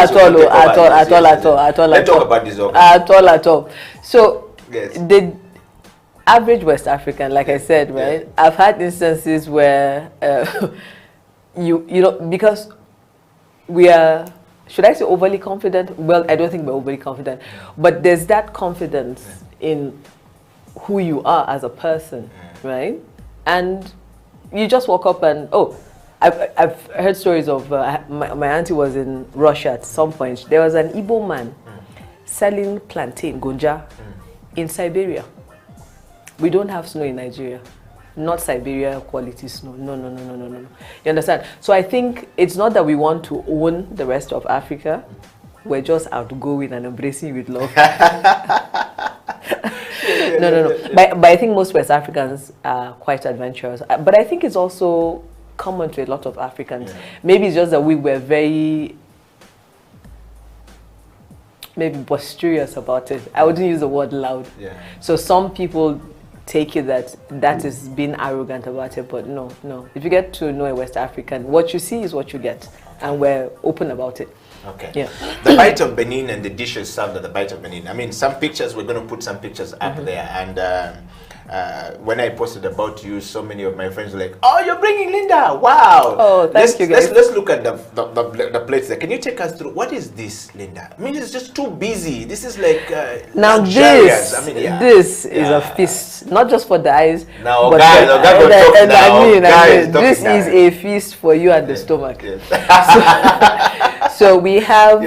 Let's talk about this. At all. So yes. The average West African, like I said, right? Yeah. I've had instances where because we are, should I say overly confident? Well, I don't think we're overly confident, but there's that confidence in who you are as a person, right? And you just walk up and, I've heard stories of, my auntie was in Russia at some point. There was an Igbo man selling plantain, gonja, in Siberia. We don't have snow in Nigeria. Not Siberia quality snow. No. You understand? So I think it's not that we want to own the rest of Africa. We're just outgoing and embracing with love. No. But I think most West Africans are quite adventurous. But I think it's also common to a lot of Africans. Yeah. Maybe it's just that we were very boisterous about it. I wouldn't use the word loud. Yeah. So some people take it that is being arrogant about it, but no. If you get to know a West African, what you see is what you get, and we're open about it. Okay. Yeah. The Bite of Benin and the dishes served at the Bite of Benin. I mean, some pictures, we're going to put some pictures up there, and when I posted about you, so many of my friends were like, "Oh, you're bringing Linda! Wow!" Oh, thank you, guys. Let's look at the plates there. Can you take us through what is this, Linda? I mean, it's just too busy. This is like now luxurious. This is a feast, not just for the eyes. Now, but guys, this is a feast for you and the stomach. Yes. So we have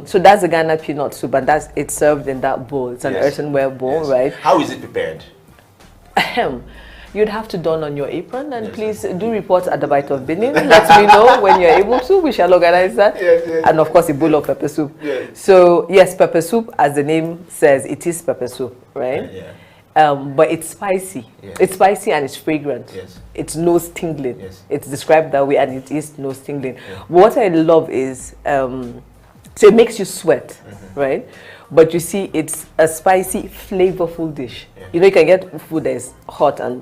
so that's the Ghana peanut soup, and it's served in that bowl. It's an earthenware bowl, right? How is it prepared? You'd have to don on your apron, and please do report at the Bite of Benin. Let me know when you're able to. We shall organize that. And of course, a bowl of pepper soup. So yes, pepper soup, as the name says, it is pepper soup, right? But it's spicy. It's spicy and it's fragrant. It's nose tingling. It's described that way, and it is nose tingling. What I love is so it makes you sweat, right? But you see, it's a spicy, flavorful dish. You know, you can get food that is hot and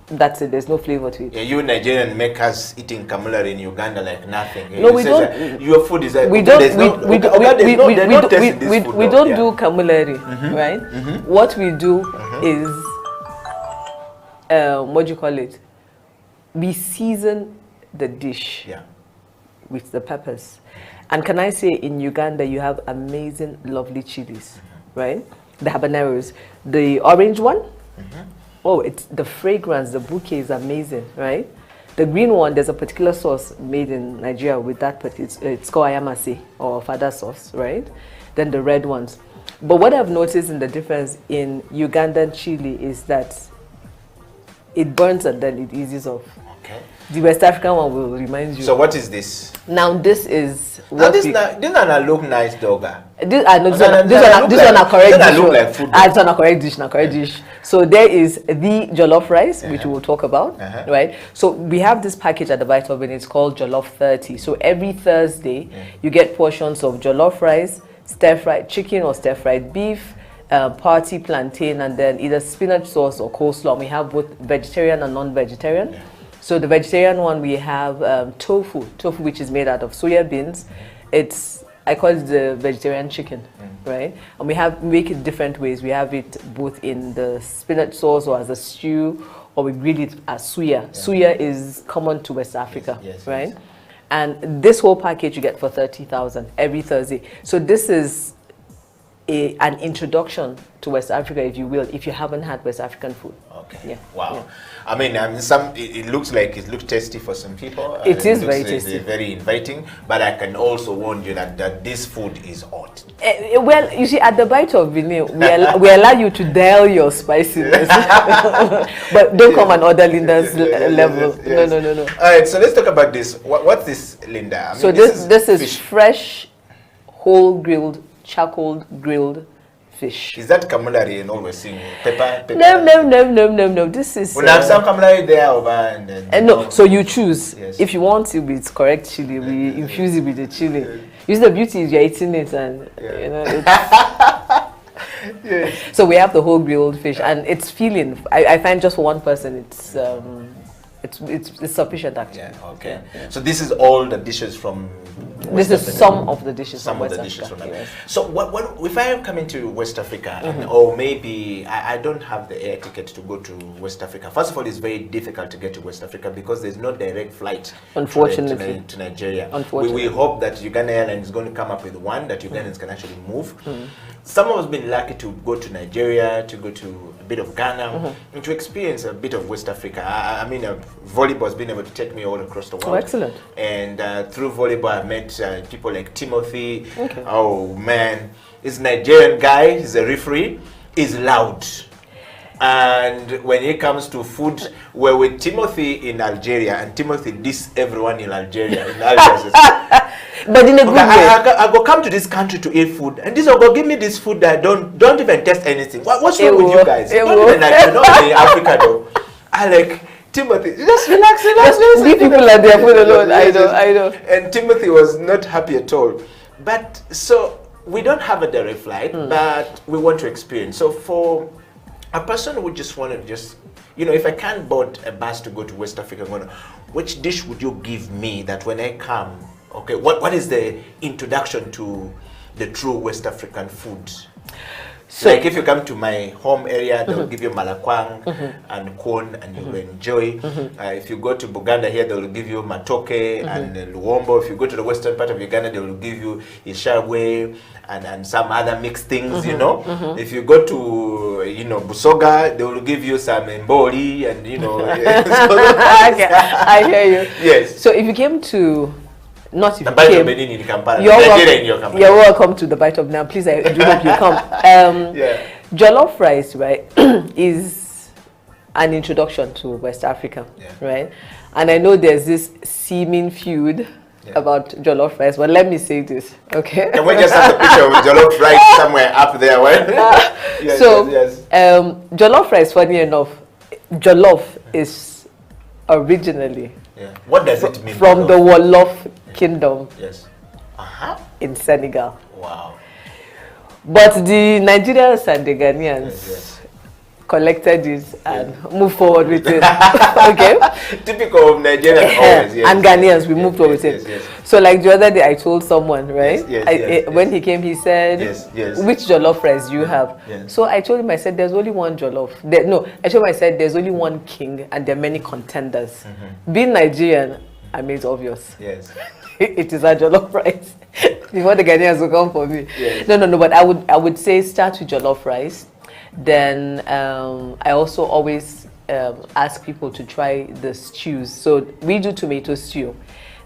that's it. There's no flavor to it. Yeah, you Nigerian make us eating kamulari in Uganda like nothing. No, we don't. Your food is like we don't do kamulari, right? What we do is what do you call it? We season the dish with the peppers. And can I say, in Uganda, you have amazing, lovely chilies, right? The habaneros. The orange one, it's the fragrance, the bouquet is amazing, right? The green one, there's a particular sauce made in Nigeria with that, but it's called ayamase, or fada sauce, right? Then the red ones. But what I've noticed in the difference in Ugandan chili is that it burns and then it eases off. Okay. The West African one will remind you. So what is this? Now this is what this look nice, Doga. This one a correct dish. It's on a correct dish. So there is the jollof rice, which we will talk about, right? So we have this package at the Bite of Benin. It's called Jollof 30. So every Thursday, you get portions of jollof rice, stir-fried chicken or stir-fried beef, party plantain, and then either spinach sauce or coleslaw. We have both vegetarian and non-vegetarian. So the vegetarian one, we have tofu, which is made out of soya beans. I call it the vegetarian chicken, right? And we make it different ways. We have it both in the spinach sauce or as a stew, or we grill it as suya. Suya is common to West Africa, right? And this whole package you get for 30,000 every Thursday. So this is an introduction to West Africa, if you will, if you haven't had West African food. Okay. Yeah. Wow. Yeah. I mean, it looks like it looks tasty for some people. It is looks very tasty. Very inviting. But I can also warn you that this food is hot. Well, you see, at the Bite of Benin, we allow you to dial your spiciness, but don't come and order Linda's level. Yes. No. All right, so let's talk about this. What's this, Linda? I mean, So this is fish. fresh, whole grilled, charcoal grilled fish. Is that kamulari and always seeing pepper? No. This is. We have some kamulari there over and then. No, so you choose. Yes. If you want it with correct chili, we infuse it with the chili. Use the beauty is you're eating it, and you know. It's Yes. So we have the whole grilled fish, and it's filling. I find just for one person, it's sufficient actually. Yeah. Okay. So this is all the dishes from. This is some of the dishes. Some from of the West dishes Africa, from that. yes. So what if I am coming to West Africa and, or maybe I don't have the air ticket to go to West Africa? First of all, it's very difficult to get to West Africa because there's no direct flight Unfortunately. to Nigeria. Unfortunately. We hope that Uganda Airlines is going to come up with one that Ugandans can actually move. Some of us have been lucky to go to Nigeria, to go to a bit of Ghana, and to experience a bit of West Africa. I mean, volleyball has been able to take me all across the world. Oh, excellent. And through volleyball, I met people like Timothy. Okay. Oh man, he's a Nigerian guy. He's a referee. He's loud. And when it comes to food, we're with Timothy in Algeria, and Timothy diss everyone in Algeria. In Algeria. But in a good way. I go come to this country to eat food, and this will go give me this food that don't even taste anything. What's wrong with you guys? Not even in Africa though. I like Timothy. Just relax. Leave people at their food alone. I know. And Timothy was not happy at all. But so we don't have a direct flight, but we want to experience. So for a person who just want to if I can't board a bus to go to West Africa, which dish would you give me that when I come, okay, what is the introduction to the true West African food? So, like if you come to my home area, they'll give you malakwang and corn, and you will enjoy. If you go to Buganda here, they'll give you matoke and luombo. If you go to the western part of Uganda, they will give you ishagwe and some other mixed things, you know. If you go to, Busoga, they will give you some mboli and, Okay, I hear you. Yes. So if you came to, not if the you Bite came, of Benin in Kampala, you're Nigeria in your Kampala. You're welcome to the Bite of Benin. Please, I do hope you come. Yeah. Jollof rice, right, is an introduction to West Africa, right? And I know there's this seeming feud about jollof rice, but let me say this, okay? Can we just have a picture of jollof rice somewhere up there? Yes, yes. Jollof rice, funny enough, jollof is originally what does it mean? From the Wolof Kingdom in Senegal. Wow. But the Nigerians and the Ghanaians collected it and moved forward with it. Okay? Typical of Nigerians always, and Ghanaians, we moved forward with it. So like the other day, I told someone, right? When he came, he said, which jollof rice do you have? So I told him, I said, there's only one jollof. I said, there's only one king and there are many contenders. Being Nigerian, I made it obvious. Yes. It is a jollof rice. Before the Ghanaians will come for me. Yes. No, but I would say start with jollof rice. Then I also always ask people to try the stews. So we do tomato stew.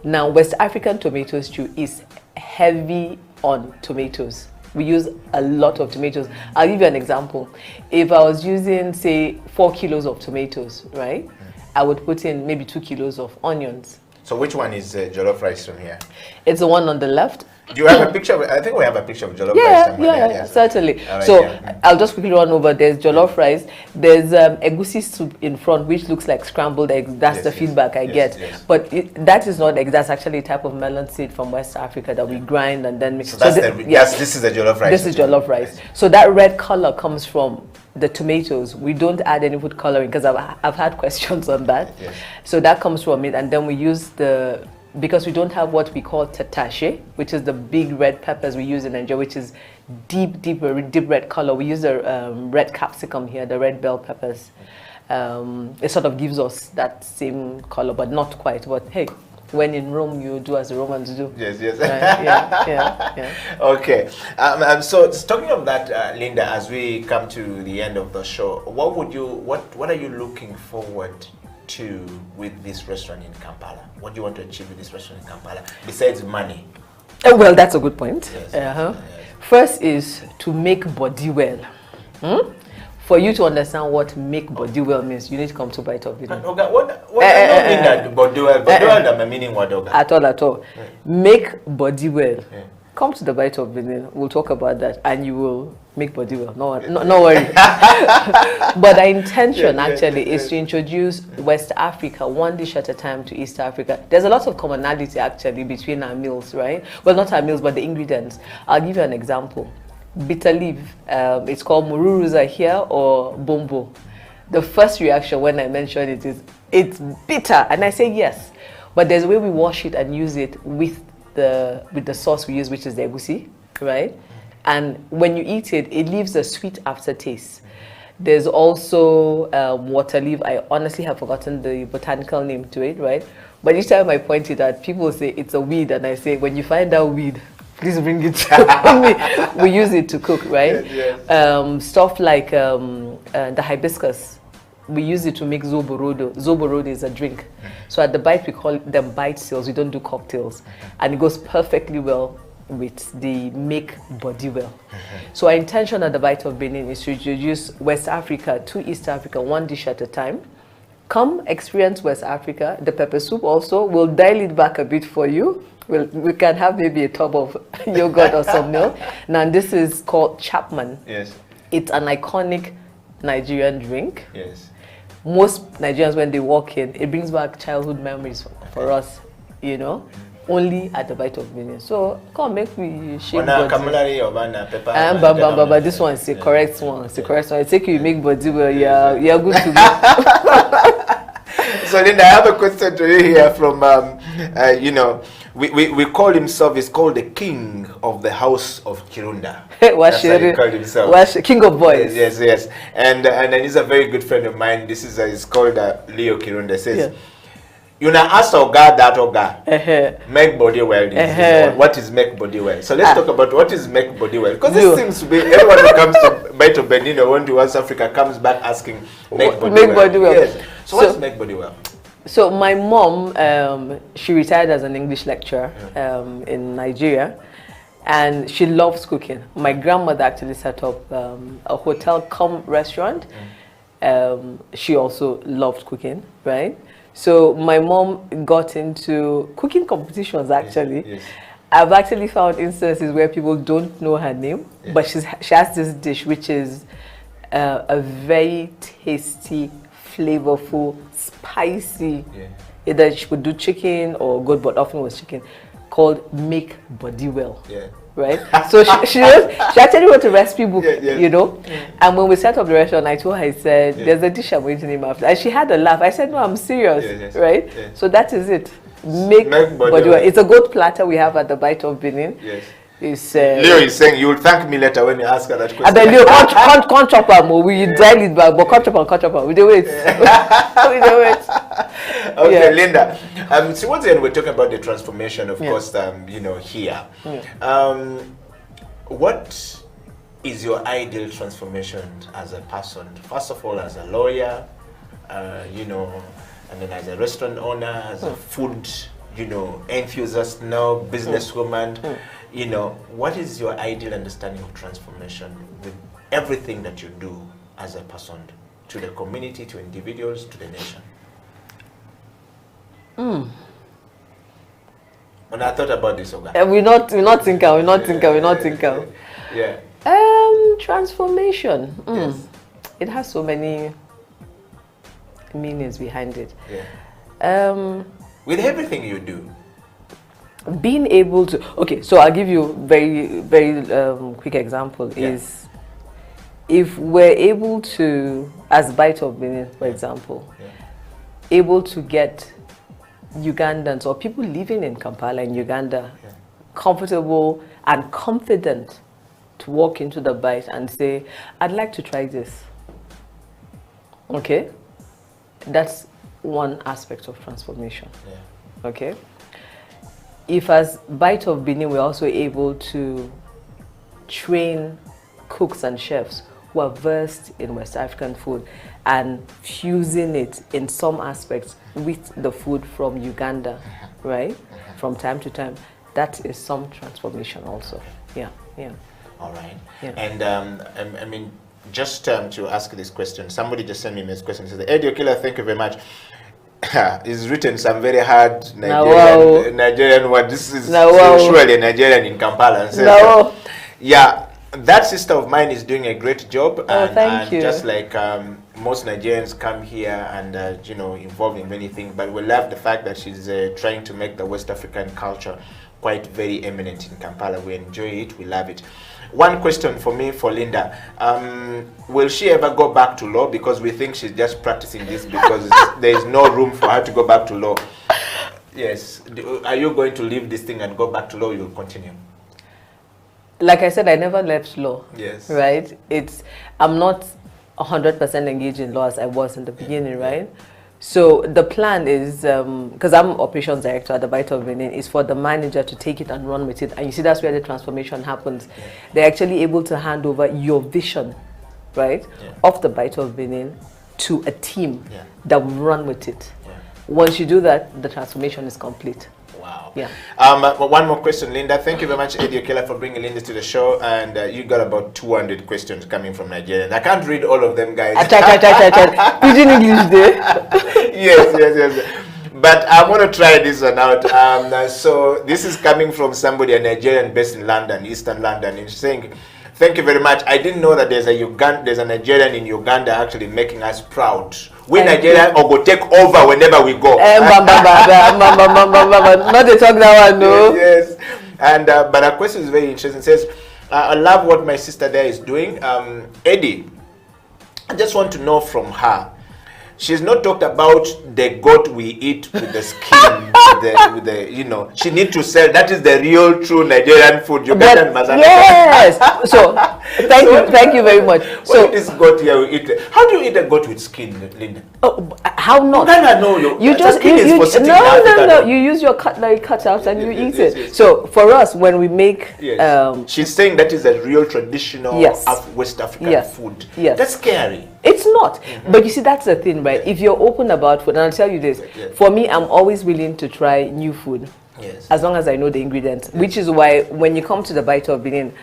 Now West African tomato stew is heavy on tomatoes. We use a lot of tomatoes. I'll give you an example. If I was using, say, 4 kilos of tomatoes, right? I would put in maybe 2 kilos of onions. So which one is jollof rice from here? It's the one on the left. Do you have a picture? I think we have a picture of jollof rice somewhere. Yeah, certainly. Right, so I'll just quickly run over. There's jollof rice. There's egusi soup in front, which looks like scrambled eggs. That's the feedback I get. Yes. But that is not eggs. That's actually a type of melon seed from West Africa that we grind and then mix. So this is the jollof rice. This is jollof rice. So that red color comes from the tomatoes. We don't add any food coloring because I've had questions on that. Yes. So that comes from it, and then we use because we don't have what we call tatache, which is the big red peppers we use in Nigeria, which is deep red color. We use the red capsicum here, the red bell peppers. It sort of gives us that same color, but not quite. But hey, when in Rome, you do as the Romans do. Yes, yes. Right? Yeah. Okay. So talking of that, Linda, as we come to the end of the show, what are you looking forward to with this restaurant in Kampala? What do you want to achieve with this restaurant in Kampala besides money? Well, that's a good point. Yes. Yes. First is to make body well. For you to understand what make body well means, you need to come to Bite of Benin. Okay, what I don't mean that body well. Body well, my meaning what? At all. Yeah. Make body well. Yeah. Come to the Bite of Benin. We'll talk about that, and you will make body well. No worry. But the intention actually is to introduce West Africa one dish at a time to East Africa. There's a lot of commonality actually between our meals, right? Well, not our meals, but the ingredients. I'll give you an example. Bitter leaf, it's called mururuza here or bombo. The first reaction when I mention it is, it's bitter, and I say yes. But there's a way we wash it and use it with the sauce we use, which is the egusi, right? And when you eat it, it leaves a sweet aftertaste. There's also water leaf. I honestly have forgotten the botanical name to it, right? But each time I point it out, people say it's a weed, and I say, when you find that weed, please bring it to me. We use it to cook, right? Yes. Stuff like the hibiscus. We use it to make zoborodo. Zoborodo is a drink. So at the Bite, we call them bite sales. We don't do cocktails. And it goes perfectly well with the make body well. So our intention at the Bite of Benin is to introduce West Africa to East Africa, one dish at a time. Come experience West Africa. The pepper soup also, we'll dial it back a bit for you. We can have maybe a tub of yogurt or some milk. Now this is called Chapman. Yes. It's an iconic Nigerian drink. Yes. Most Nigerians, when they walk in, it brings back childhood memories for us, you know, only at the Bite of Benin. So come make me shake body. But this one is the correct one. It's the correct one. I take you make body well. You're good to go. So Linda, I have a question to you here from, we call himself, he's called the king of the house of Kirunda. That's how he called himself. King of boys. Yes. And he's a very good friend of mine. This is, he's called Leo Kirunda. Says, you know, ask God that Oga. Make body well. What is make body well? So let's talk about what is make body well. Because this seems to be, everyone who comes to Bite of Benin or went to West Africa comes back asking make body well. Yes. So what's make body well? So my mom, she retired as an English lecturer in Nigeria, and she loves cooking. My grandmother actually set up a hotel cum restaurant. She also loved cooking, right? So my mom got into cooking competitions actually. Yes. I've actually found instances where people don't know her name, but she has this dish which is a very tasty, flavorful, spicy. Either she could do chicken or goat, but often was chicken, called Make Body Well. Right? So she actually wrote a recipe book, you know. And when we set up the restaurant, I told her, I said, there's a dish I'm going to name after. And she had a laugh. I said, no, I'm serious, right? So that is it. Make body well. It's a goat platter we have at the Bite of Benin. Leo is saying you will thank me later when you ask her that question. I bet Leo can't chop her, we dial it back, but can't chop her. We do it. Okay, Linda. Towards the end, we're talking about the transformation, of course. Here. What is your ideal transformation as a person? First of all, as a lawyer, and then as a restaurant owner, as a food, enthusiast now, businesswoman. What is your ideal understanding of transformation with everything that you do as a person, to the community, to individuals, to the nation? When I thought about this, we're not thinking. Transformation. Yes. It has so many meanings behind it. With everything you do. Being able to, so I'll give you very, very quick example is if we're able to, as Bite of Benin, for example, able to get Ugandans or people living in Kampala in Uganda comfortable and confident to walk into the Bite and say, I'd like to try this. Okay? That's one aspect of transformation. Okay? if as Bite of Benin, we're also able to train cooks and chefs who are versed in West African food and fusing it in some aspects with the food from Uganda, right? From time to time, that is some transformation also. Yeah. All right. Yeah. And I mean, just to ask this question, somebody just sent me this question. Says, Eddie Killer, thank you very much. He's written some very hard Nigerian word. This is surely a Nigerian in Kampala. Says, yeah, that sister of mine is doing a great job. Thank you. Just like most Nigerians come here and you know, involved in many things, but we love the fact that she's trying to make the West African culture quite very eminent in Kampala. We enjoy it, we love it. One question for me, for Linda. Will she ever go back to law? Because we think she's just practicing this because there is no room for her to go back to law. Yes. Are you going to leave this thing and go back to law? You'll continue? Like I said, I never left law. Yes. Right? I'm not 100% engaged in law as I was in the beginning, right? So the plan is, because I'm operations director at the Bite of Benin, is for the manager to take it and run with it. And you see, that's where the transformation happens. They're actually able to hand over your vision, right, of the Bite of Benin to a team that will run with it. Once you do that, the transformation is complete. Wow. Yeah. One more question, Linda. Thank you very much, Eddie Okela, for bringing Linda to the show. And you got about 200 questions coming from Nigeria. I can't read all of them, guys. Pidgin English there. Yes. But I'm going to try this one out. So this is coming from somebody, a Nigerian based in London, Eastern London. He's saying, thank you very much. I didn't know that there's a Nigerian in Uganda actually making us proud. We Nigerian go take over whenever we go. Not to talk that one, no. Yes. And but our question is very interesting. It says, I love what my sister there is doing. Eddie, I just want to know from her. She's not talked about the goat we eat with the skin, with the you know. She needs to sell. That is the real, true Nigerian food. Ugandan Mazana. Yes. So thank you very much. What is goat here we eat? How do you eat a goat with skin, Linda? Oh, how not? No. You just no. You use your cutlery cutout and you eat it. Yes. So for us, when we make, she's saying that is a real traditional West African food. Yes. That's scary. It's not. But you see, that's the thing, right? If you're open about food, and I'll tell you this, for me, I'm always willing to try new food, as long as I know the ingredients, which is why when you come to the Bite of Benin,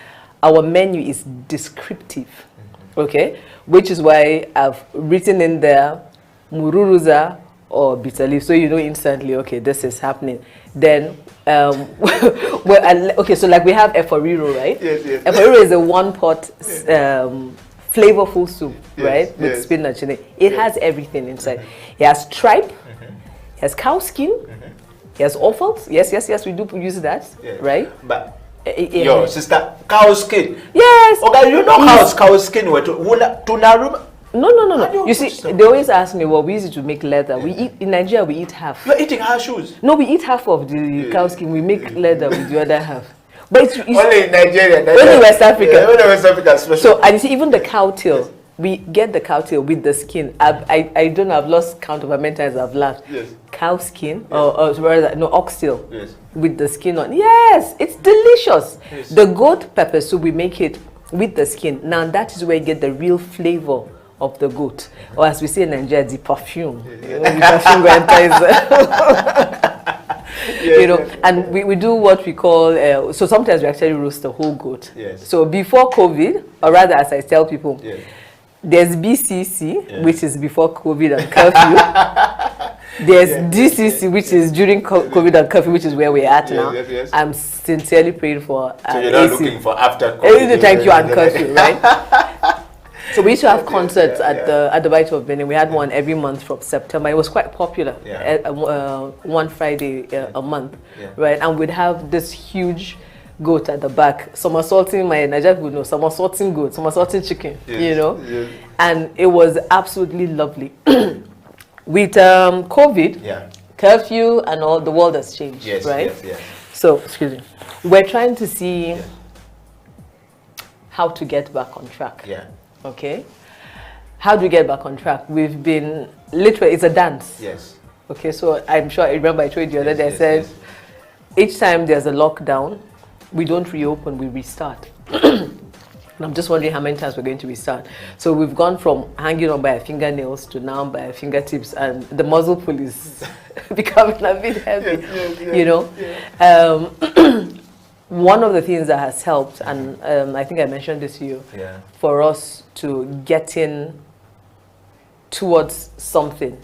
our menu is descriptive, okay? Which is why I've written in there, mururuza or bitter leaf, so you know instantly, okay, this is happening. Then, okay, so like we have eforiro, right? Yes. Eforiro is a one-pot flavorful soup, right? With spinach in it. It has everything inside. It has tripe, it has cow skin, it has offals. Yes, we do use that, right? But yo, sister, cow skin. Yes. Okay, you know how cow skin No. You see, they always ask me, well, we use it to make leather. We eat in Nigeria. We eat half. You're eating her shoes. No, we eat half of the cow skin. We make leather with the other half. But it's only in Nigeria. Only West Africa. Only West Africa. So, and you see, even the cow tail, we get the cow tail with the skin. I don't know, I've lost count of how many times I've laughed. Yes. Cow skin, or oxtail with the skin on. Yes, it's delicious. Yes. The goat pepper soup, we make it with the skin. Now, that is where you get the real flavor of the goat. Or as we say in Nigeria, the perfume. You know, the perfume you know, and we do what we call, so sometimes we actually roast the whole goat. Yes. So before COVID, or rather as I tell people, there's BCC, which is before COVID and curfew. There's DCC, which is during COVID and curfew, which is where we're at now. Yes. I'm sincerely praying for so you're not AC. looking for after COVID. Anything thank you and curfew, right? So we used to have concerts at the Bite of Benin. We had one every month from September. It was quite popular. One Friday a month, right? And we'd have this huge goat at the back, somersaulting my Nigerian would know, somersaulting goat, somersaulting chicken, you know, and it was absolutely lovely. With COVID, curfew and all, the world has changed, right? So, excuse me, we're trying to see how to get back on track. Okay, how do we get back on track? We've been literally, it's a dance. Yes. Okay, so I'm sure I remember I told you the other day. I said each time there's a lockdown, we don't reopen, we restart. And I'm just wondering how many times we're going to restart. So we've gone from hanging on by our fingernails to now by our fingertips, and the muzzle pull is becoming a bit heavy, you know. One of the things that has helped, and I think I mentioned this to you, for us to get in towards something.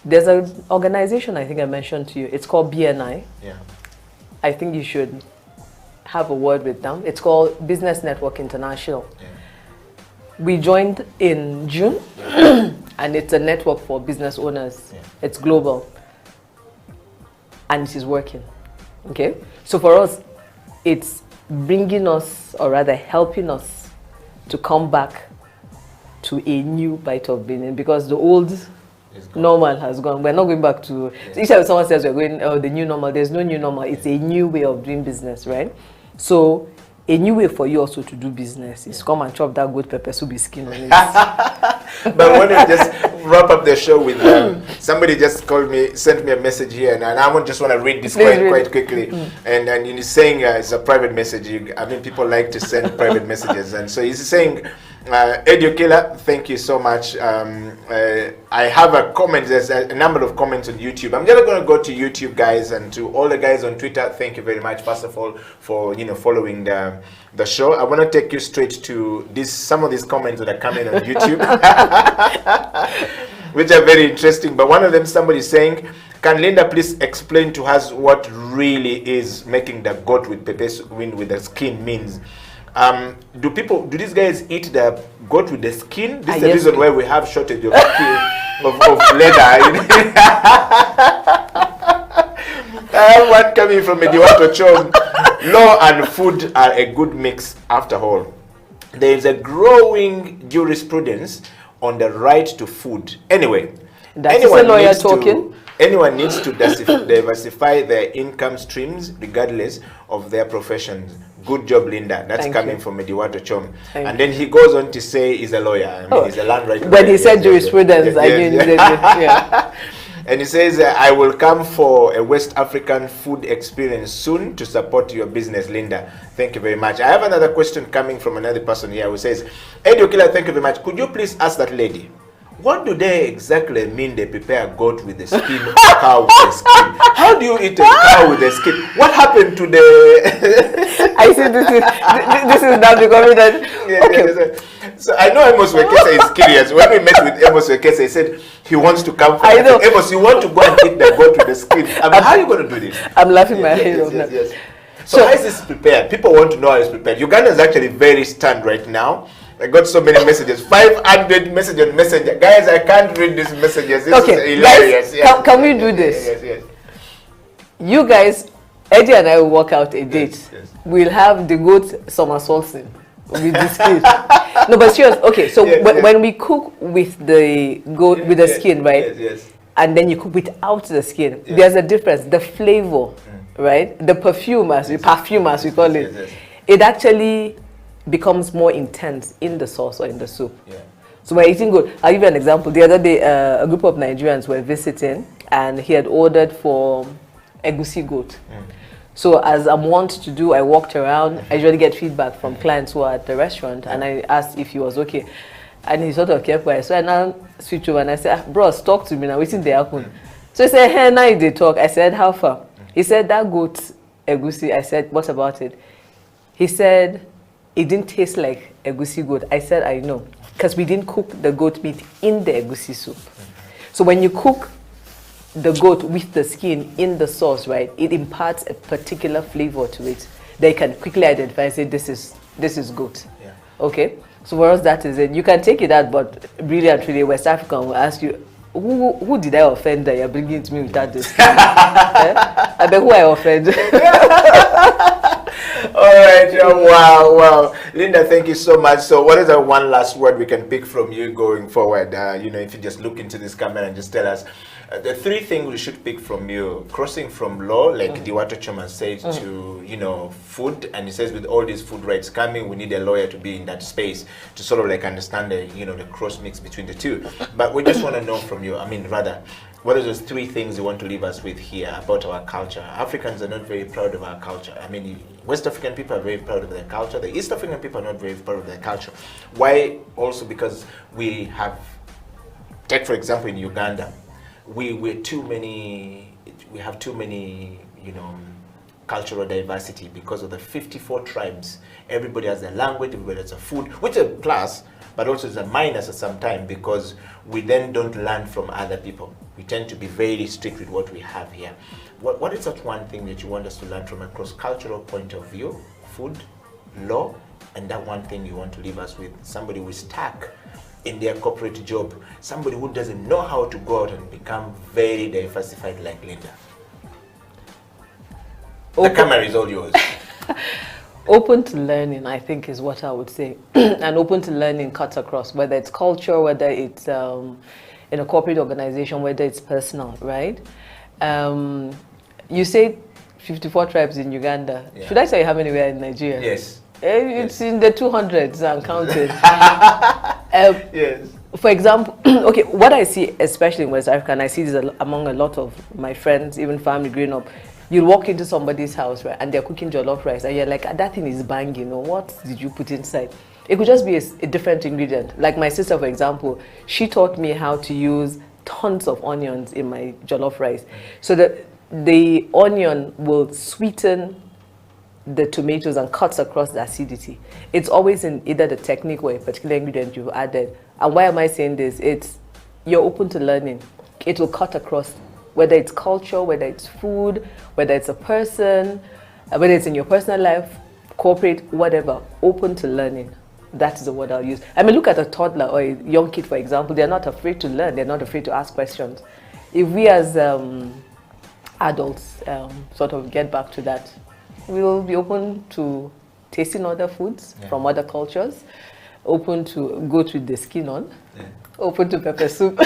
There's an organization I think I mentioned to you. It's called BNI. Yeah. I think you should have a word with them. It's called Business Network International. Yeah. We joined in June, and it's a network for business owners. Yeah. It's global, and it is working. Okay, so for us, it's bringing us, or rather helping us, to come back to a new bite of Benin, because the old normal has gone. We're not going back to, so each time someone says we're going, oh, the new normal, there's no new normal. It's a new way of doing business, right? So a new way for you also to do business is come and chop that goat pepper soup skin on it. But when we just wrap up the show with somebody just called me, sent me a message here, and I just want to read this quite quickly. And he's saying it's a private message. I mean, people like to send private messages, and so he's saying, Edio Killer, thank you so much. I have a comment. There's a number of comments on YouTube. I'm just going to go to YouTube, guys, and to all the guys on Twitter. Thank you very much, first of all, for following the show. I want to take you straight to some of these comments that are coming on YouTube, which are very interesting. But one of them, somebody saying, "Can Linda please explain to us what really is making the goat with pepper with the skin means?" Do these guys eat the goat with the skin? This is the reason why we have shortage of skin, of leather. I have one coming from Mediwato Chom. Law and food are a good mix after all. There is a growing jurisprudence on the right to food. Anyway, anyone needs to diversify their income streams regardless of their profession. Good job, Linda. That's coming from Mediwato Chom. And then he goes on to say he's a lawyer. I mean, he's a land right. When he said jurisprudence, I knew yeah. And he says, I will come for a West African food experience soon to support your business, Linda. Thank you very much. I have another question coming from another person here who says, Edio Killer, thank you very much. Could you please ask that lady, what do they exactly mean they prepare goat with the skin, cow with the skin? How do you eat a cow with the skin? What happened to the... I see this is now becoming that... Okay. So I know Amos Wekesa is curious. When we met with Amos Wekesa, he said he wants to come for I know. Amos, you want to go and eat the goat with the skin. I mean, how are you going to do this? I'm laughing my head off now. Yes. So how is this prepared? People want to know how it's prepared. Uganda is actually very stunned right now. I got so many messages, 500 messages on Messenger. Guys, I can't read these messages. This is hilarious. Guys, can we do this? Yes. You guys, Eddie and I will work out a date. Yes. We'll have the goat somersaulting with the skin. No, but serious. Okay, so when we cook with the goat with the skin, right? Yes. And then you cook without the skin. There's a difference. The flavor, right? The perfume, as we call it. Yes. It actually becomes more intense in the sauce or in the soup. Yeah. So we're eating good. I'll give you an example. The other day, a group of Nigerians were visiting, and he had ordered for egusi goat. So as I'm wont to do, I walked around. I usually get feedback from clients who are at the restaurant, and I asked if he was okay. And he sort of kept quiet. So I now switch over and I said, bros, talk to me now. What's in the happen? So he said, hey, now they talk. I said, how far? He said, that goat egusi. I said, what about it? He said, it didn't taste like egusi goat. I said, I know, because we didn't cook the goat meat in the egusi soup. So when you cook the goat with the skin in the sauce, right, it imparts a particular flavor to it. They can quickly identify and say, this is goat. Yeah. Okay? So for us, that is it. You can take it out, but really and truly, West African will ask you, who did I offend that you're bringing to me without the skin? I bet who I offend. All right. Wow. Linda, thank you so much. So what is the one last word we can pick from you going forward? If you just look into this camera and just tell us the three things we should pick from you, crossing from law, like Diwato Choma said, to, food. And he says with all these food rights coming, we need a lawyer to be in that space to sort of like understand the cross mix between the two. But we just want to know from you, what are those 3 things you want to leave us with here about our culture? Africans are not very proud of our culture. I mean, West African people are very proud of their culture. The East African people are not very proud of their culture. Why? Also because we have, take for example in Uganda, we have too many, you know, cultural diversity because of the 54 tribes. Everybody has a language, everybody has a food, which is a plus, but also is a minus at some time because we then don't learn from other people. We tend to be very strict with what we have here. What is that one thing that you want us to learn from a cross-cultural point of view? Food, law, and that one thing you want to leave us with? Somebody who is stuck in their corporate job, somebody who doesn't know how to go out and become very diversified like Linda. The camera is all yours. Open to learning, I think, is what I would say. And open to learning cuts across, whether it's culture, whether it's in a corporate organization, whether it's personal, right? You say 54 tribes in Uganda. Yeah. Should I say how many were in Nigeria? Yes. It's in the 200s and counting. Yes. For example, okay, what I see, especially in West Africa, and I see this among a lot of my friends, even family growing up, you walk into somebody's house, right, and they're cooking jollof rice, and you're like, that thing is banging, you know, what did you put inside? It could just be a different ingredient. Like my sister, for example, she taught me how to use tons of onions in my jollof rice. So that the onion will sweeten the tomatoes and cuts across the acidity. It's always in either the technique or a particular ingredient you've added. And why am I saying this? It's, you're open to learning. It will cut across, whether it's culture, whether it's food, whether it's a person, whether it's in your personal life, corporate, whatever, open to learning. That's the word I'll use. I mean, look at a toddler or a young kid, for example. They're not afraid to learn. They're not afraid to ask questions. If we as adults sort of get back to that, we'll be open to tasting other foods from other cultures, open to goat with the skin on, open to pepper soup.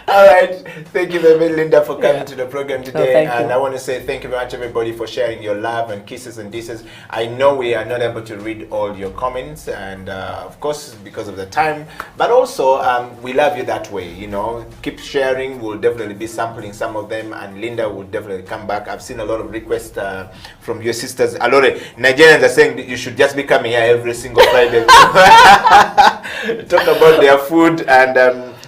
All right, thank you very much, Linda, for coming to the program today. And I want to say thank you very much, everybody, for sharing your love and kisses and disses. I know we are not able to read all your comments, and of course, because of the time, but also we love you that way. You know, keep sharing. We'll definitely be sampling some of them, and Linda will definitely come back. I've seen a lot of requests from your sisters. A lot of Nigerians are saying that you should just be coming here every single Friday. Talk about their food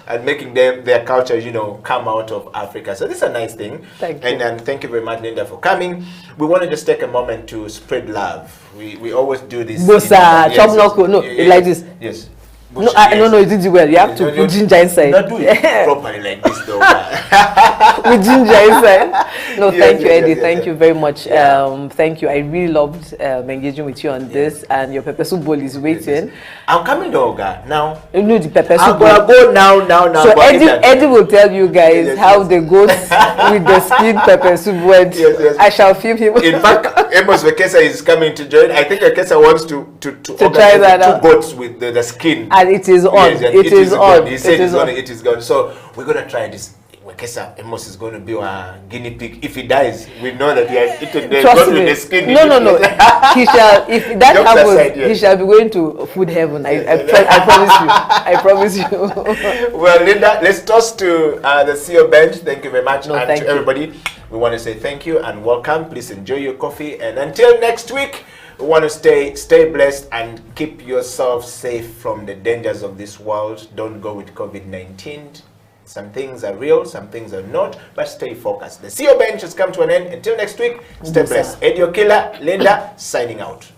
and making their culture, you know, come out of Africa. So this is a nice thing. Thank you. And thank you very much, Linda, for coming. We want to just take a moment to spread love. We always do this. Bosa, chop knuckle. No, like this. Yes. No, no, you did it well. You have to put ginger inside. Not do it properly like this, though. With ginger inside. No, thank you, Eddie. Thank you very much. Thank you. I really loved engaging with you on this, and your pepper soup bowl is waiting. I'm coming, Doga. Now. You know the pepper soup bowl. I'm going to go now. So Eddie will tell you guys how the goat with the skin pepper soup went. Yes. I shall film him. In fact, Amos Vekesa is coming to join. I think Vekesa wants to try that out. 2 goats with the skin. And it is on. Yes, it is on. He said it is gone. So we're going to try this. Wekesa Amos is going to be a guinea pig. If he dies, we know that he has eaten the skin. No. He shall. If that happens, he shall be going to food heaven. I promise you. I promise you. Well, Linda, let's toast to the theceobench. Thank you very much, and thank to everybody. We want to say thank you and welcome. Please enjoy your coffee, and until next week, we want to stay blessed and keep yourself safe from the dangers of this world. Don't go with COVID-19. Some things are real, some things are not, but stay focused. The theceobench has come to an end. Until next week, stay blessed. Eddie Okila, Linda, signing out.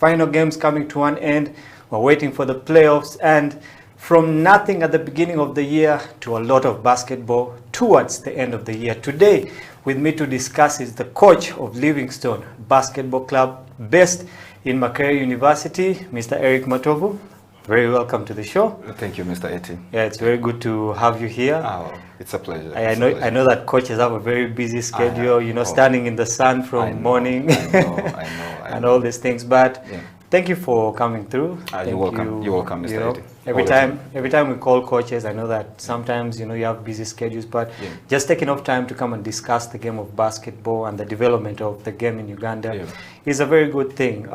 final games coming to an end. We're waiting for the playoffs, and from nothing at the beginning of the year to a lot of basketball towards the end of the year. Today, with me to discuss is the coach of Livingstone Basketball Club, based in Makerere University, Mr. Eric Matovu. Very welcome to the show. Thank you, Mr. Eti. Yeah, it's very good to have you here. Oh, it's a pleasure. I know that coaches have a very busy schedule, standing in the sun from morning and all these things, but thank you for coming through. You're welcome. You're welcome, Mr. Eti. Every time we call coaches, I know that sometimes you have busy schedules, but just taking off time to come and discuss the game of basketball and the development of the game in Uganda is a very good thing.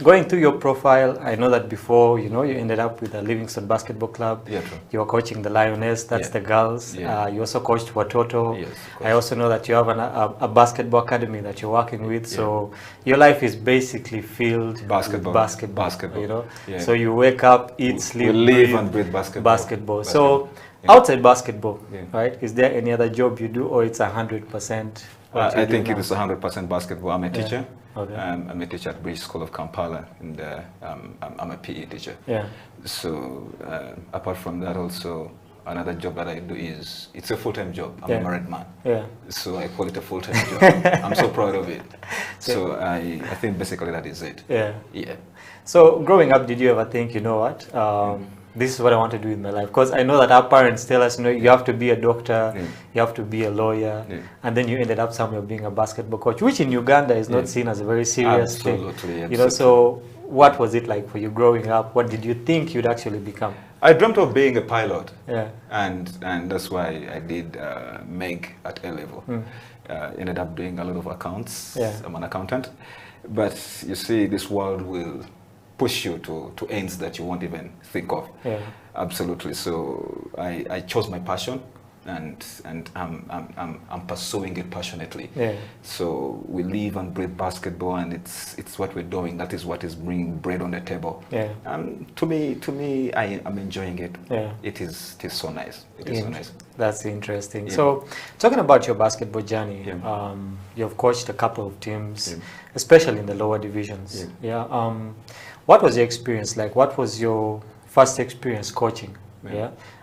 Going through your profile, I know that before, you ended up with the Livingstone Basketball Club. Yeah, true. You were coaching the Lioness, that's the girls. Yeah. You also coached Watoto. Yes, I also know that you have a basketball academy that you're working with. So your life is basically filled basketball. with basketball. Yeah. So you wake up, eat, sleep, we live and breathe basketball. So outside basketball, right? Is there any other job you do, or it's 100%? I think it is 100% basketball. I'm a teacher. Okay. I'm a teacher at British School of Kampala, and I'm a PE teacher. Yeah. So apart from that, also another job that I do it's a full-time job. I'm a married man. Yeah. So I call it a full-time job. I'm so proud of it. So I think basically that is it. Yeah. Yeah. So growing up, did you ever think, this is what I want to do in my life? Because I know that our parents tell us, you have to be a doctor, you have to be a lawyer, and then you ended up somewhere being a basketball coach, which in Uganda is not seen as a very serious thing. Absolutely. So what was it like for you growing up? What did you think you'd actually become? I dreamt of being a pilot. Yeah. And that's why I did MEG at A level. Ended up doing a lot of accounts. Yeah. I'm an accountant. But you see, this world will push you to ends that you won't even think of. Yeah. Absolutely. So I chose my passion, and I'm pursuing it passionately. Yeah. So we live and breathe basketball, and it's what we're doing. That is what is bringing bread on the table. Yeah. To me, I'm enjoying it. Yeah. It is so nice. It is so nice. That's interesting. Yeah. So, talking about your basketball journey, you've coached a couple of teams, especially in the lower divisions. What was your experience like? What was your first experience coaching?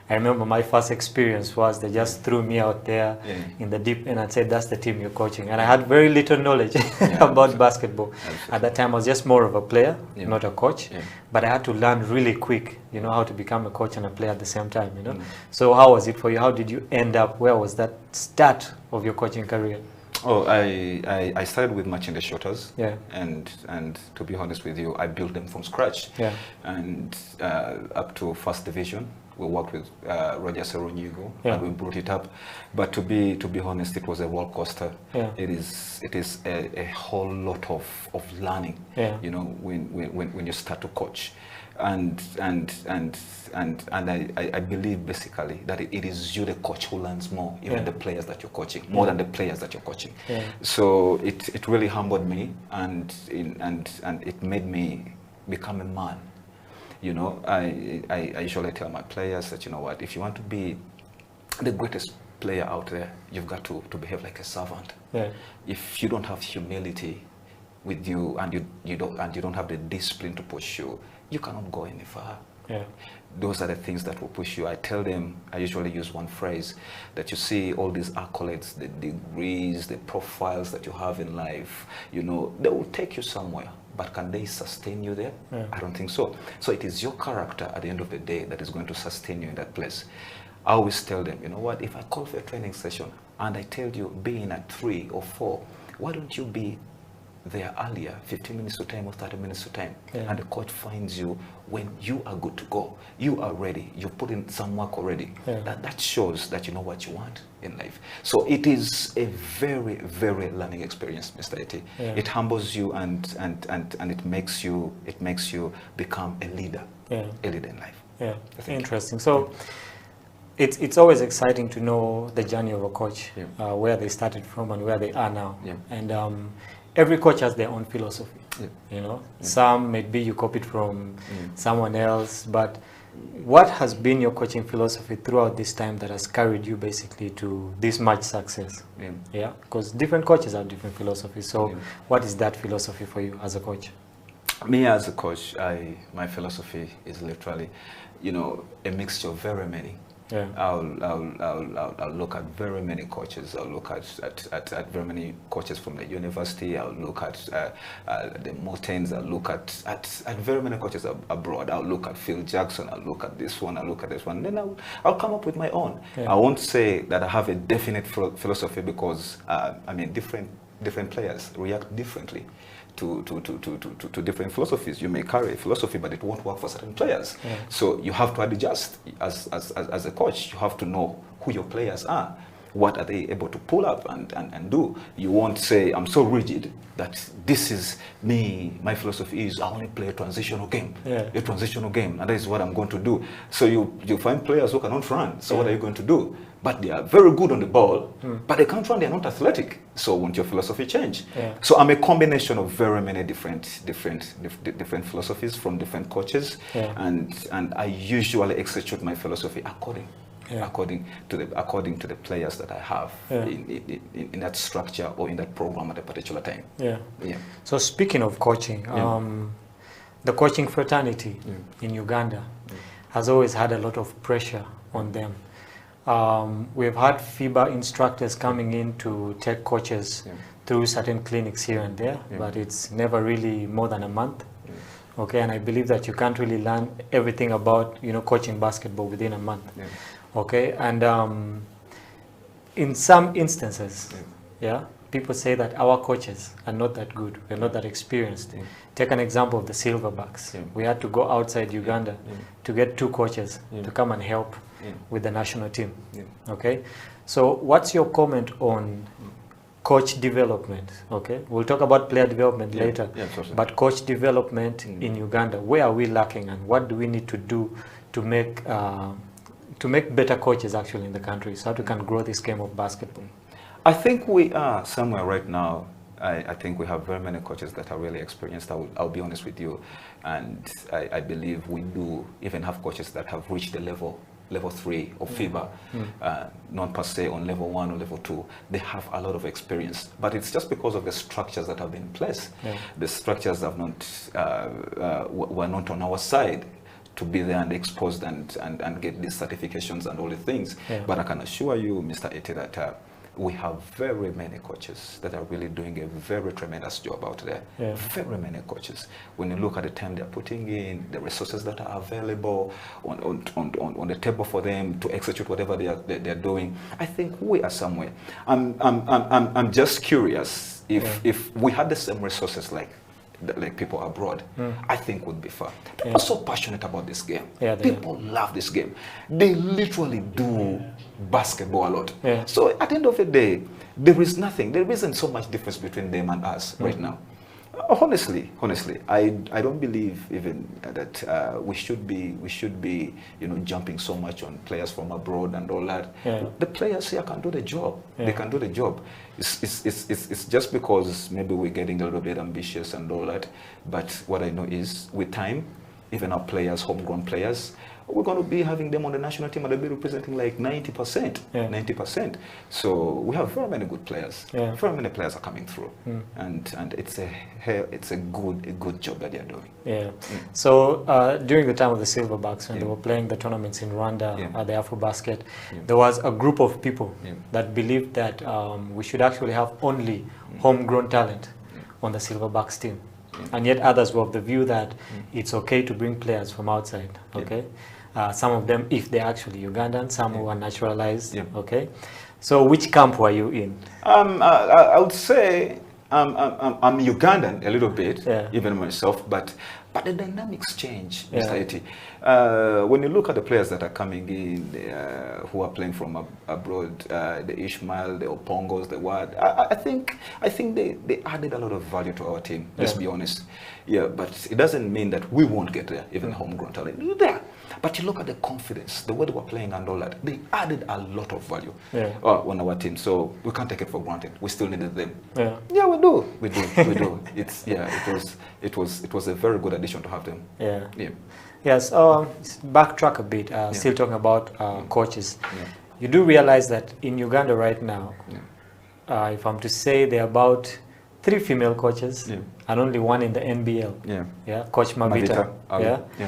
I remember my first experience was they just threw me out there in the deep end and said, that's the team you're coaching. And I had very little knowledge about basketball. At that time, I was just more of a player, not a coach. But I had to learn really quick, how to become a coach and a player at the same time, So how was it for you? How did you end up? Where was that start of your coaching career? Oh, I started with matching the shooters, and to be honest with you, I built them from scratch, and up to first division. We worked with Roger Seronigo, and we brought it up. But to be honest, it was a roller coaster. It is a whole lot of learning. When you start to coach, and I believe basically that it is you, the coach, who learns more, even the players that you're coaching, more than the players that you're coaching. So it really humbled me, and it made me become a man. I usually tell my players that, if you want to be the greatest player out there, you've got to behave like a servant. If you don't have humility with you, and you don't have the discipline to push you, you cannot go any far. Those are the things that will push you. I tell them, I usually use one phrase, that you see all these accolades, the degrees, the profiles that you have in life, they will take you somewhere. But can they sustain you there? I don't think so. So it is your character at the end of the day that is going to sustain you in that place. I always tell them, if I call for a training session and I tell you be in at 3 or 4, why don't you be there earlier, 15 minutes to time or 30 minutes to time, and the coach finds you when you are good to go. You are ready. You put in some work already. That shows that you know what you want in life. So it is a very, very learning experience, Mr. Eti. It humbles you, and it makes you become a leader in life. Interesting. So it's always exciting to know the journey of a coach, where they started from and where they are now. And every coach has their own philosophy. Some maybe you copied from someone else, but what has been your coaching philosophy throughout this time that has carried you basically to this much success? Because different coaches have different philosophies. So what is that philosophy for you as a coach? Me as a coach, my philosophy is literally, a mixture of very many. Yeah. I'll look at very many coaches. I'll look at very many coaches from the university. I'll look at the mountains. I'll look at very many coaches abroad. I'll look at Phil Jackson. I'll look at this one. I'll look at this one. Then I'll come up with my own. Yeah. I won't say that I have a definite philosophy because different players react differently to different philosophies. You may carry a philosophy, but it won't work for certain players. Yeah. So you have to adjust as a coach. You have to know who your players are. What are they able to pull up and do? You won't say, I'm so rigid that this is me. My philosophy is I only play a transitional game. Yeah. A transitional game, and that is what I'm going to do. So you find players who cannot run. So what are you going to do? But they are very good on the ball, but they can't run, they're not athletic. So won't your philosophy change? Yeah. So I'm a combination of very many different philosophies from different coaches, Yeah. and I usually execute my philosophy according to the players that I have in that structure or in that program at a particular time. Yeah. Yeah. So speaking of coaching, the coaching fraternity in Uganda has always had a lot of pressure on them. We've had FIBA instructors coming in to take coaches through certain clinics here and there, but it's never really more than a month. Okay, and I believe that you can't really learn everything about coaching basketball within a month. Okay, and in some instances, people say that our coaches are not that good, we're not that experienced. Take an example of the Silverbacks. We had to go outside Uganda to get 2 coaches to come and help with the national team. Okay, so what's your comment on coach development? Okay, we'll talk about player development later, but coach development in Uganda, where are we lacking, and what do we need to do to make better coaches actually in the country, so that we can grow this game of basketball? I think we are somewhere right now. I think we have very many coaches that are really experienced. I'll be honest with you, and I believe we do even have coaches that have reached the level 3 of FIBA, not per se on level 1 or level 2. They have a lot of experience, but it's just because of the structures that have been in place. The structures have not were not on our side to be there and exposed and get these certifications and all the things. But I can assure you, Mr. Eti, that we have very many coaches that are really doing a very tremendous job out there. Very many coaches. When you look at the time they're putting in, the resources that are available on the table for them to execute whatever they're doing, I think we are somewhere. I'm just curious if we had the same resources like people abroad, I think would be far. People are so passionate about this game. People love this game. They literally do basketball a lot. So at the end of the day, there isn't so much difference between them and us right now. Honestly, I don't believe even that we should be jumping so much on players from abroad and all that. The players here can do the job. They can do the job. It's just because maybe we're getting a little bit ambitious and all that. But what I know is with time, even our players, homegrown players, we're going to be having them on the national team and they'll be representing like 90%. 90%. So we have very many good players. Very many players are coming through, and it's a good job that they're doing. So during the time of the Silverbacks, when they were playing the tournaments in Rwanda at the AfroBasket, there was a group of people that believed that we should actually have only homegrown talent on the Silverbacks team. And yet others were of the view that it's okay to bring players from outside. Okay, some of them, if they're actually Ugandan, some who are naturalized. Okay, so which camp were you in? I would say I'm Ugandan a little bit, even myself, but the dynamics change, Mr. Eti. When you look at the players that are coming in, who are playing from abroad, the Ishmael, the Opongos, the what, I think they added a lot of value to our team. Let's be honest. But it doesn't mean that we won't get there, even homegrown talent. There. But you look at the confidence, the way they were playing and all that, they added a lot of value on our team. So we can't take it for granted. We still needed them. Yeah, we do. It was a very good addition to have them. Yes, backtrack a bit, still talking about coaches. You do realize that in Uganda right now, if I'm to say, there are about 3 female coaches and only 1 in the NBL. Yeah, Coach Mavita. Yeah.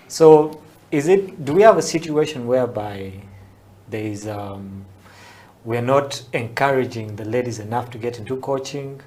So do we have a situation whereby there is we're not encouraging the ladies enough to get into coaching,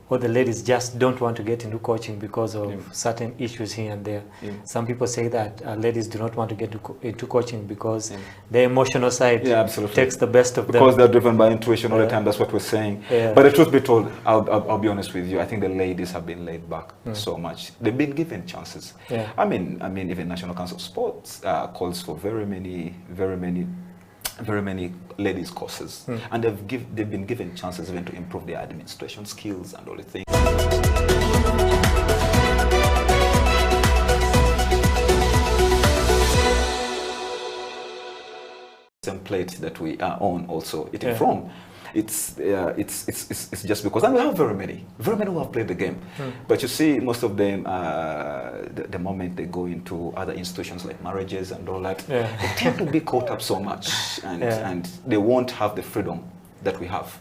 or the ladies just don't want to get into coaching because of certain issues here and there? Some people say that ladies do not want to get into coaching because the emotional side takes the best of them. Because they're driven by intuition all the time, that's what we're saying. But the truth be told, I'll be honest with you, I think the ladies have been laid back so much. They've been given chances. I mean, even National Council of Sports calls for very many ladies courses, and they've been given chances even to improve their administration skills and all the things. Template that we are on also eating from. It's just because, and we have very many who have played the game, but you see most of them the moment they go into other institutions like marriages and all that, they tend to be caught up so much, and they won't have the freedom that we have.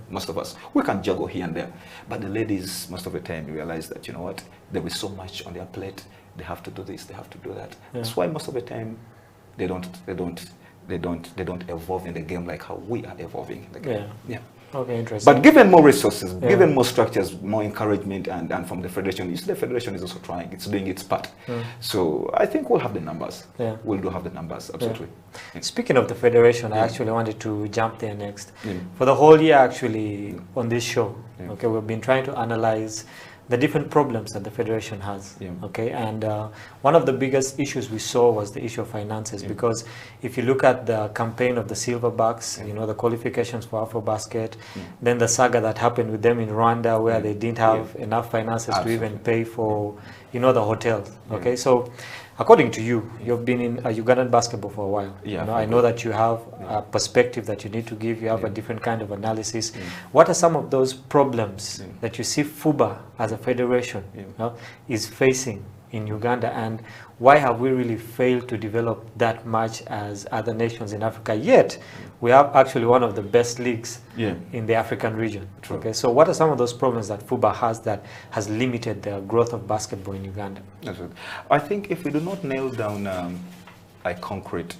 Most of us, we can juggle here and there, but the ladies most of the time realize that, you know what, there is so much on their plate, they have to do this, they have to do that. That's why most of the time they don't evolve in the game like how we are evolving in the game. Okay, interesting. But given more resources, given more structures, more encouragement, and from the federation, you see the federation is also trying, it's doing its part. So I think we'll have the numbers. We'll do have the numbers, absolutely. Speaking of the federation, I actually wanted to jump there next. For the whole year, actually, on this show, okay, we've been trying to analyze the different problems that the federation has, okay, and one of the biggest issues we saw was the issue of finances, because if you look at the campaign of the Silverbacks, you know, the qualifications for AfroBasket, then the saga that happened with them in Rwanda, where they didn't have enough finances to even pay for, you know, the hotels, okay. So according to you, you've been in Ugandan basketball for a while. You know, I know that you have a perspective that you need to give. You have a different kind of analysis. What are some of those problems that you see FUBA as a federation is facing in Uganda, and why have we really failed to develop that much as other nations in Africa? Yet we have actually one of the best leagues in the African region. Okay, so what are some of those problems that FUBA has that has limited the growth of basketball in Uganda? I think if we do not nail down a concrete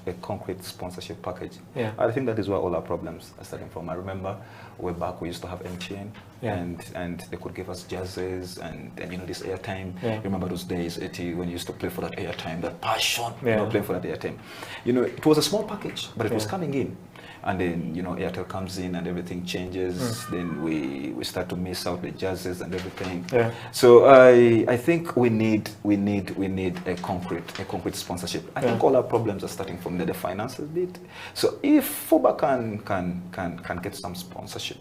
sponsorship package, I think that is where all our problems are starting from. I remember way back we used to have MTN, and they could give us jerseys and you know, this airtime. Remember those days, when you used to play for that airtime, that passion, you know, playing for that airtime. You know, it was a small package, but it was coming in. And then, you know, Airtel comes in and everything changes. Then we start to miss out the jerseys and everything. So I think we need a concrete sponsorship. I think all our problems are starting from the finances bit. So if FUBA can get some sponsorship,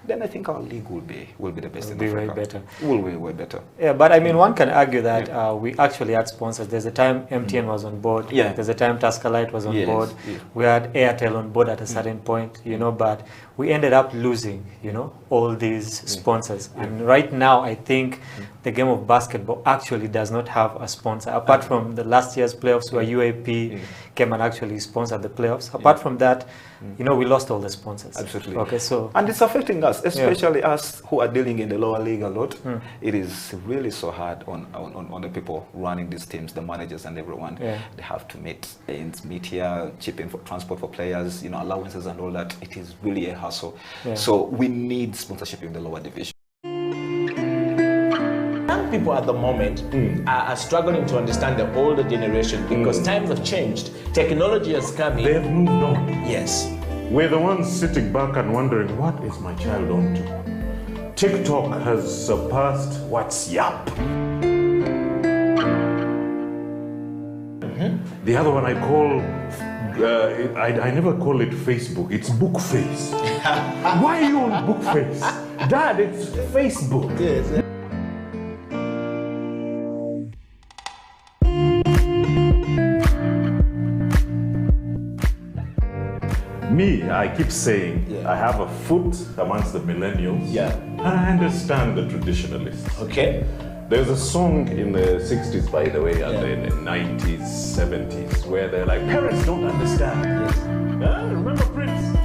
then I think our league will be the best in Africa. Will be way better. Yeah, but I mean, one can argue that we actually had sponsors. There's a time MTN was on board. There's a time Tascalite was on board. We had Airtel on board at a certain point, you know, but we ended up losing, you know, all these sponsors. And right now, I think the game of basketball actually does not have a sponsor. Apart from the last year's playoffs where UAP came and actually sponsored the playoffs. Apart from that, you know, we lost all the sponsors. Absolutely. Okay, so and it's affecting us, especially us who are dealing in the lower league a lot. It is really so hard on the people running these teams, the managers and everyone. They have to meet here, chip in for transport for players, you know, allowances and all that. It is really a hassle. So we need sponsorship in the lower division. Young people at the moment are struggling to understand the older generation because times have changed. Technology has come in. They've moved on. Yes. We're the ones sitting back and wondering, what is my child on to? TikTok has surpassed WhatsApp. The other one I call, I never call it Facebook, it's Bookface. Why are you on Bookface? Dad, it's Facebook. Yes. Me, I keep saying, I have a foot amongst the millennials. And I understand the traditionalists. Okay. There's a song in the 60s, by the way, and the 90s, 70s, where they're like, parents don't understand. Remember Prince?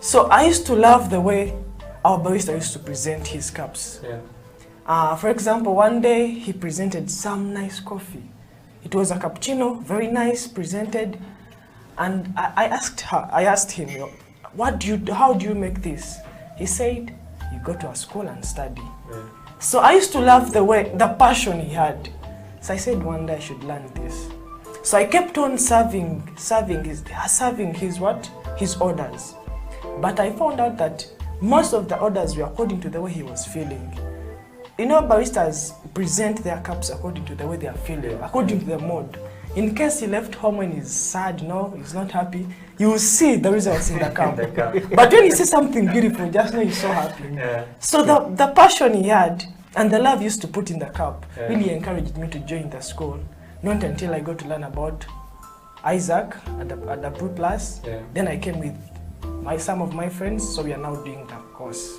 So I used to love the way our barista used to present his cups. Yeah. For example, one day he presented some nice coffee. It was a cappuccino, very nice, presented. And I asked him, how do you make this? He said, you go to a school and study. Yeah. So I used to love the passion he had. So I said one day I should learn this. So I kept on serving his orders. But I found out that most of the orders were according to the way he was feeling. You know, baristas present their cups according to the way they are feeling, according to the mood. In case he left home when he's sad, he's not happy, you will see the results in the cup. But when he says something beautiful, just know he's so happy. Yeah. So the passion he had and the love he used to put in the cup really encouraged me to join the school. Not until I got to learn about Isaac at the Pro Plus. Yeah. Then I came with some of my friends, so we are now doing the course.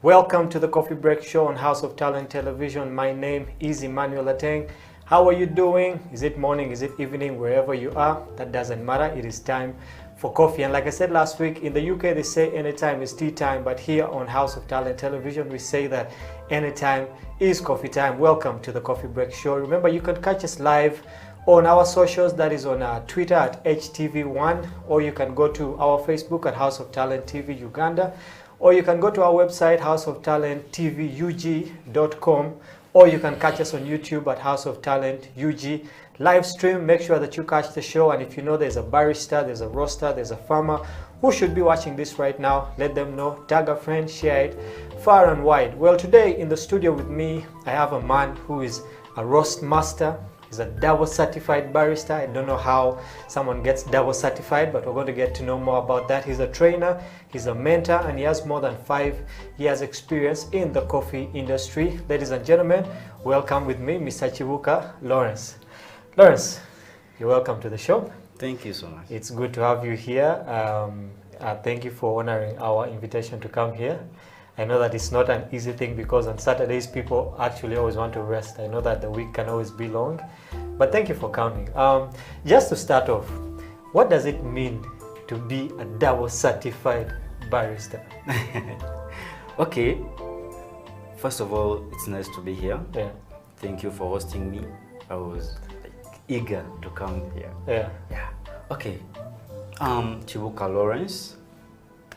Welcome to the Coffee Break Show on House of Talent Television. My name is Emmanuel Ateng. How are you doing? Is it morning? Is it evening? Wherever you are, that doesn't matter. It is time for coffee. And like I said last week, in the UK they say anytime is tea time, but here on House of Talent Television we say that anytime is coffee time. Welcome to the Coffee Break Show. Remember, you can catch us live on our socials, that is on Twitter at HTV1, or you can go to our Facebook at House of Talent TV Uganda, or you can go to our website houseoftalenttv.com, or you can catch us on YouTube at House of Talent UG. Live stream, make sure that you catch the show, and if you know there's a barista, there's a roaster, there's a farmer who should be watching this right now, let them know, tag a friend, share it far and wide. Well, today in the studio with me, I have a man who is a roast master. He's a double certified barista. I don't know how someone gets double certified, but we're going to get to know more about that. He's a trainer, he's a mentor, and he has more than 5 years experience in the coffee industry. Ladies and gentlemen, welcome with me, Mr. Chibuka Lawrence. Lawrence, you're welcome to the show. Thank you so much. It's good to have you here. Thank you for honoring our invitation to come here. I know that it's not an easy thing because on Saturdays people actually always want to rest. I know that the week can always be long, but thank you for coming. Just to start off, what does it mean to be a double certified barista? Okay, first of all, it's nice to be here. Yeah. Thank you for hosting me. I was eager to come here. Yeah. Yeah. Okay. Chibuka Lawrence,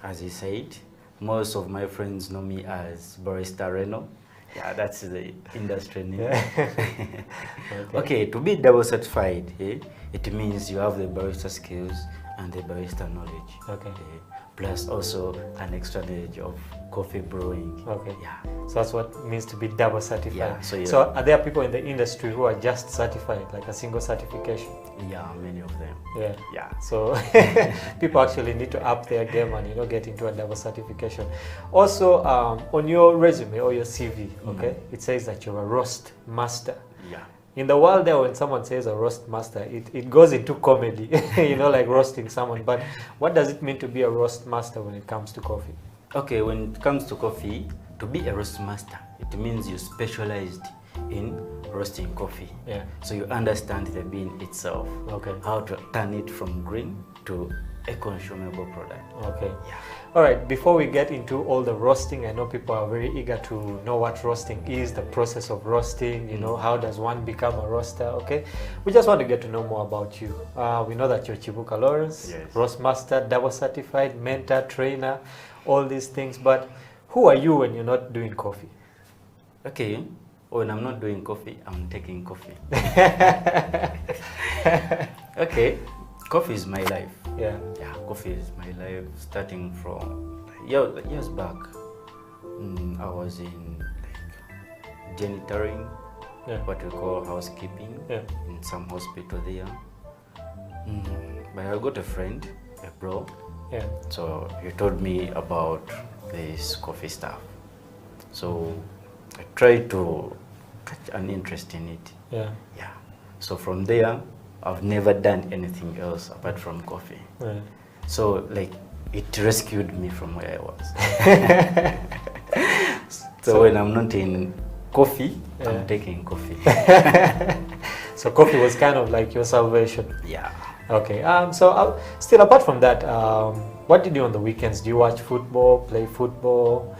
as he said. Most of my friends know me as Barista Reno. Yeah, that's the industry name. Yeah. Okay, to be double certified, it means you have the barista skills and the barista knowledge. Okay. Plus also an extra knowledge of coffee brewing. Okay. Yeah. So that's what it means to be double certified. Yeah, so are there people in the industry who are just certified, like a single certification? Yeah, many of them. Yeah. Yeah. So people actually need to up their game and get into a double certification. Also, on your resume or your CV, okay, it says that you're a roast master. Yeah. In the world there, when someone says a roast master, it goes into comedy, like roasting someone. But what does it mean to be a roast master when it comes to coffee? Okay, when it comes to coffee, to be a roast master, it means you specialized in roasting coffee. Yeah. So you understand the bean itself. Okay. How to turn it from green to a consumable product. Okay. Yeah. All right, before we get into all the roasting, I know people are very eager to know what roasting is, the process of roasting, how does one become a roaster, okay? We just want to get to know more about you. We know that you're Chibuka Lawrence, yes. roast master, double certified, mentor, trainer, all these things, but who are you when you're not doing coffee? Okay, when I'm not doing coffee, I'm taking coffee. Okay, coffee is my life. Yeah. Yeah, coffee is my life, starting from years back. I was in janitoring, what we call housekeeping, in some hospital there. But I got a friend, a bro. Yeah. So he told me about this coffee stuff. So I tried to catch an interest in it. Yeah. Yeah. So from there, I've never done anything else apart from coffee. Yeah. So it rescued me from where I was. So when I'm not in coffee, I'm taking coffee. So coffee was kind of like your salvation. Yeah. Okay. So still apart from that, what do you do on the weekends? Do you watch football, play football?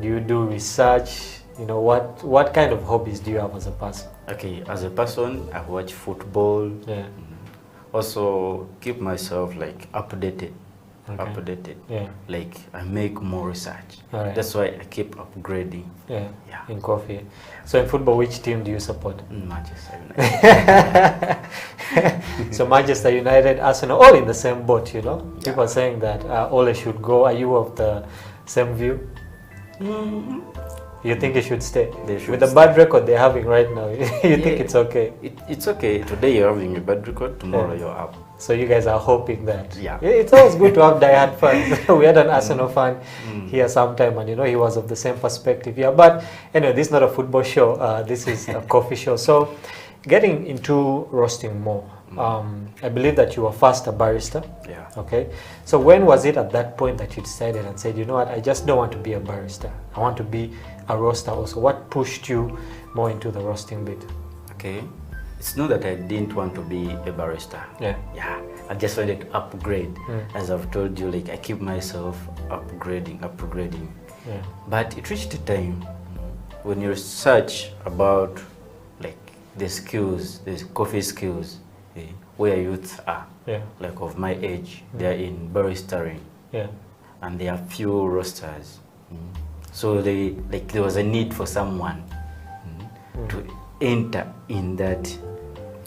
Do you do research? You know, what kind of hobbies do you have as a person? Okay, as a person, I watch football. Yeah. Also keep myself like updated. Okay. Updated. Yeah. Like I make more research. All right. That's why I keep upgrading. Yeah. Yeah. In coffee. So in football, which team do you support? Manchester United. So Manchester United, Arsenal, all in the same boat, you know? Yeah. People are saying that Ole should go. Are you of the same view? You think he should stay? With the bad record they're having right now, you think it's okay? It's okay. Today you're having a bad record, tomorrow you're up. So you guys are hoping that. Yeah. It's always good to have diehard fans. We had an Arsenal fan here sometime, and you know he was of the same perspective. Yeah, but anyway, this is not a football show. This is a coffee show. So, getting into roasting more. I believe that you were first a barista. Yeah. Okay. So when was it at that point that you decided and said, you know what, I just don't want to be a barista. I want to be a roaster also. What pushed you more into the roasting bit? Okay. It's not that I didn't want to be a barista. Yeah. Yeah. I just wanted to upgrade. As I've told you, like I keep myself upgrading. Yeah. But it reached a time when you research about like the skills, the coffee skills, where youths are, like of my age, they're in baristering, and there are few roasters. So there was a need for someone to enter in that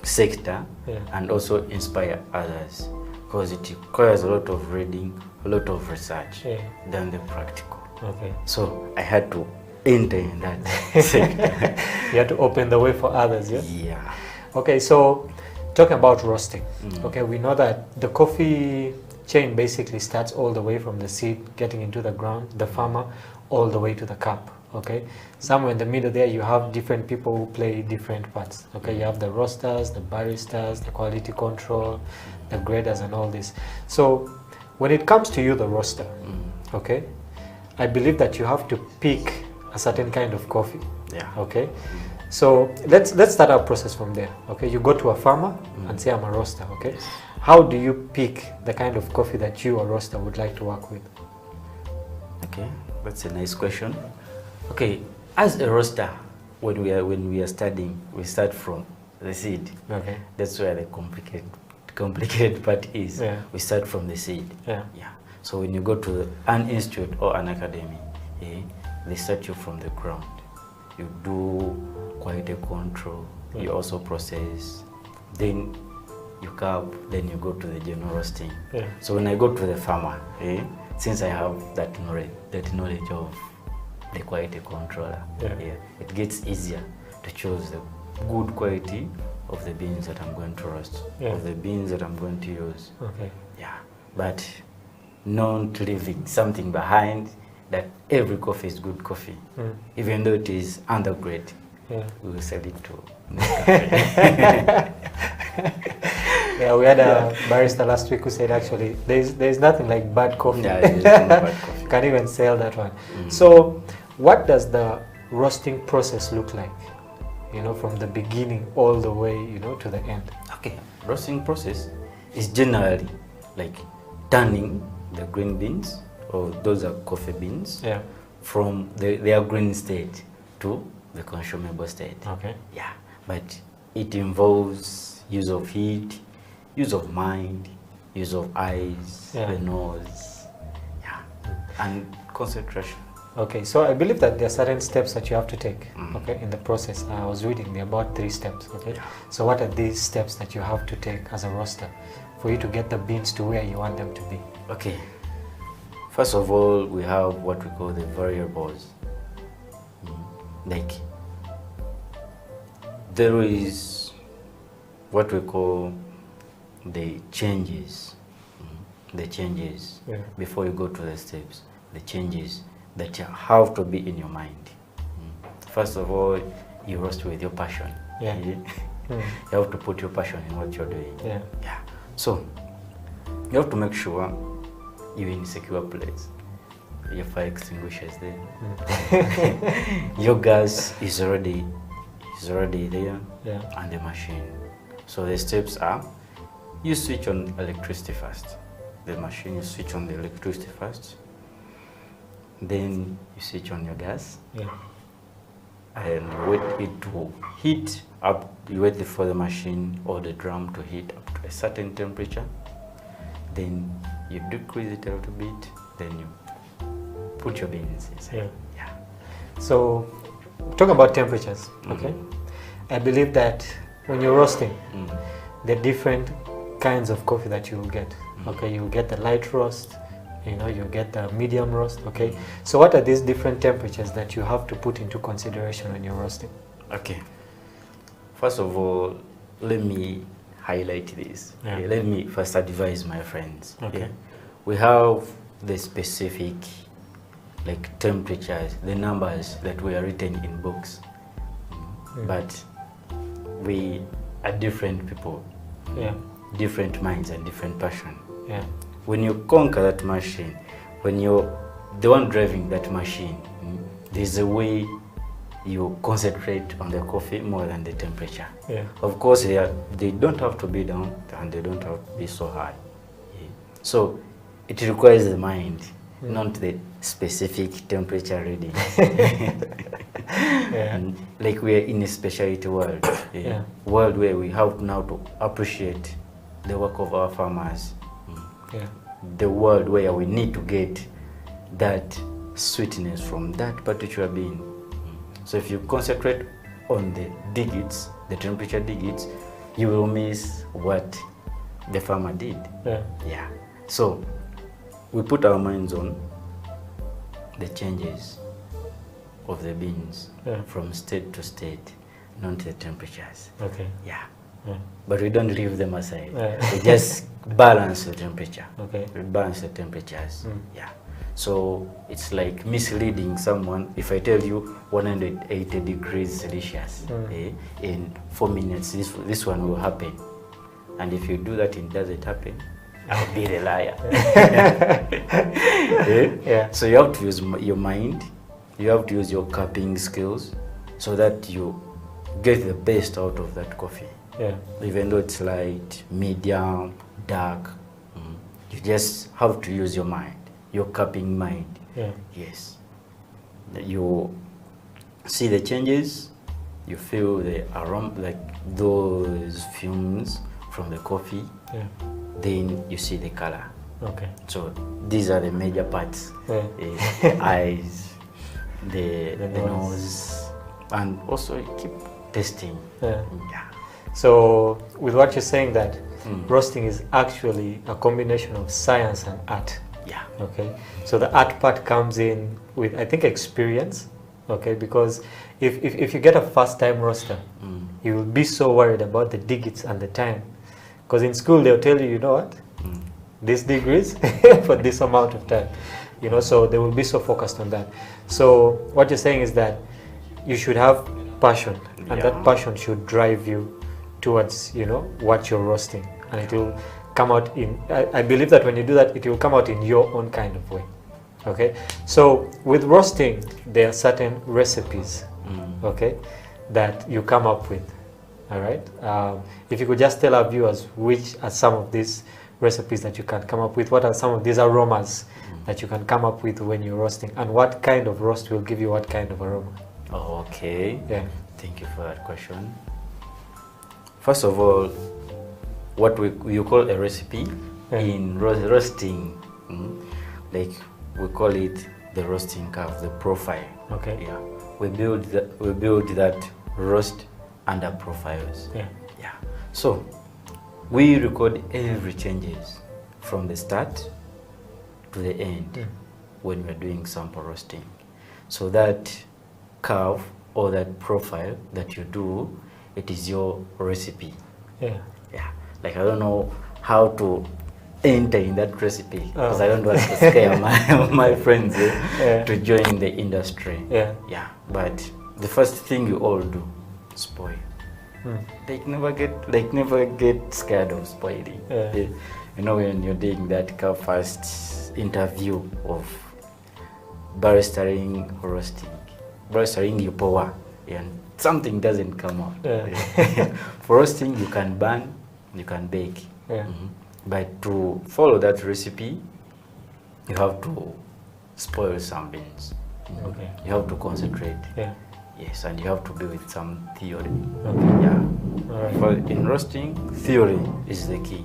sector and also inspire others, because it requires a lot of reading, a lot of research than the practical. Okay. So I had to enter in that sector. You had to open the way for others, yeah? Yeah. Okay, so talking about roasting, okay, we know that the coffee chain basically starts all the way from the seed getting into the ground, the farmer, all the way to the cup, okay? Somewhere in the middle there you have different people who play different parts, okay? You have the roasters, the baristas, the quality control, the graders and all this. So when it comes to you, the roaster, okay, I believe that you have to pick a certain kind of coffee, okay? So let's start our process from there, okay? You go to a farmer and say, I'm a roaster, okay? How do you pick the kind of coffee that you, a roaster, would like to work with? Okay, that's a nice question. Okay, as a roaster, when we are studying, we start from the seed. Okay. That's where the complicated part is. Yeah. We start from the seed. Yeah. So when you go to an institute or an academy, they start you from the ground. You do quality control, you also process, then you cup, then you go to the general roasting. Yeah. So when I go to the farmer, since I have that knowledge of the quality controller, it gets easier to choose the good quality of the beans that I'm going to roast, of the beans that I'm going to use. Okay. Yeah, but not leaving something behind that every coffee is good coffee, even though it is undergrade. We will sell it to Yeah, we had a barista last week who said actually there's nothing like bad coffee. Yeah, there's no bad coffee. Can't even sell that one. So what does the roasting process look like? You know, from the beginning all the way, you know, to the end. Okay, roasting process is generally like turning the green beans, or those are coffee beans, from their green state to the consumable state. Okay. Yeah, but it involves use of heat, use of mind, use of eyes, the nose, and concentration. Okay, so I believe that there are certain steps that you have to take, okay, in the process. I was reading there are about 3 steps, okay? So what are these steps that you have to take as a roaster for you to get the beans to where you want them to be? Okay, first of all, we have what we call the variables. Like, there is what we call the changes, before you go to the steps, the changes that you have to be in your mind. First of all, you roast with your passion. You have to put your passion in what you're doing. So you have to make sure you're in a secure place. Your fire extinguisher is there. Your gas is already there, and the machine. So the steps are, you switch on electricity first. The machine, you switch on the electricity first. Then you switch on your gas. Yeah. And you wait it to heat up. You wait for the machine or the drum to heat up to a certain temperature. Then you decrease it a little bit. Then you put your beans inside. Yeah. So, talking about temperatures, okay? I believe that when you're roasting, there are different kinds of coffee that you will get. Okay, you will get the light roast, you know, you get the medium roast, okay? So what are these different temperatures that you have to put into consideration when you're roasting? Okay. First of all, let me highlight this. Let me first advise my friends. Okay. We have the specific like temperatures, the numbers that were written in books. But we are different people. Different minds and different passion. When you conquer that machine, when you're the one driving that machine, there's a way you concentrate on the coffee more than the temperature. Of course, they don't have to be down and they don't have to be so high. So it requires the mind, not the specific temperature reading. Like we are in a specialty world, world where we have now to appreciate the work of our farmers. The world where we need to get that sweetness from that particular bean. So if you concentrate on the digits, the temperature digits, you will miss what the farmer did. So we put our minds on the changes of the beans from state to state, not the temperatures. But we don't leave them aside. We just balance the temperature. We balance the temperatures. So it's like misleading someone if I tell you 180 degrees Celsius in 4 minutes, this one will happen. And if you do that and it doesn't happen, I'll be the liar. So you have to use your mind, you have to use your cupping skills so that you get the best out of that coffee. Even though it's light, medium, dark, you just have to use your mind, your cupping mind. Yes. You see the changes, you feel the aroma, like those fumes from the coffee, then you see the color. So these are the major parts. The eyes, the nose, and also you keep testing. So with what you're saying that roasting is actually a combination of science and art. Okay. So the art part comes in with, I think, experience. Okay, because if you get a first time roaster, you will be so worried about the digits and the time. Because in school they'll tell you, you know what? This degrees for this amount of time. You know, so they will be so focused on that. So what you're saying is that you should have passion, and that passion should drive you towards, you know, what you're roasting, and it will come out in, I believe that when you do that, it will come out in your own kind of way. Okay, so with roasting there are certain recipes, okay, that you come up with. All right, if you could just tell our viewers which are some of these recipes that you can come up with, what are some of these aromas that you can come up with when you're roasting, and what kind of roast will give you what kind of aroma. Okay, thank you for that question. First of all, what you call a recipe in roasting, like we call it the roasting curve, the profile. We build that roast under profiles. So we record every changes from the start to the end when we're doing sample roasting. So that curve or that profile that you do, it is your recipe. Like I don't know how to enter in that recipe because I don't want to scare my friends to join the industry. But the first thing you all do, spoil. Like never get scared of spoiling. You know, when you're doing that first interview of barristering roasting, barristering your power, and something doesn't come out. For roasting, you can burn, you can bake. But to follow that recipe, you have to spoil some beans. You have to concentrate. Yes, and you have to be with some theory. For in roasting, theory is the key,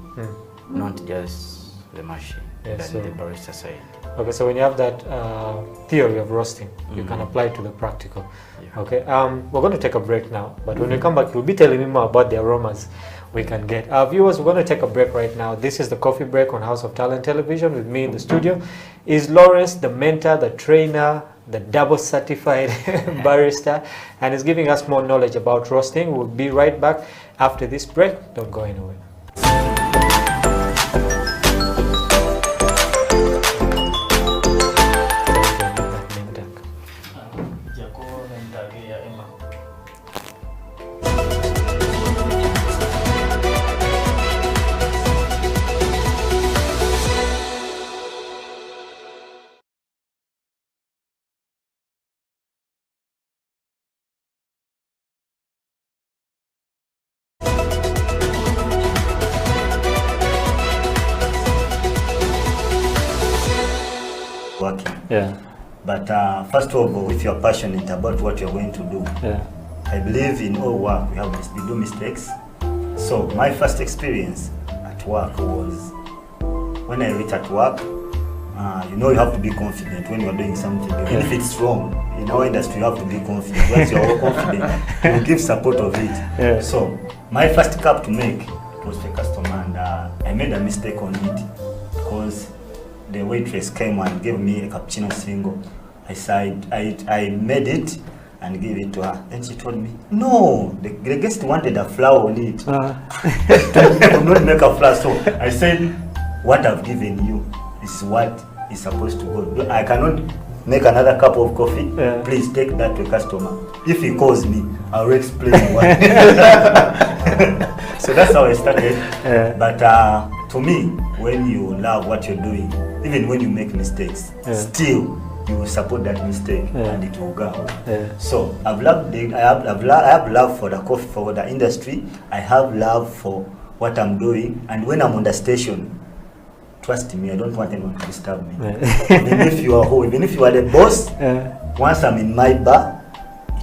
not just the machine, so the barista side. Okay, so when you have that theory of roasting, you can apply it to the practical. Okay, we're going to take a break now, but when we come back, we'll be telling you more about the aromas we can get. Viewers, we're going to take a break right now. This is the Coffee Break on House of Talent Television. With me in the studio is Lawrence, the mentor, the trainer, the double certified barista, and is giving us more knowledge about roasting. We'll be right back after this break. Don't go anywhere. Working. But first of all, if you're passionate about what you're going to do, I believe in all work we do mistakes. So my first experience at work was when I reached at work. You know, you have to be confident when you're doing something. Even if it's wrong, in our industry, you have to be confident. Once you're confident, you give support of it. So my first cup to make was for a customer, and I made a mistake on it because the waitress came and gave me a cappuccino single. I made it and gave it to her. Then she told me, no, the guest wanted a flower on it. I could not make a flower. So I said, what I've given you is what is supposed to go. I cannot make another cup of coffee. Please take that to a customer. If he calls me, I'll explain why. So that's how I started. But to me, when you love what you're doing, even when you make mistakes, still you will support that mistake and it will go. So I have love for the coffee, for the industry. I have love for what I'm doing, and when I'm on the station, trust me, I don't want anyone to disturb me. Even if you are home, even if you are the boss, once I'm in my bar,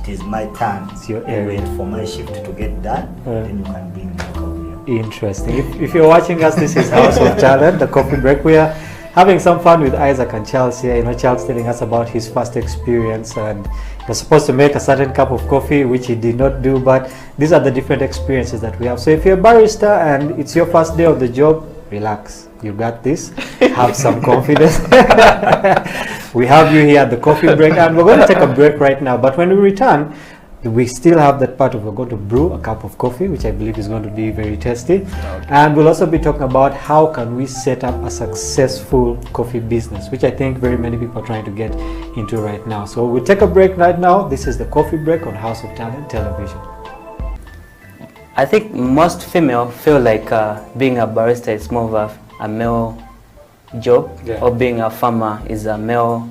it is my turn. It's your area. Wait for my shift to get done, then you can bring me over here. Interesting. If you're watching us, this is House of Talent, the Coffee Break. We are having some fun with Isaac and Charles here. You know, Charles telling us about his first experience, and he was supposed to make a certain cup of coffee, which he did not do, but these are the different experiences that we have. So if you're a barista and it's your first day of the job, relax. You got this. Have some confidence. We have you here at the Coffee Break, and we're going to take a break right now. But when we return, we still have that part of we're going to brew a cup of coffee, which I believe is going to be very tasty. And we'll also be talking about how can we set up a successful coffee business, which I think very many people are trying to get into right now. So we'll take a break right now. This is the Coffee Break on House of Talent Television. I think most female feel like being a barista is more of a male job, or being a farmer is a male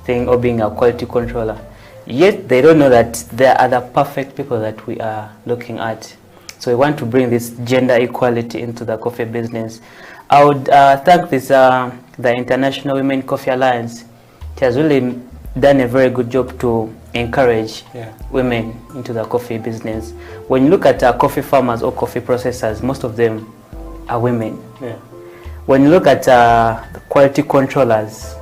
thing, or being a quality controller. Yet they don't know that there are other perfect people that we are looking at. So we want to bring this gender equality into the coffee business. I would thank this the International Women Coffee Alliance. It has really done a very good job to encourage women into the coffee business. When you look at coffee farmers or coffee processors, most of them are women. When you look at the quality controllers,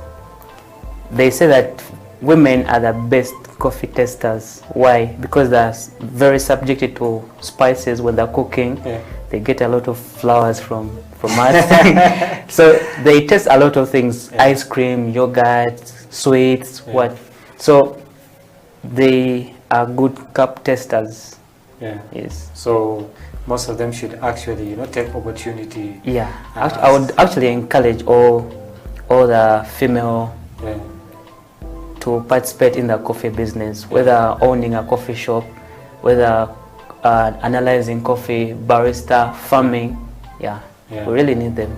they say that women are the best coffee testers. Why? Because they're very subjected to spices when they're cooking. They get a lot of flowers from us. So they test a lot of things, ice cream, yogurt, sweets, what. So they are good cup testers. Yes. So most of them should actually, you know, take opportunity. I would actually encourage all the female to participate in the coffee business, whether owning a coffee shop, whether analyzing coffee, barista, farming. We really need them.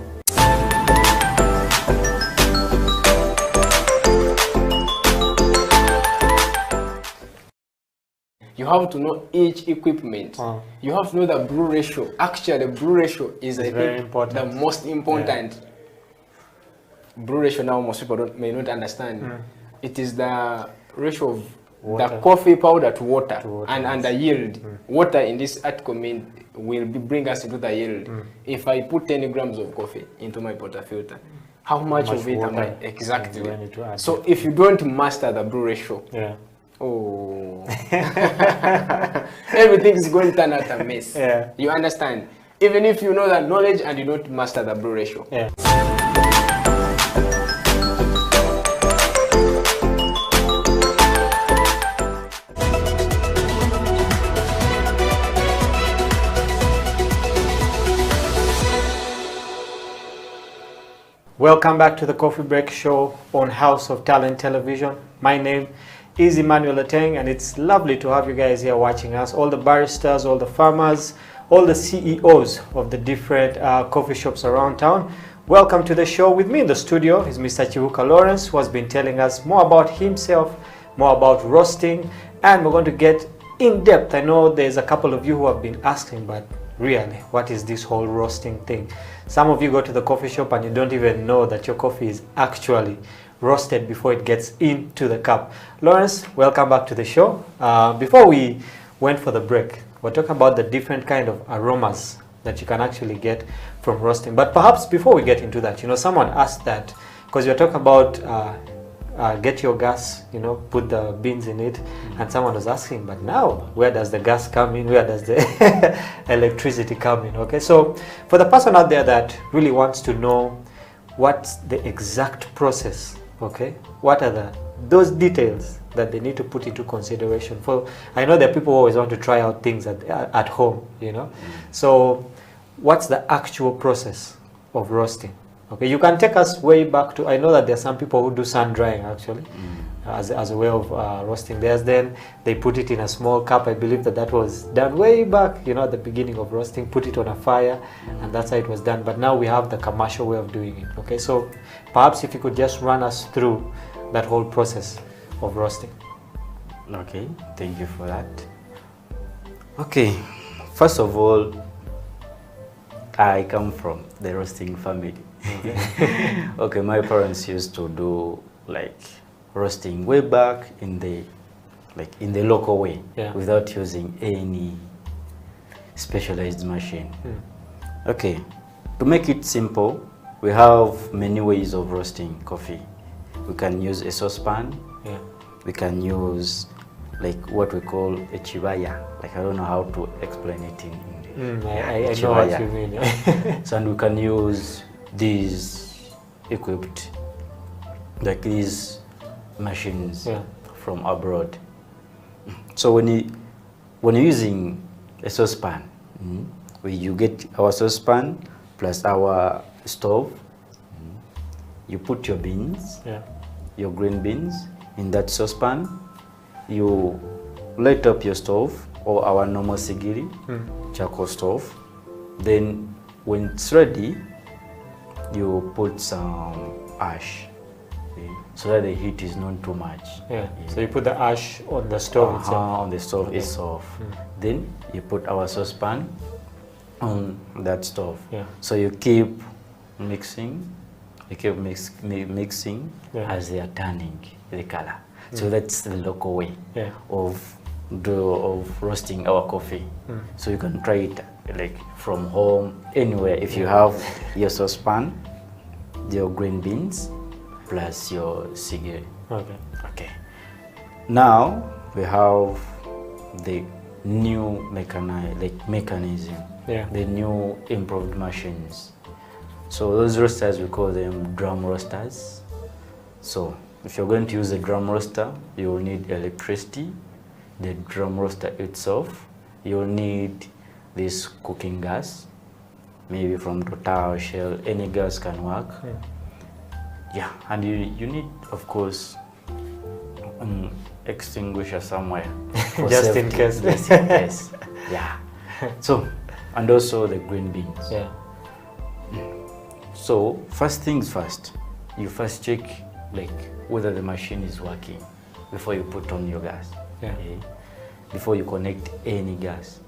You You have to know each equipment. You have to know the brew ratio. Actually, brew ratio is, I think, the most important. Brew ratio now most people may not understand. It is the ratio of the coffee powder to water, and the yield. Water in this article will bring us into the yield. If I put 10 grams of coffee into my portafilter, how much of it am I exactly? So if you don't master the brew ratio, everything is going to turn out a mess. You understand? Even if you know that knowledge and you don't master the brew ratio. Welcome back to the Coffee Break Show on House of Talent Television. My name is Emmanuel Ateng, and it's lovely to have you guys here watching us. All the baristas, all the farmers, all the CEOs of the different coffee shops around town. Welcome to the show. With me in the studio is Mr. Chibuka Lawrence, who has been telling us more about himself, more about roasting, and we're going to get in depth. I know there's a couple of you who have been asking, but really, what is this whole roasting thing? Some of you go to the coffee shop and you don't even know that your coffee is actually roasted before it gets into the cup. Lawrence, welcome back to the show. Before we went for the break, we're talking about the different kind of aromas that you can actually get from roasting. But perhaps before we get into that, you know, someone asked that, because you're talking about get your gas, you know, put the beans in it, and someone was asking, but now where does the gas come in, where does the electricity come in? Okay, so for the person out there that really wants to know what's the exact process, okay, what are those details that they need to put into consideration. For I know that people always want to try out things at home, you know, so what's the actual process of roasting? Okay, you can take us way back to, I know that there are some people who do sun drying actually, as a way of roasting theirs. Then they put it in a small cup. I believe that was done way back, you know, at the beginning of roasting, put it on a fire, and that's how it was done. But now we have the commercial way of doing it. Okay, so perhaps if you could just run us through that whole process of roasting. Okay, thank you for that. Okay, first of all, I come from the roasting family. Okay, my parents used to do like roasting way back in the local way, without using any specialized machine. Okay, to make it simple, we have many ways of roasting coffee. We can use a saucepan. We can use like what we call a chibaya. Like I don't know how to explain it in English. I know what you mean. So and we can use these equipped, like these machines from abroad. So when you're using a saucepan, you get our saucepan plus our stove. You put your beans, your green beans in that saucepan. You light up your stove or our normal sigiri, charcoal stove. Then when it's ready, you put some ash, so that the heat is not too much. So you put the ash on the stove itself. On the stove itself. Then you put our saucepan on that stove. So you keep mixing. You keep mixing as they are turning the color. So that's the local way of roasting our coffee. So you can try it like from home, anywhere. If you have your saucepan, your green beans, plus your sigiri. Okay. Now we have the new mechanism, the new improved machines. So those roasters, we call them drum roasters. So if you're going to use a drum roaster, you will need electricity, the drum roaster itself. You'll need this cooking gas, maybe from Total or Shell. Any gas can work. And you need, of course, an extinguisher somewhere for just safety. in case. Just in case. So, and also the green beans. So first things first, you first check like whether the machine is working before you put on your gas. before you connect any gas.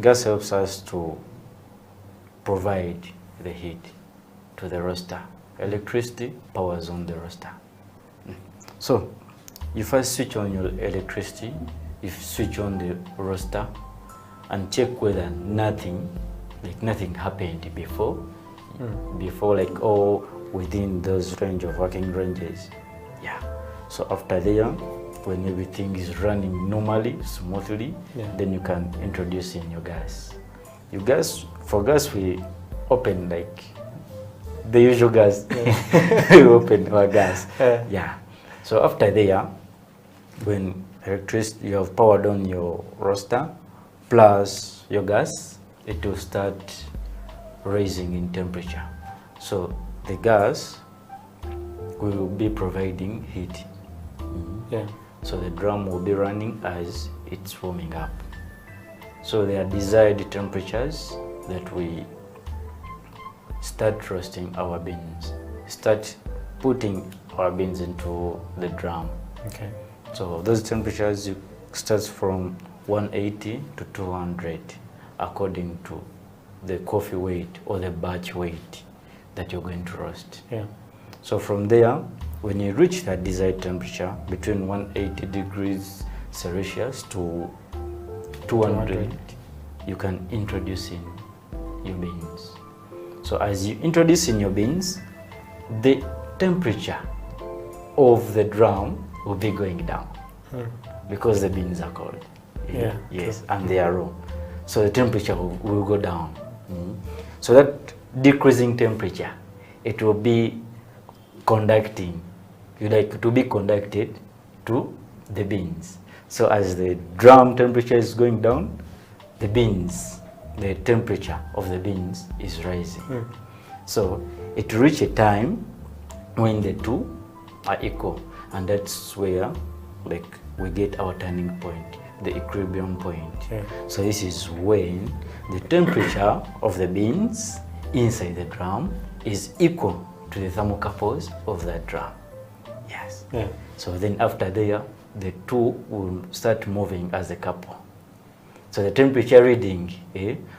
Gas helps us to provide the heat to the roaster. Electricity powers on the roaster. So you first switch on your electricity, you switch on the roaster and check whether nothing happened before, like all within those range of working ranges. Yeah. So after there, when everything is running normally, smoothly, then you can introduce in your gas. For gas, we open like the usual gas. We open our gas. Yeah. So after there, when electricity, you have powered on your roaster plus your gas, it will start raising in temperature. So the gas will be providing heat. So the drum will be running as it's warming up. So there are desired temperatures that we start roasting our beans, start putting our beans into the drum. Okay. So those temperatures start from 180 to 200 according to the coffee weight or the batch weight that you're going to roast. Yeah. So from there, when you reach that desired temperature between 180 degrees Celsius to 200, you can introduce in your beans. So as you introduce in your beans, the temperature of the drum will be going down because the beans are cold. Yeah. Yes, and they are raw. So the temperature will go down. So that decreasing temperature, it will be conducting, to be conducted to the beans. So as the drum temperature is going down, the temperature of the beans is rising. So it will reach a time when the two are equal, and that's where we get our turning point, the equilibrium point. So this is when the temperature of the beans inside the drum is equal to the thermocouples of that drum. Yes. So then after there, the two will start moving as a couple. So the temperature reading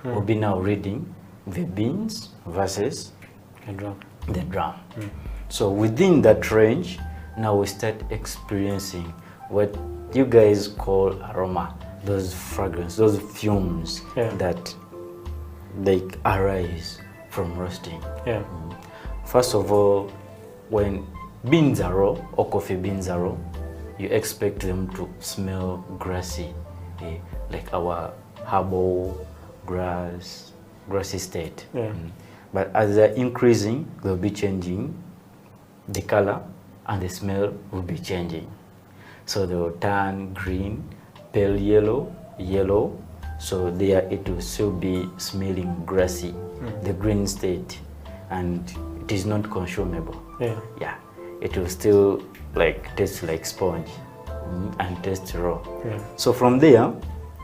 will be now reading the beans versus the drum. So within that range, now we start experiencing what you guys call aroma, those fragrance, those fumes that they arise from roasting. First of all, when beans are raw or coffee beans are raw, you expect them to smell grassy, like our herbal grassy state. But as they're increasing, they'll be changing the color and the smell will be changing. So they will turn green, pale yellow. So there it will still be smelling grassy, the green state, and it is not consumable. It will still taste like sponge and taste raw. So from there,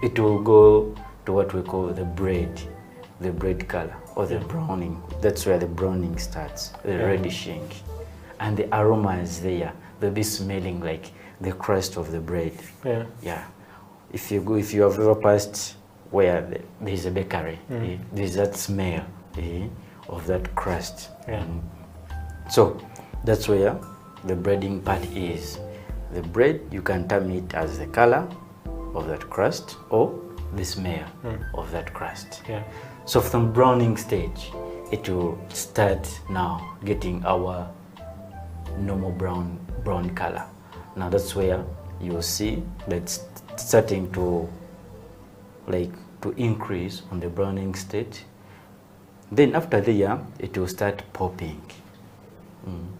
it will go to what we call the bread color or the browning. That's where the browning starts, the reddishing, and the aroma is there. They'll be smelling like the crust of the bread. If you have ever passed where there's a bakery, there's that smell of that crust. So that's where the breading part is. The bread, you can term it as the color of that crust or the smell of that crust. So from browning stage, it will start now getting our normal brown color. Now that's where you will see that's starting to increase on the browning state. Then after the year, it will start popping.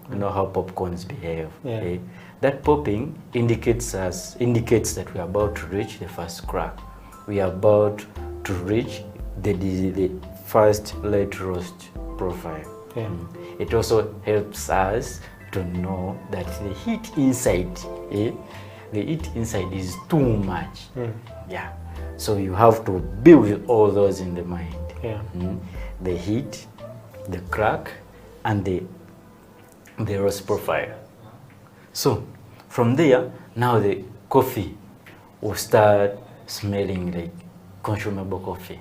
You know how popcorns behave. That popping indicates that we are about to reach the first crack. We are about to reach the first light roast profile. It also helps us to know that the heat inside, is too much. So you have to be with all those in the mind. The heat, the crack, and the roast profile. So from there, now the coffee will start smelling like consumable coffee.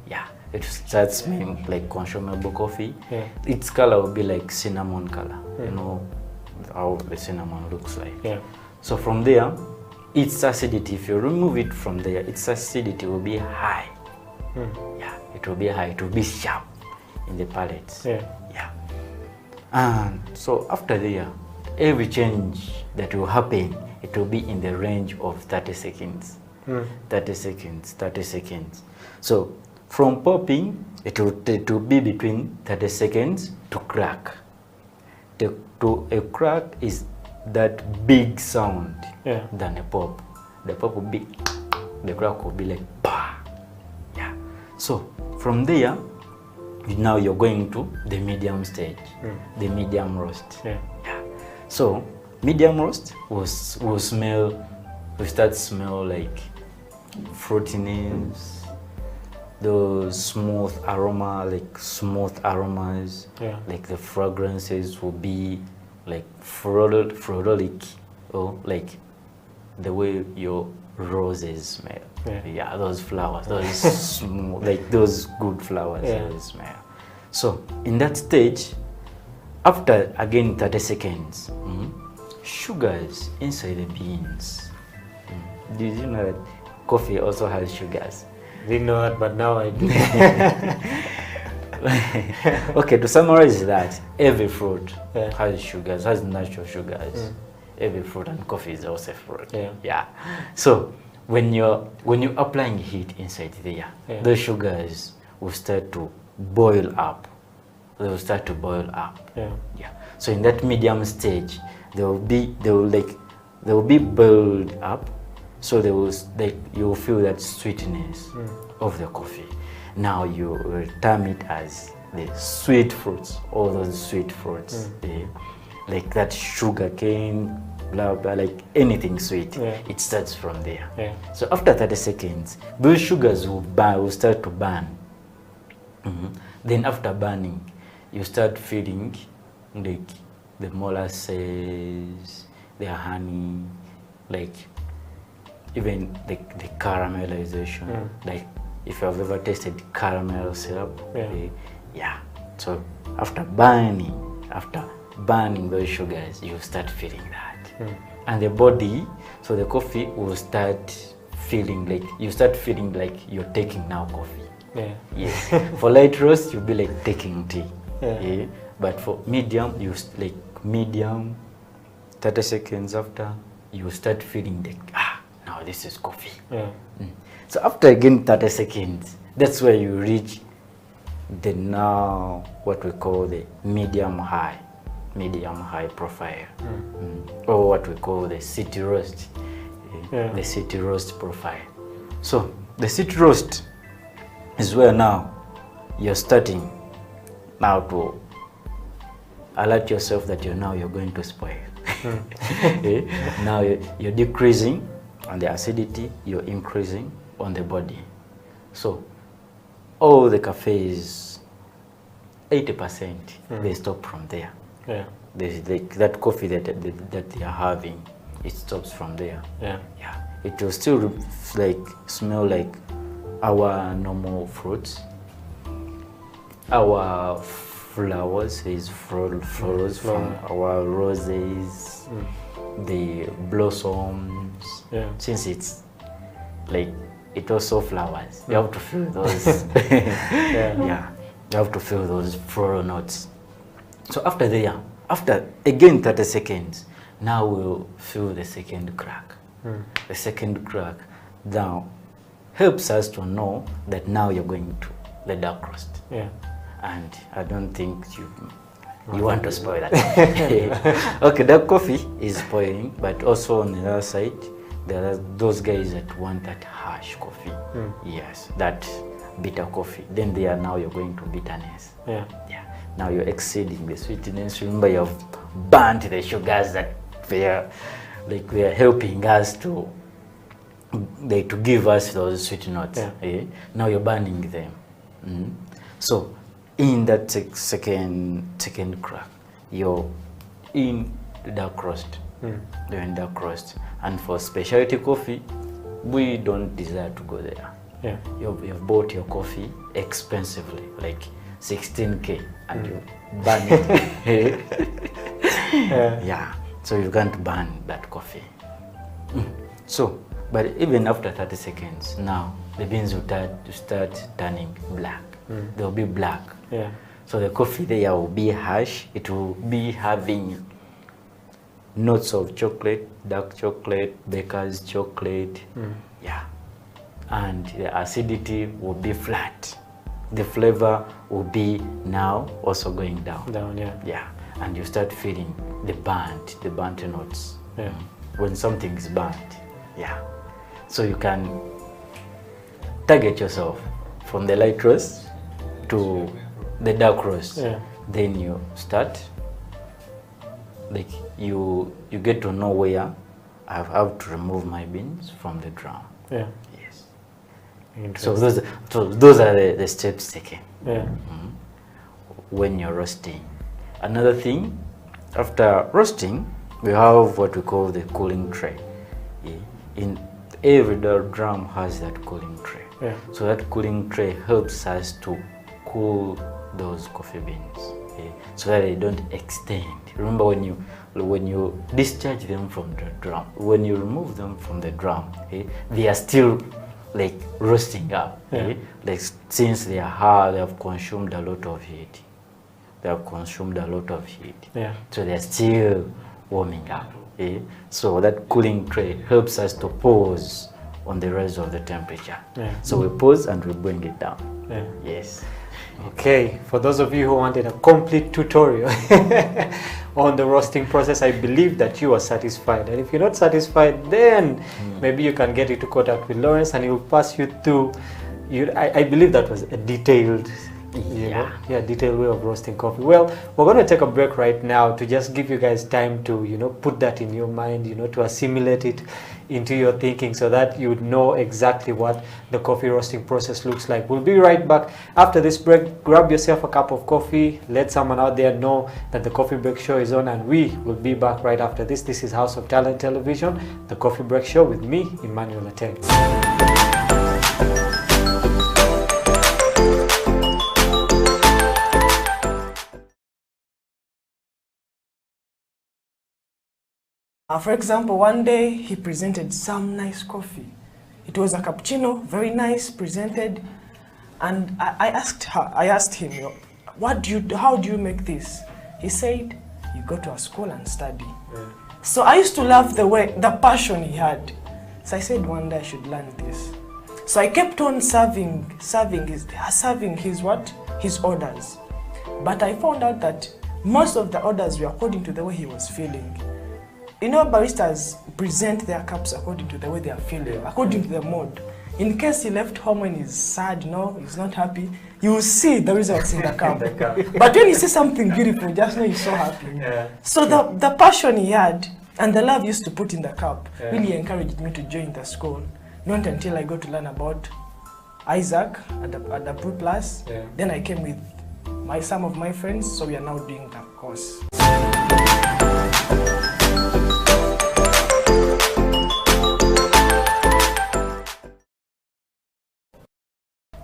Yeah, it starts smelling like consumable coffee. Its color will be like cinnamon color. You know how the cinnamon looks like. So from there, its acidity, if you remove it from there, its acidity will be high. Yeah, it will be high, it will be sharp in the palates. Yeah. And so after there, every change that will happen, it will be in the range of 30 seconds. 30 seconds, 30 seconds. So from popping, it will be between 30 seconds to crack. To a crack is that big sound than a pop. The pop will be, the crack will be like bah. Yeah. So from there, now you're going to the medium stage, the medium roast. So medium roast will start smell like fruitiness, those smooth aroma, like smooth aromas, like the fragrances will be like frolic, or like the way your roses smell. Yeah, those flowers, those smooth, like those good flowers they smell. So in that stage, after again 30 seconds, sugars inside the beans. Did you know that coffee also has sugars? Didn't know that, but now I do. Okay, to summarize that, every fruit has sugars, has natural sugars. Every fruit, and coffee is also fruit. Yeah. So when you're applying heat inside there, those sugars will start to boil up. They will start to boil up. Yeah. So in that medium stage, they will be boiled up. So they will, you will feel that sweetness of the coffee. Now you will term it as the sweet fruits, all those sweet fruits, like that sugar cane, blah blah, like anything sweet. It starts from there. So after 30 seconds, those sugars will start to burn. Then after burning, you start feeling like the molasses, the honey, like even the caramelization, like if you have ever tasted caramel syrup. So after burning those sugars, you start feeling that. And the body, so the coffee will start feeling like, you start feeling like you're taking now coffee. Yes. For light roast, you'll be like taking tea. But for medium, medium, 30 seconds after, you start feeling like, now this is coffee. So after again 30 seconds, that's where you reach the now what we call the medium high profile, or what we call the city roast, the city roast profile. So the city roast is where now you're starting now to alert yourself that you're going to spoil. Now you're decreasing on the acidity, you're increasing on the body. So all the cafes, 80%, they stop from there. That coffee that they are having, it stops from there. It will still smell like our normal fruits, our flowers, flowers from our roses, the blossoms. Since it's like it also flowers, you have to feel those. You have to feel those floral notes. So after there, after again 30 seconds, now we'll feel the second crack. The second crack now helps us to know that now you're going to the dark roast. And I don't think you want to spoil that. Okay, dark coffee is spoiling, but also on the other side, there are those guys that want that harsh coffee. Yes, that bitter coffee. Then now you're going to bitterness. Now you're exceeding the sweetness. Remember, you've burnt the sugars that they are helping us to give us those sweet notes. Now you're burning them. So in that second crack, you're in the dark roast. You're in dark roast. And for specialty coffee, we don't desire to go there. Yeah. You've bought your coffee expensively, like 16K, and you burn it. Yeah. So you can't burn that coffee. So, but even after 30 seconds, now the beans will start turning black. They'll be black. Yeah. So the coffee there will be harsh. It will be having notes of chocolate, dark chocolate, baker's chocolate. Yeah. And the acidity will be flat. The flavor will be now also going down. Down, yeah. Yeah. And you start feeling the burnt notes. Yeah. When something is burnt. Yeah. So you can target yourself from the light roast to the dark roast. Yeah. Then you start, like you get to know where I have to remove my beans from the drum. Yeah. Yes. So those are the steps taken. Yeah. When you're roasting. Another thing, after roasting, we have what we call the cooling tray. In every drum has that cooling tray. Yeah. So that cooling tray helps us to cool those coffee beans, so that they don't extend. Remember, when you discharge them from the drum, when you remove them from the drum, they are still like roasting up. Yeah. Like since they have consumed a lot of heat. They have consumed a lot of heat. Yeah. So they are still warming up. So that cooling tray helps us to pause on the rise of the temperature. Yeah. So we pause and we bring it down. Yeah. Yes. Okay, for those of you who wanted a complete tutorial on the roasting process, I believe that you are satisfied. And if you're not satisfied, then maybe you can get into contact with Lawrence and he will pass you through. I believe that was a detailed detailed way of roasting coffee. Well, we're going to take a break right now to just give you guys time to put that in your mind, to assimilate it into your thinking, so that you would know exactly what the coffee roasting process looks like. We'll be right back after this break. Grab yourself a cup of coffee, let someone out there know that the Coffee Break Show is on, and we will be back right after this. This is House of Talent Television, the Coffee Break Show with me, Emmanuel Ateng. For example, one day he presented some nice coffee. It was a cappuccino, very nice, presented. And I asked him, how do you make this? He said, you go to a school and study. Yeah. So I used to love the passion he had. So I said one day I should learn this. So I kept on serving his orders. But I found out that most of the orders were according to the way he was feeling. Baristas present their cups according to the way they are feeling, according to the mood. In case he left home when he's sad, he's not happy, you will see the results in the cup. But when you see something beautiful, just know he's so happy. Yeah. So the passion he had and the love he used to put in the cup really encouraged me to join the school. Not until I got to learn about Isaac at the Pro Plus. Yeah. Then I came with some of my friends, so we are now doing the course.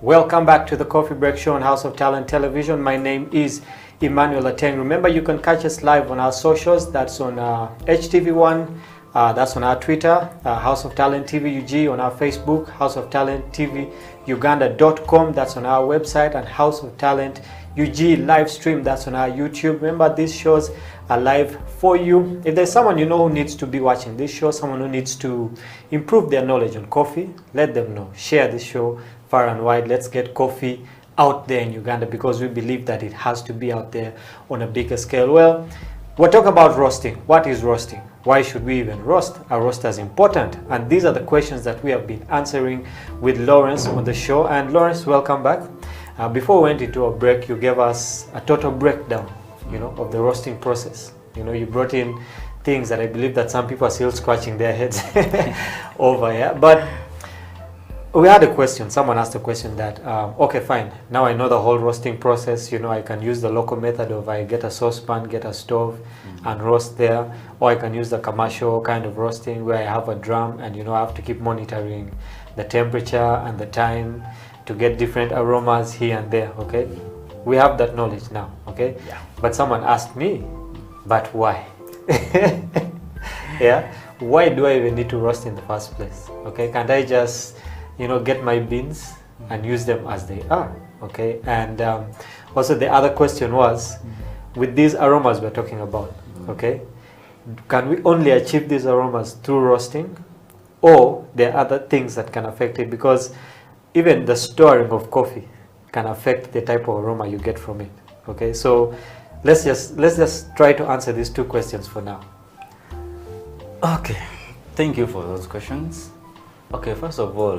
Welcome back to the Coffee Break Show on House of Talent Television. My name is Emmanuel Ateng. Remember, you can catch us live on our socials. That's on HTV1, that's on our Twitter, House of Talent TV UG, on our Facebook, houseoftalenttv.uganda.com, that's on our website, and House of Talent UG live stream, that's on our YouTube. Remember, these shows are live for you. If there's someone who needs to be watching this show, someone who needs to improve their knowledge on coffee, let them know. Share this show far and wide. Let's get coffee out there in Uganda, because we believe that it has to be out there on a bigger scale. Well, we're talking about roasting. What is roasting? Why should we even roast? Are roasters important? And these are the questions that we have been answering with Lawrence on the show. And Lawrence, welcome back. Before we went into a break, you gave us a total breakdown, of the roasting process. You brought in things that I believe that some people are still scratching their heads over here. But we had a question. Someone asked a question that, okay, fine. Now I know the whole roasting process. You know, I can use the local method of I get a saucepan, get a stove, and roast there, or I can use the commercial kind of roasting where I have a drum, and you know I have to keep monitoring the temperature and the time to get different aromas here and there. Okay, we have that knowledge now. Okay, yeah. But someone asked me, but why? Yeah, why do I even need to roast in the first place? Okay, can't I just, you know, get my beans and use them as they are? Okay, and also the other question was, with these aromas we're talking about, okay, can we only achieve these aromas through roasting, or there are other things that can affect it? Because even the storing of coffee can affect the type of aroma you get from it. Okay, so let's just try to answer these two questions for now. Okay, thank you for those questions. Okay, first of all,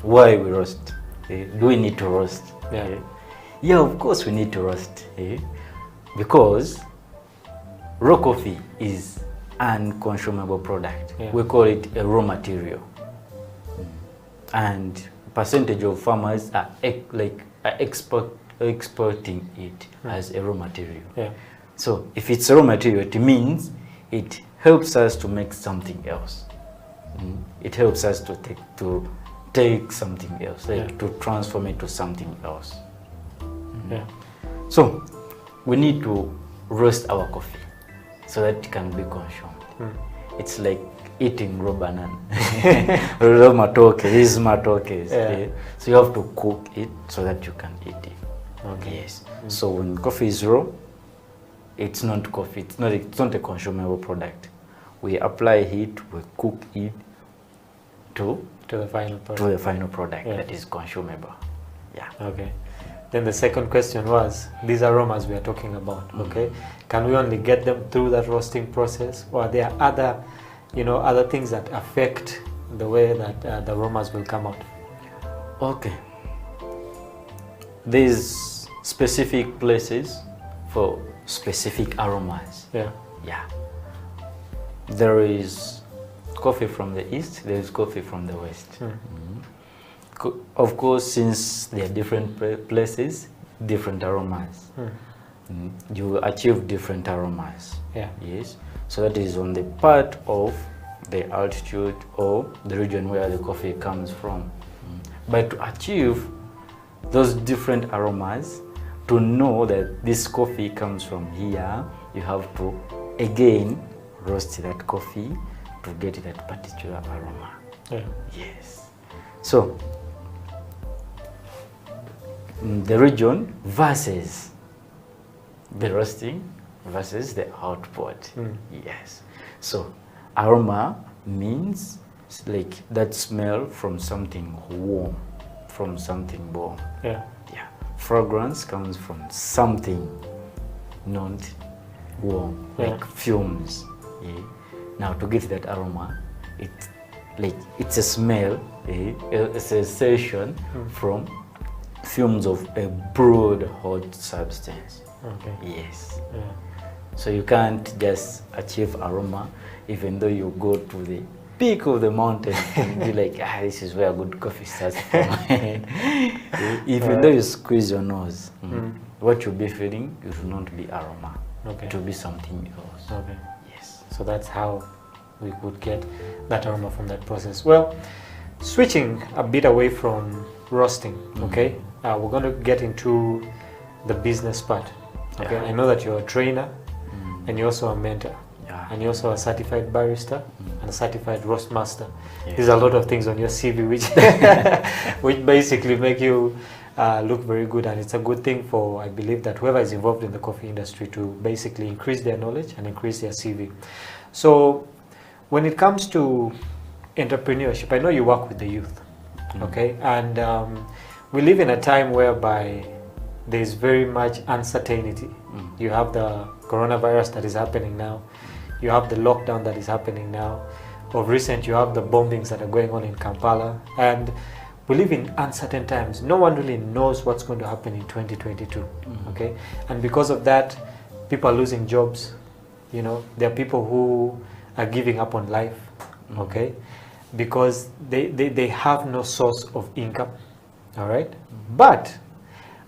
why we roast? Do we need to roast? Yeah, of course we need to roast. Because raw coffee is an unconsumable product. We call it a raw material. And percentage of farmers are exporting it as a raw material. So if it's a raw material, it means it helps us to make something else. It helps us to take something else, to transform it to something else. So we need to roast our coffee so that it can be consumed. It's like eating raw banana. Raw matoke, these matokes. So you have to cook it so that you can eat it. Yes. So when coffee is raw, it's not coffee. It's not a consumable product. We apply heat, we cook it to the final product that is consumable. Yeah. Okay. Then the second question was, these aromas we are talking about. Okay. Can we only get them through that roasting process, or are there other, other things that affect the way that the aromas will come out? Okay. There's specific places for specific aromas. Yeah. There is coffee from the east, there is coffee from the west. Of course, since they are different places, different aromas. You achieve different aromas. Yes. So that is on the part of the altitude or the region where the coffee comes from. But to achieve those different aromas, to know that this coffee comes from here, you have to again roast that coffee to get that particular aroma. Yes. So the region versus the roasting versus the output. Yes. So aroma means like that smell from something warm, from something warm. Fragrance comes from something not warm, like fumes. Now to get that aroma, it's a smell, a sensation from fumes of a brewed hot substance. Yes. So you can't just achieve aroma even though you go to the peak of the mountain and be like, this is where good coffee starts from. Even though you squeeze your nose, what you'll be feeling, it will not be aroma. It will be something else. Yes. So that's how we could get that aroma from that process. Well, switching a bit away from roasting, okay? We're going to get into the business part. Okay, I know that you're a trainer and you're also a mentor. And you're also a certified barista and a certified roast master. There's a lot of things on your CV which basically make you look very good, and it's a good thing for, I believe, that whoever is involved in the coffee industry to basically increase their knowledge and increase their CV. So when it comes to entrepreneurship, I know you work with the youth, okay? And we live in a time whereby there's very much uncertainty. You have the coronavirus that is happening now. You have the lockdown that is happening now. Of recent, you have the bombings that are going on in Kampala. And we live in uncertain times. No one really knows what's going to happen in 2022, okay? And because of that, people are losing jobs. There are people who are giving up on life, okay? because they have no source of income. All right, but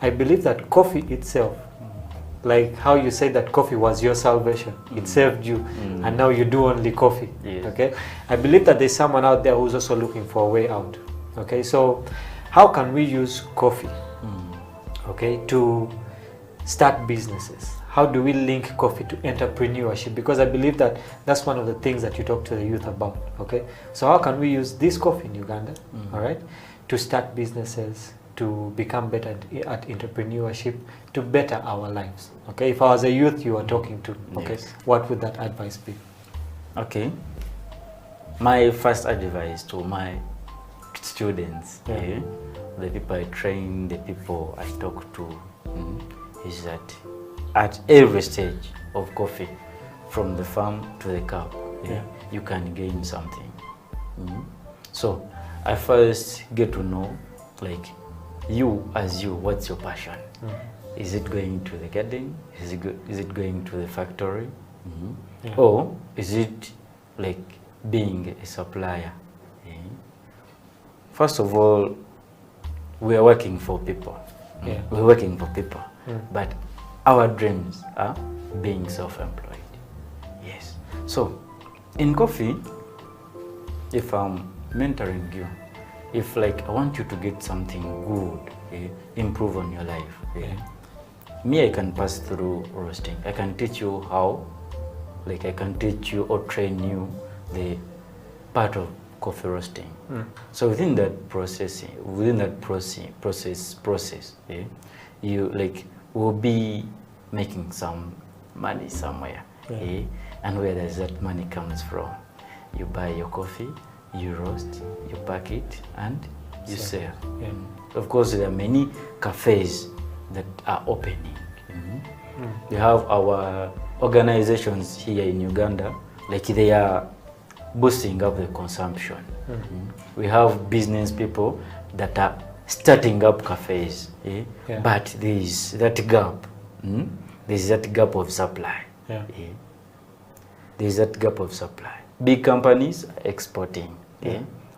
I believe that coffee itself, like how you said that coffee was your salvation, it saved you, and now you do only coffee. Yes. Okay, I believe that there's someone out there who's also looking for a way out. Okay, so how can we use coffee, okay, to start businesses? How do we link coffee to entrepreneurship? Because I believe that that's one of the things that you talk to the youth about. Okay, so how can we use this coffee in Uganda, all right, to start businesses, to become better at entrepreneurship, to better our lives? Okay, if I was a youth you are talking to, okay, yes, what would that advice be? Okay, my first advice to my students, the people I train, the people I talk to, is that at every stage of coffee, from the farm to the cup, you can gain something. So I first get to know, like, you as you, what's your passion? Is it going to the garden? Is it going to the factory? Or is it like being a supplier? First of all, we are working for people. We're working for people, but our dreams are being self-employed. Yes. So in coffee, if I'm mentoring you, if like I want you to get something good, improve on your life, me, I can pass through roasting. I can teach you how, like I can teach you or train you the part of coffee roasting. So within that process, you like will be making some money somewhere, and where does that money comes from? You buy your coffee, you roast, you pack it, and you sell. Of course, there are many cafes that are opening. We have our organizations here in Uganda, like they are boosting up the consumption. We have business people that are starting up cafes, but there is that gap. There's that gap of supply. There's that gap of supply. Big companies are exporting,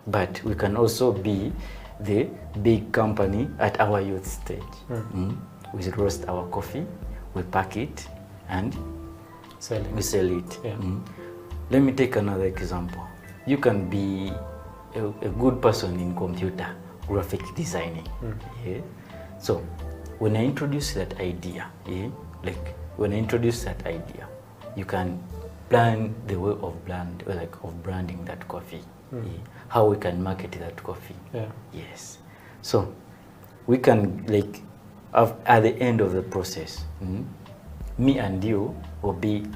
but we can also be the big company at our youth stage. We roast our coffee, we pack it, and we sell it. Let me take another example. You can be a good person in computer, graphic designing. So when I introduce that idea, you can plan the way of branding that coffee, how we can market that coffee. Yes. So we can, like, at the end of the process, me and you will be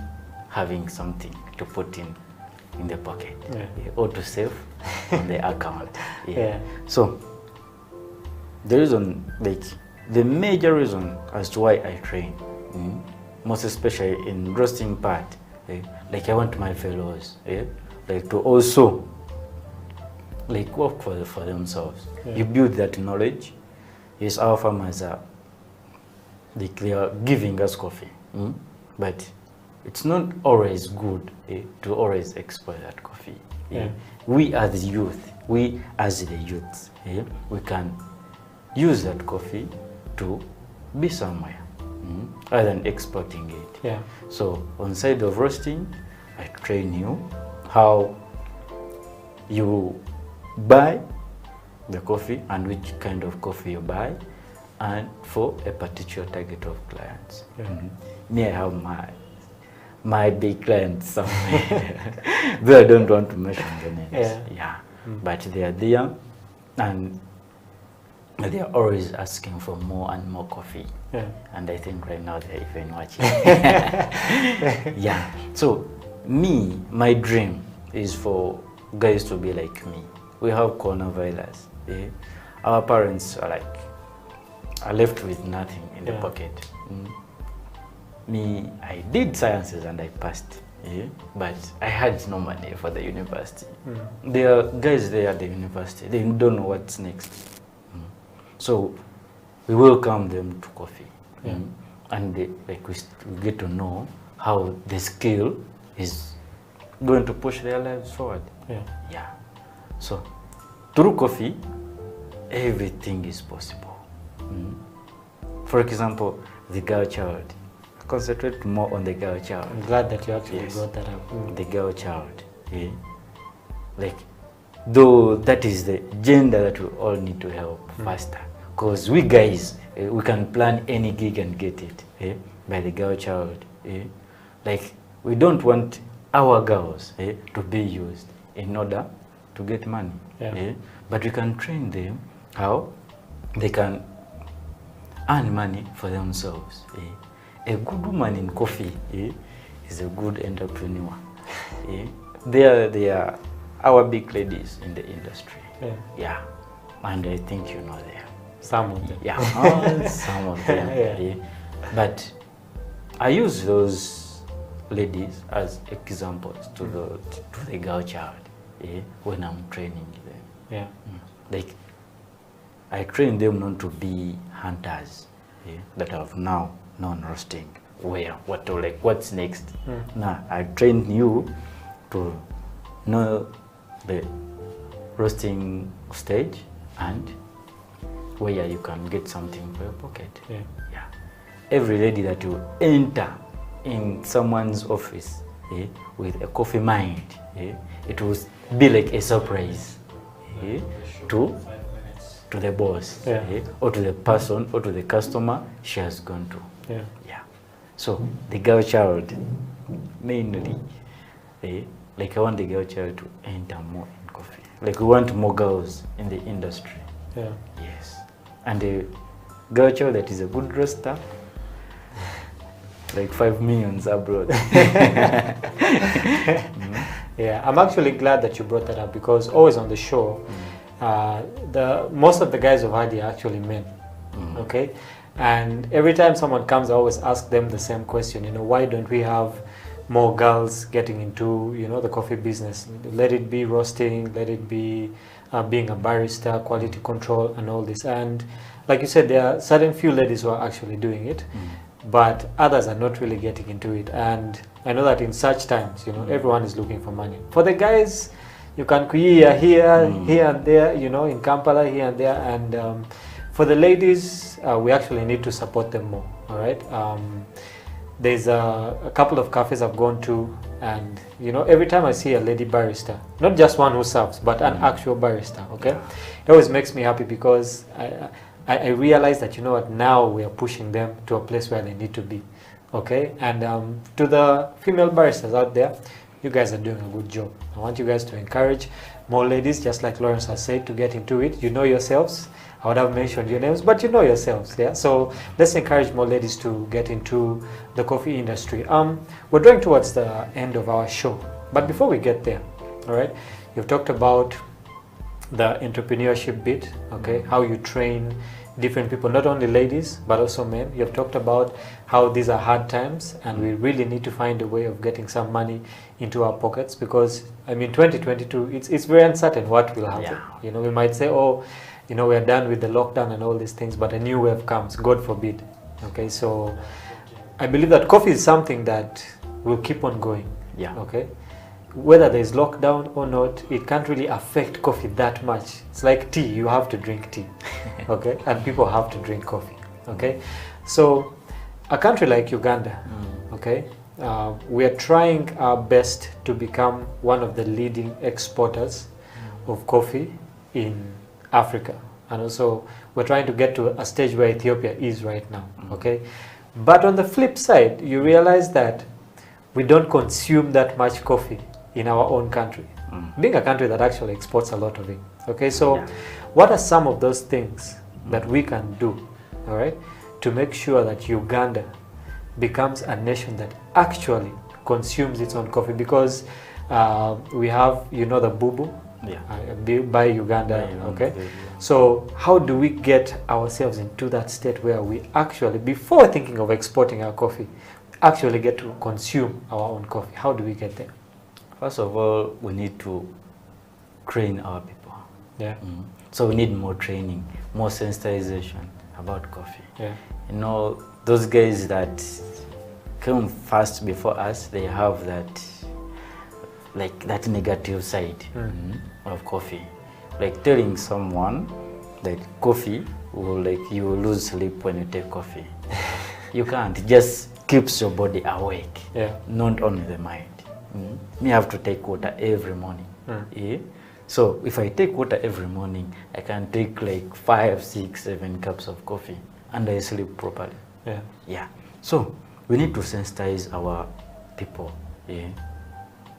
having something to put in the pocket, or to save on the account. So the reason, like the major reason as to why I train, most especially in roasting part, like I want my fellows, like to also like work for themselves. You build that knowledge. Yes, our farmers are, they are giving us coffee, but it's not always good to always export that coffee. We as the youth, we can use that coffee to be somewhere, other than exporting it. So on side of roasting, I train you how you buy the coffee and which kind of coffee you buy, and for a particular target of clients. Me, I have my big clients somewhere, though I don't want to mention the names. But they are there, and they are always asking for more and more coffee. And I think right now they're even watching. So me, my dream is for guys to be like me. We have coronavirus. Our parents are left with nothing in the pocket. Me, I did sciences and I passed, but I had no money for the university. There are guys there at the university, they don't know what's next. So we welcome them to coffee, and we get to know how the skill is going to push their lives forward. So through coffee, everything is possible. For example, the girl child. Concentrate more on the girl child. I'm glad that you actually brought that up. The girl child. Yeah. Like, though that is the gender that we all need to help faster. Because we guys, we can plan any gig and get it by the girl child. Like, we don't want our girls to be used in order to get money. But we can train them how they can earn money for themselves. A good woman in coffee is a good entrepreneur. They are our big ladies in the industry. Yeah. And I think you know them. Some of them. Yeah, some of them. But I use those ladies as examples to the girl child when I'm training them. Like, I train them not to be hunters that have now known roasting. What's next? Now I train you to know the roasting stage and where you can get something for your pocket. Every lady that you enter in someone's office with a coffee mind, it will be like a surprise to the boss or to the person or to the customer she has gone to. So the girl child, mainly, like I want the girl child to enter more in coffee. Like we want more girls in the industry. Yes. And the girl child that is a good roaster, like 5 million abroad. Yeah, I'm actually glad that you brought that up because always on the show, most of the guys we've had are actually men. Okay, and every time someone comes, I always ask them the same question. Why don't we have more girls getting into the coffee business? Let it be roasting, let it be being a barista, quality control, and all this. And like you said, there are certain few ladies who are actually doing it, but others are not really getting into it. And I know that in such times, everyone is looking for money. For the guys, you can here and there, in Kampala, here and there. And for the ladies, we actually need to support them more, all right? There's a couple of cafes I've gone to, and every time I see a lady barista, not just one who serves, but an actual barista, okay? It always makes me happy because I realize that, now we are pushing them to a place where they need to be, okay? And to the female baristas out there, you guys are doing a good job. I want you guys to encourage more ladies, just like Lawrence has said, to get into it. You know yourselves. I would have mentioned your names, but you know yourselves, yeah? So let's encourage more ladies to get into the coffee industry. We're drawing towards the end of our show, but before we get there, all right, you've talked about the entrepreneurship bit, okay, how you train different people, not only ladies, but also men. You've talked about how these are hard times and we really need to find a way of getting some money into our pockets because, 2022, it's very uncertain what will happen. We might say, we're done with the lockdown and all these things, but a new wave comes, God forbid. Okay, so I believe that coffee is something that will keep on going. Okay, whether there's lockdown or not, it can't really affect coffee that much. It's like tea, you have to drink tea, okay, and people have to drink coffee. Okay, so a country like Uganda, okay, we are trying our best to become one of the leading exporters of coffee in Africa, and also we're trying to get to a stage where Ethiopia is right now, okay? But on the flip side, you realize that we don't consume that much coffee in our own country, being a country that actually exports a lot of it, okay? So what are some of those things that we can do, all right, to make sure that Uganda becomes a nation that actually consumes its own coffee? Because we have, the Bubu, by Uganda, okay? So how do we get ourselves into that state where we actually, before thinking of exporting our coffee, actually get to consume our own coffee? How do we get there? First of all, we need to train our people. So we need more training, more sensitization about coffee. Those guys that came first before us, they have that, like that negative side of coffee. Like telling someone that coffee will you will lose sleep when you take coffee. You can't. It just keeps your body awake. Yeah. Not only the mind. Me have to take water every morning. Yeah? So if I take water every morning, I can take like 5, 6, 7 cups of coffee and I sleep properly. Yeah. Yeah. So we need to sensitize our people. Yeah.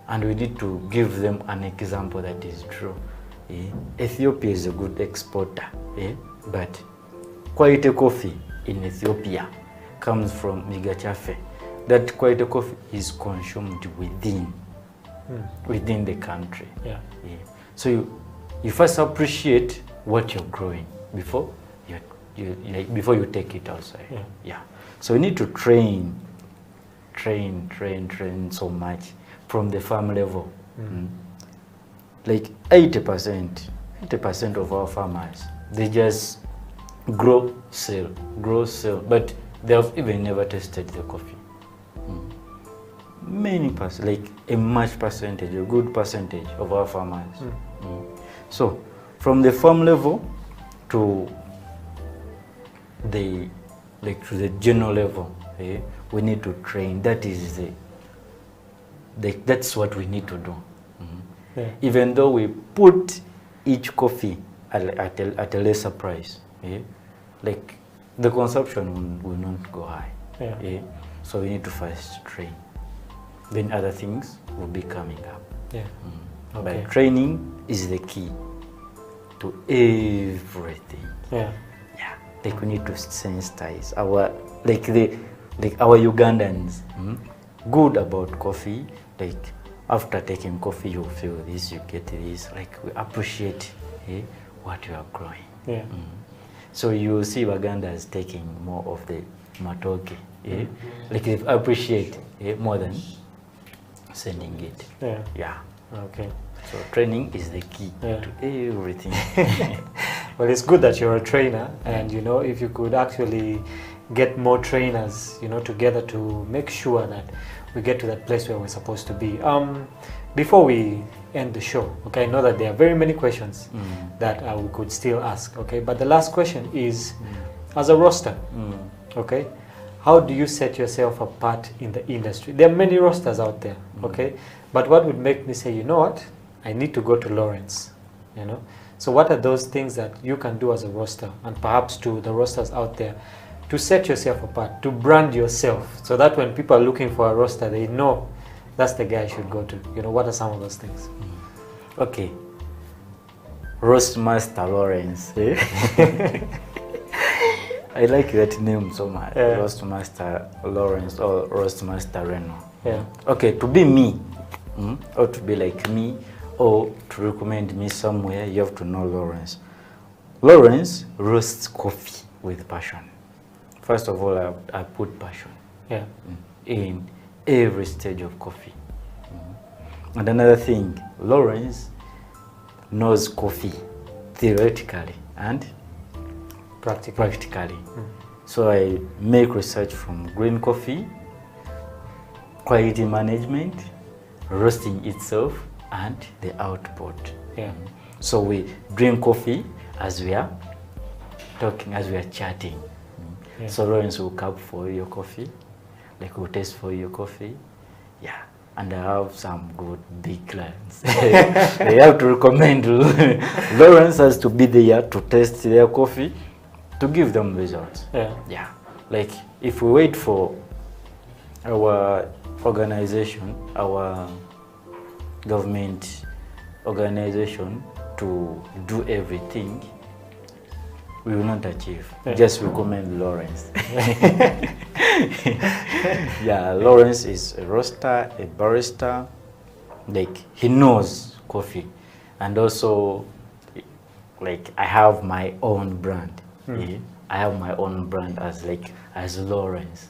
And we need to give them an example that is true. Yeah. Ethiopia is a good exporter, yeah? But quality coffee in Ethiopia comes from Migachafe. That quality coffee is consumed within the country. Yeah. Yeah. So you first appreciate what you're growing before you take it outside. Yeah. Yeah. So you need to train so much from the farm level. Like 80% of our farmers, they just grow, sell, but they have even never tasted the coffee. Many like a good percentage of our farmers. So from the farm level to the general level, we need to train. That is that's what we need to do. Yeah. Even though we put each coffee at a lesser price, like the consumption will not go high. Yeah. So we need to first train. Then other things will be coming up. Yeah. Okay. But training is the key to everything. Yeah. Yeah. Like we need to sensitize our our Ugandans good about coffee. Like after taking coffee, you feel this, you get this. Like we appreciate what you are growing. Yeah. So you see Ugandans taking more of the matoke. Like they appreciate more than sending it. Yeah. Yeah. Okay. So training is the key to everything. Well, it's good that you're a trainer, and if you could actually get more trainers, together to make sure that we get to that place where we're supposed to be. Before we end the show, okay, I know that there are very many questions that we could still ask, okay, but the last question is, as a roaster, okay, how do you set yourself apart in the industry? There are many roasters out there, okay, but what would make me say, you know what, I need to go to Lawrence, So what are those things that you can do as a roaster, and perhaps to the roasters out there, to set yourself apart, to brand yourself, so that when people are looking for a roaster, they know that's the guy I should go to? What are some of those things? Okay. Roastmaster Lawrence. I like that name so much. Roastmaster Lawrence or Roastmaster Reno. Yeah. Okay, to be me, or to be like me, or to recommend me somewhere, you have to know Lawrence. Lawrence roasts coffee with passion. First of all, I put passion in every stage of coffee. And another thing, Lawrence knows coffee theoretically and practically. So I make research from green coffee, quality management, roasting itself, and the output. Yeah. So we drink coffee as we are talking, as we are chatting. Yeah. So Lawrence will cup for your coffee, like we'll taste for your coffee. Yeah. And I have some good big clients. They have to recommend Lawrence has to be there to test their coffee, to give them results. Yeah. Yeah. Like if we wait for our organization, our government organization to do everything, we will not achieve. Just recommend Lawrence. Yeah, Lawrence is a roaster, a barista. Like he knows coffee, and also like I have my own brand. I have my own brand as Lawrence.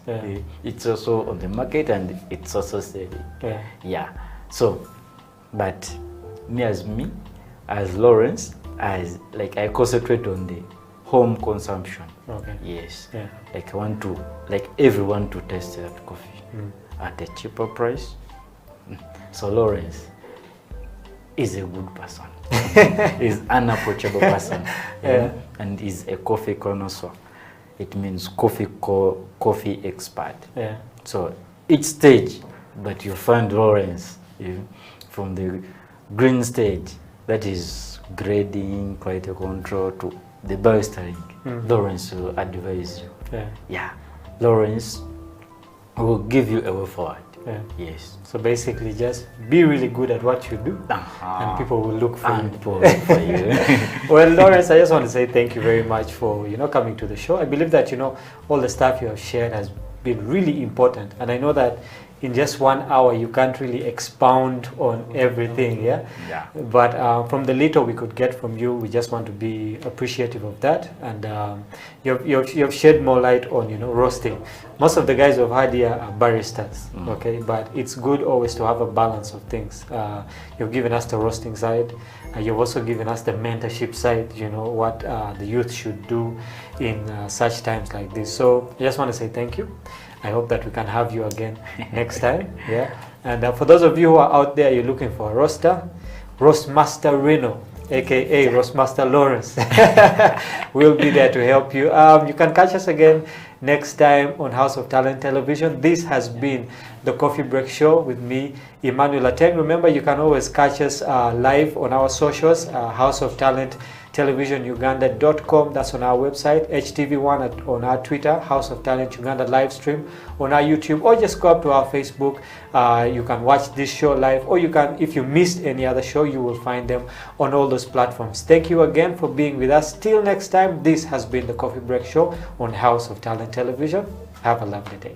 It's also on the market and it's also selling. Yeah. So, but me as Lawrence, I concentrate on the home consumption. Okay. Yes. Yeah. Like I want to everyone to taste that coffee at a cheaper price. So Lawrence is a good person. is an approachable person, and is a coffee connoisseur. It means coffee expert. Yeah. So each stage that you find Lawrence, from the green stage, that is grading, quality control, to the baristering, Lawrence will advise you. Yeah. Lawrence will give you a way forward. Yes. So basically, just be really good at what you do, and people will look for you. Well, Lawrence, I just want to say thank you very much for coming to the show. I believe that all the stuff you have shared has been really important, and I know that in just 1 hour you can't really expound on everything, but from the little we could get from you, we just want to be appreciative of that. And you've shed more light on roasting. Most of the guys we've had here are baristas, okay, but it's good always to have a balance of things. You've given us the roasting side, you've also given us the mentorship side, what the youth should do in such times like this. So I just want to say thank you. I hope that we can have you again next time. And for those of you who are out there, you're looking for a roaster, Roastmaster Reno, aka Roastmaster Lawrence, we'll be there to help you. You can catch us again next time on House of Talent Television. This has been the Coffee Break Show with me, Emmanuel Ateng. Remember, you can always catch us live on our socials, houseoftalenttvuganda.com. That's on our website. HTV1 on our Twitter, House of Talent Uganda live stream on our YouTube, or just go up to our Facebook. You can watch this show live, or you can, if you missed any other show, you will find them on all those platforms. Thank you again for being with us. Till next time, this has been the Coffee Break Show on House of Talent Television. Have a lovely day.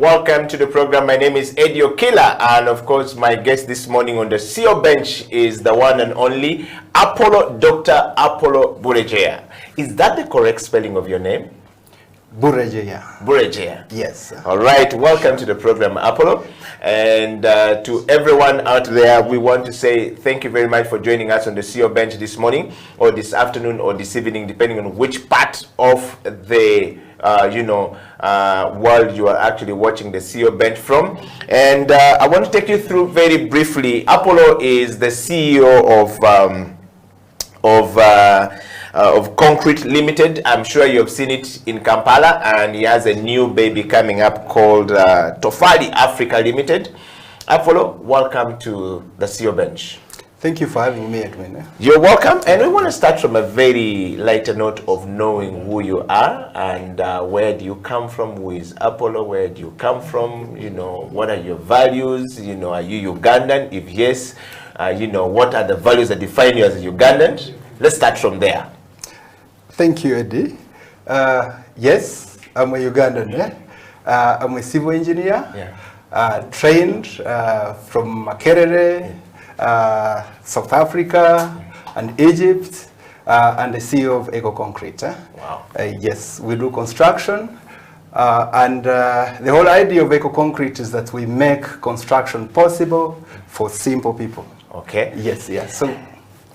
Welcome to the program. My name is Eddie Okila, and of course my guest this morning on the CEO bench is the one and only Dr. Apollo Burejea. Is that the correct spelling of your name? Burejea. Burejea. Yes. All right. Welcome to the program, Apollo. And to everyone out there, we want to say thank you very much for joining us on the CEO bench this morning, or this afternoon, or this evening, depending on which part of the world you are actually watching the CEO bench from. And I want to take you through very briefly. Apollo is the CEO of Concrete Limited. I'm sure you have seen it in Kampala, and he has a new baby coming up called Tofali Africa Limited. Apollo, welcome to the CEO bench. Thank you for having me, Edwin. You're welcome, and we want to start from a very lighter note of knowing who you are and where do you come from. Who is Apollo? Where do you come from? You know, what are your values? You know, are you Ugandan? If yes, what are the values that define you as a Ugandan? Let's start from there. Thank you, Eddie. Yes, I'm a Ugandan. I'm a civil engineer, trained from Makerere, South Africa, and Egypt, and the CEO of Eco Concrete. Wow. Yes, we do construction, and the whole idea of Eco Concrete is that we make construction possible for simple people. Okay. Yes, yes. So.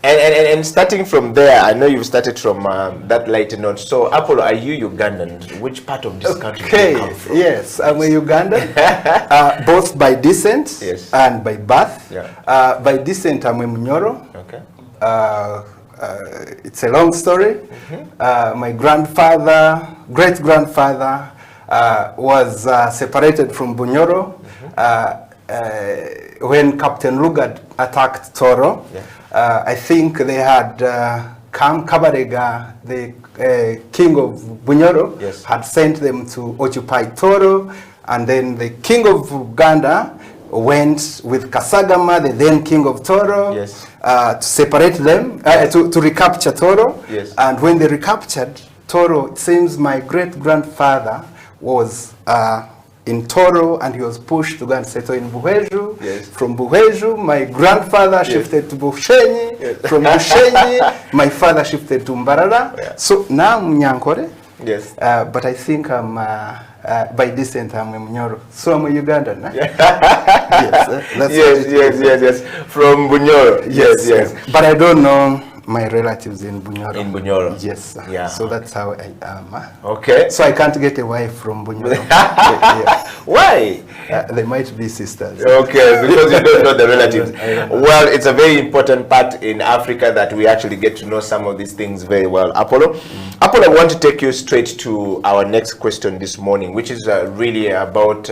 And starting from there, I know you've started from that lighter note. So, Apollo, are you Ugandan? Which part of this country do you come from? Yes, I'm a Ugandan, both by descent and by birth. Yeah. By descent, I'm a Munyoro. Okay. It's a long story. My grandfather, great-grandfather, was separated from Bunyoro when Captain Lugard attacked Toro. Yeah. I think they had Kabarega, the king of Bunyoro, had sent them to occupy Toro, and then the king of Uganda went with Kasagama, the then king of Toro, to separate them, to recapture Toro. Yes. And when they recaptured Toro, it seems my great-grandfather was in Toro, and he was pushed to go and settle in Buheju. Yes. From Buheju, my grandfather shifted to Bushenyi. From Bushenyi, my father shifted to Mbarara. So now I'm Nyankore. Yes. But I think I'm, by descent, I'm a Munyoro. So I'm a Ugandan. Yes. From Bunyoro. Yes. But I don't know my relatives in Bunyoro. In Bunyoro. Yes. Yeah. So that's how I am. Okay. So I can't get a wife from Bunyoro. Why? They might be sisters. Okay, because you don't know the relatives. Well, it's a very important part in Africa that we actually get to know some of these things very well. Apollo, I want to take you straight to our next question this morning, which is really about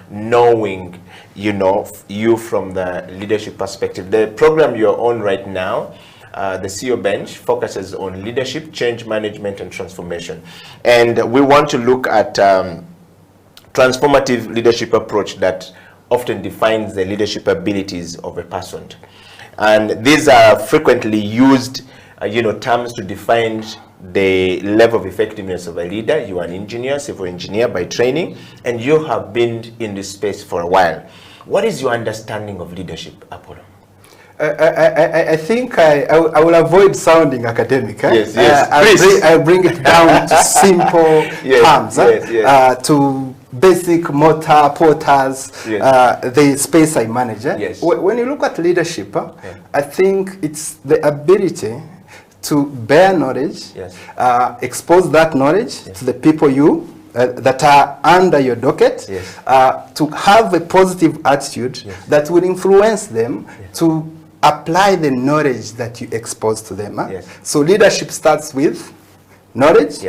knowing, you from the leadership perspective. The program you're on right now, the CEO bench, focuses on leadership, change management, and transformation. And we want to look at transformative leadership approach that often defines the leadership abilities of a person. And these are frequently used, terms to define the level of effectiveness of a leader. You are an engineer, civil engineer by training, and you have been in this space for a while. What is your understanding of leadership, Apollo? I think I will avoid sounding academic. Yes. I'll bring it down to simple terms. To basic motor porters, the space I manage. When you look at leadership, I think it's the ability to bear knowledge, expose that knowledge to the people that are under your docket, to have a positive attitude that will influence them to apply the knowledge that you expose to them. So leadership starts with knowledge.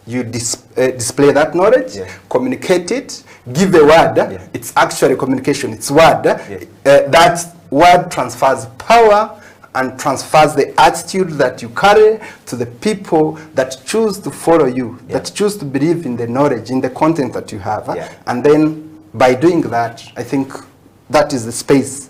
You display that knowledge, communicate it, give a word. It's actually communication, it's word. That word transfers power and transfers the attitude that you carry to the people that choose to follow you, that choose to believe in the knowledge, in the content that you have. And then by doing that, I think that is the space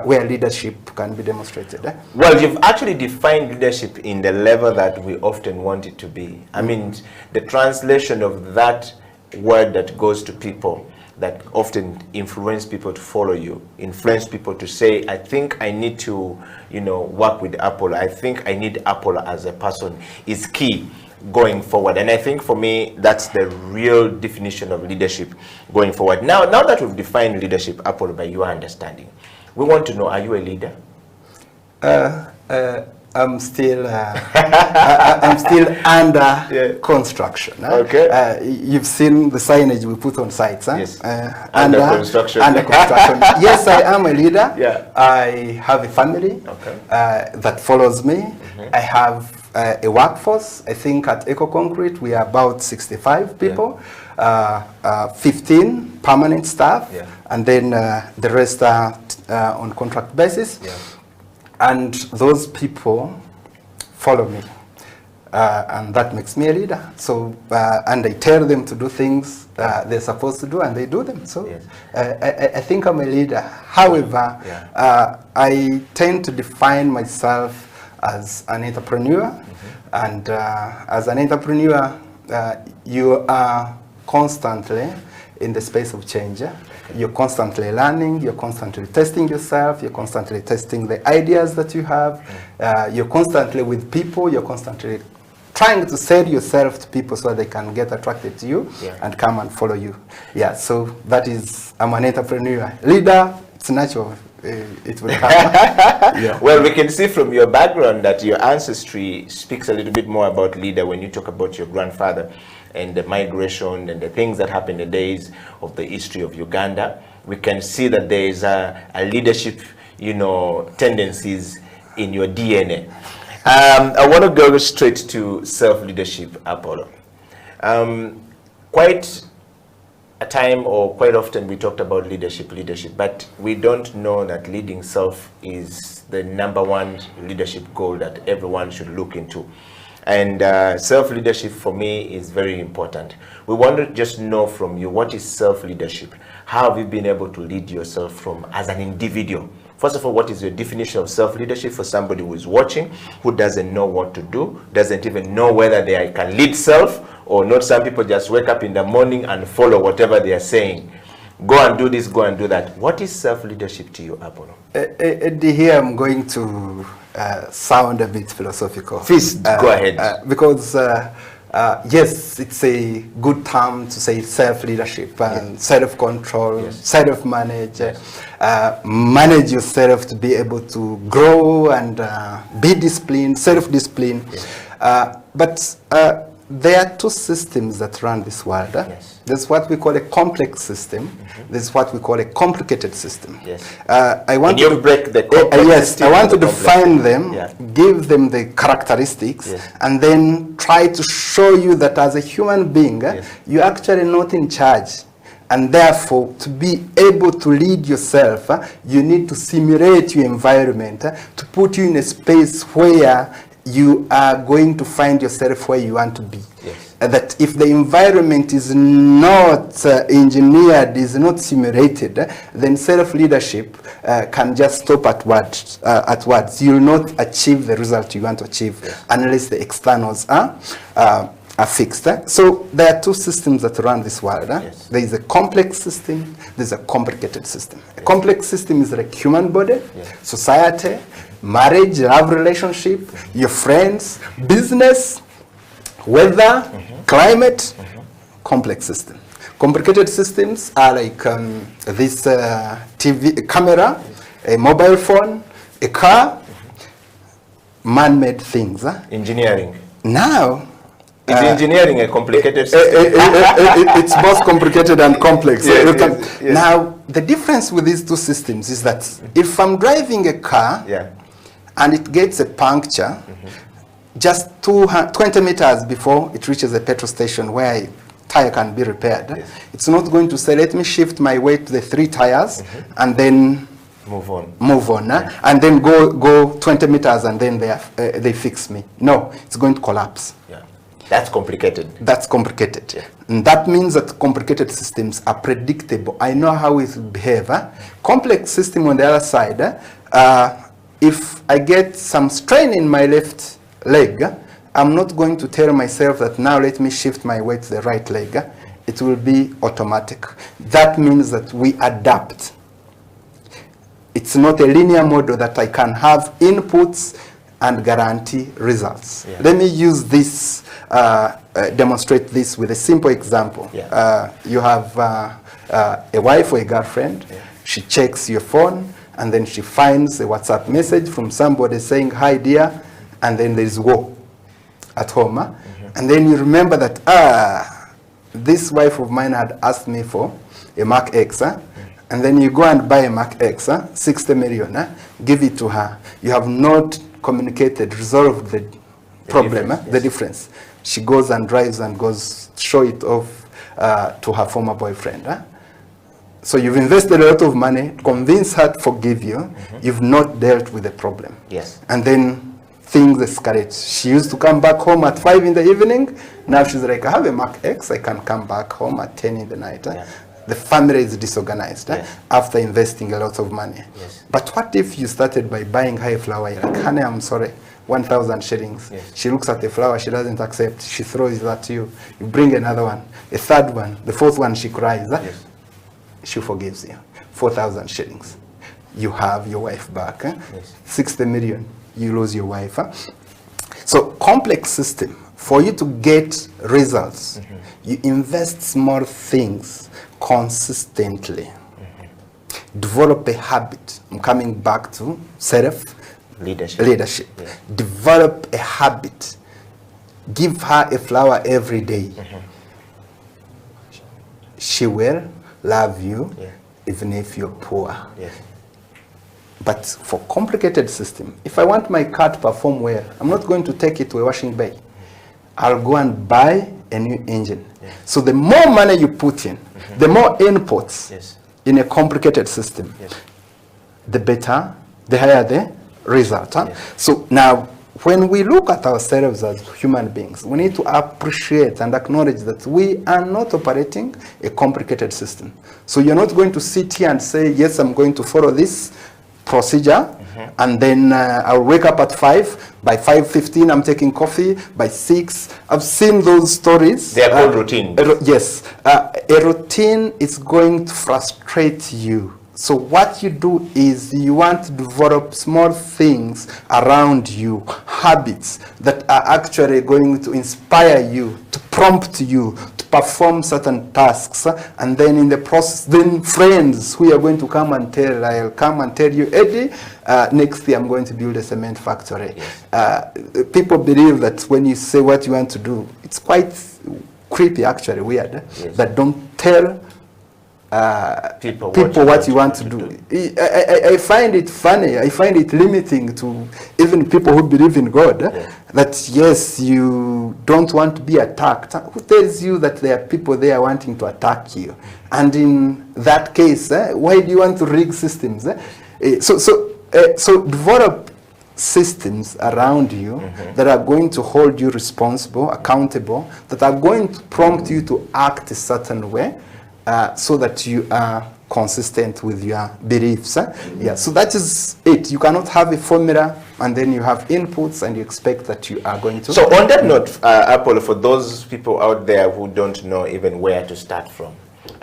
where leadership can be demonstrated. Well, you've actually defined leadership in the level that we often want it to be. I mean, the translation of that word that goes to people that often influence people to follow you, influence people to say, I think I need to, you know, work with Apollo. I think I need Apollo as a person, is key going forward. And I think for me, that's the real definition of leadership going forward. Now that we've defined leadership, Apollo, by your understanding, we want to know, are you a leader? I'm still I'm still under construction. Okay. You've seen the signage we put on sites. Yes. Under construction. Under construction. Yes, I am a leader. Yeah. I have a family that follows me. I have a workforce. I think at Eco Concrete we are about 65 people, 15 permanent staff, and then the rest are on contract basis. Yeah. And those people follow me, and that makes me a leader. So, and I tell them to do things they're supposed to do, and they do them. So, I think I'm a leader. However, I tend to define myself as an entrepreneur, and as an entrepreneur, you are constantly in the space of change. You're constantly learning, you're constantly testing yourself, you're constantly testing the ideas that you have, you're constantly with people, you're constantly trying to sell yourself to people so they can get attracted to you and come and follow you. Yeah, so that is, I'm an entrepreneur. Leader, it's natural. It will happen. Well, we can see from your background that your ancestry speaks a little bit more about leader when you talk about your grandfather and the migration and the things that happened in the days of the history of Uganda. We can see that there is a leadership, you know, tendencies in your DNA. I want to go straight to self-leadership, Apollo. Quite a time, or quite often, we talked about leadership, but we don't know that leading self is the #1 leadership goal that everyone should look into. And self-leadership for me is very important. We want to just know from you, what is self-leadership? How have you been able to lead yourself from as an individual? First of all, what is your definition of self-leadership for somebody who is watching, who doesn't know what to do, doesn't even know whether they can lead self or not? Some people just wake up in the morning and follow whatever they are saying. Go and do this, go and do that. What is self-leadership to you, Apollo? Here I'm going to sound a bit philosophical. Please, go ahead. Because yes, it's a good term to say self-leadership and self-control, self-manage, manage yourself to be able to grow and be disciplined, self-discipline. But there are two systems that run this world. There's what we call a complex system. There's what we call a complicated system. I want to break the complex I want to define them, give them the characteristics, and then try to show you that as a human being, you're actually not in charge. And therefore, to be able to lead yourself, you need to simulate your environment to put you in a space where you are going to find yourself where you want to be. That if the environment is not engineered, is not simulated, then self-leadership can just stop at words. You will not achieve the result you want to achieve unless the externals are fixed. So there are two systems that run this world. There is a complex system, there's a complicated system. A complex system is like human body, society, marriage, love relationship, your friends, business, weather, climate, complex system. Complicated systems are like this TV camera, a mobile phone, a car, man-made things. Engineering. Now, is engineering a complicated system? It's both complicated and complex. Now, the difference with these two systems is that if I'm driving a car and it gets a puncture, just 20 meters before it reaches a petrol station where a tire can be repaired, it's not going to say, let me shift my weight to the 3 tires and then move on, and then go 20 meters and then they fix me. No, it's going to collapse. That's complicated. That's complicated. And that means that complicated systems are predictable. I know how it will behave. Complex system on the other side, if I get some strain in my left leg, I'm not going to tell myself that now let me shift my weight to the right leg. it will be automatic. That means that we adapt. It's not a linear model that I can have inputs and guarantee results. Yeah. Let me use this, demonstrate this with a simple example. Yeah. You have a wife or a girlfriend. Yeah. She checks your phone, and then she finds a WhatsApp message from somebody saying, "Hi dear," and then there's war at home. And then you remember that, this wife of mine had asked me for a Mac X. And then you go and buy a Mac X, 60 million, give it to her. You have not communicated, resolved the problem, the difference. She goes and drives and goes show it off to her former boyfriend. So you've invested a lot of money, convince her to forgive you. You've not dealt with the problem. Yes. And then things escalate. She used to come back home at 5 in the evening. Now she's like, I have a Mac X, I can come back home at 10 in the night. Yeah. The family is disorganized after investing a lot of money. Yes. But what if you started by buying her a flower? You're like, honey, I'm sorry, 1,000 shillings. Yes. She looks at the flower, she doesn't accept, she throws it at you. You bring another one, a third one, the fourth one, she cries. Yes. She forgives you. 4,000 shillings. You have your wife back. Yes. 60 million, you lose your wife. So complex system. For you to get results, you invest small things consistently. Develop a habit. I'm coming back to leadership. Yeah. Develop a habit. Give her a flower every day. She will love you even if you're poor. Yes. But for complicated system, if I want my car to perform well, I'm not going to take it to a washing bay. I'll go and buy a new engine. Yes. So the more money you put in, the more inputs in a complicated system, the better, the higher the result. Yes. So now, when we look at ourselves as human beings, we need to appreciate and acknowledge that we are not operating a complicated system. So you're not going to sit here and say, yes, I'm going to follow this procedure, and then I'll wake up at 5. By 5:15, I'm taking coffee. By 6, I've seen those stories. They are called routines. Yes. A routine is going to frustrate you. So what you do is you want to develop small things around you, habits that are actually going to inspire you, to prompt you to perform certain tasks, and then in the process, then friends who are going to come and tell, I'll come and tell you, Eddie, next year I'm going to build a cement factory. Yes. People believe that when you say what you want to do, it's quite creepy, actually, weird, that don't tell people what you want to do. I find it funny. I find it limiting to even people who believe in God. That yes, you don't want to be attacked. Who tells you that there are people there wanting to attack you? And in that case, why do you want to rig systems? So develop systems around you that are going to hold you responsible, accountable, that are going to prompt you to act a certain way. So that you are consistent with your beliefs. Yeah, so that is it. You cannot have a formula and then you have inputs and you expect that you are going to. So on that note, Apollo, for those people out there who don't know even where to start from,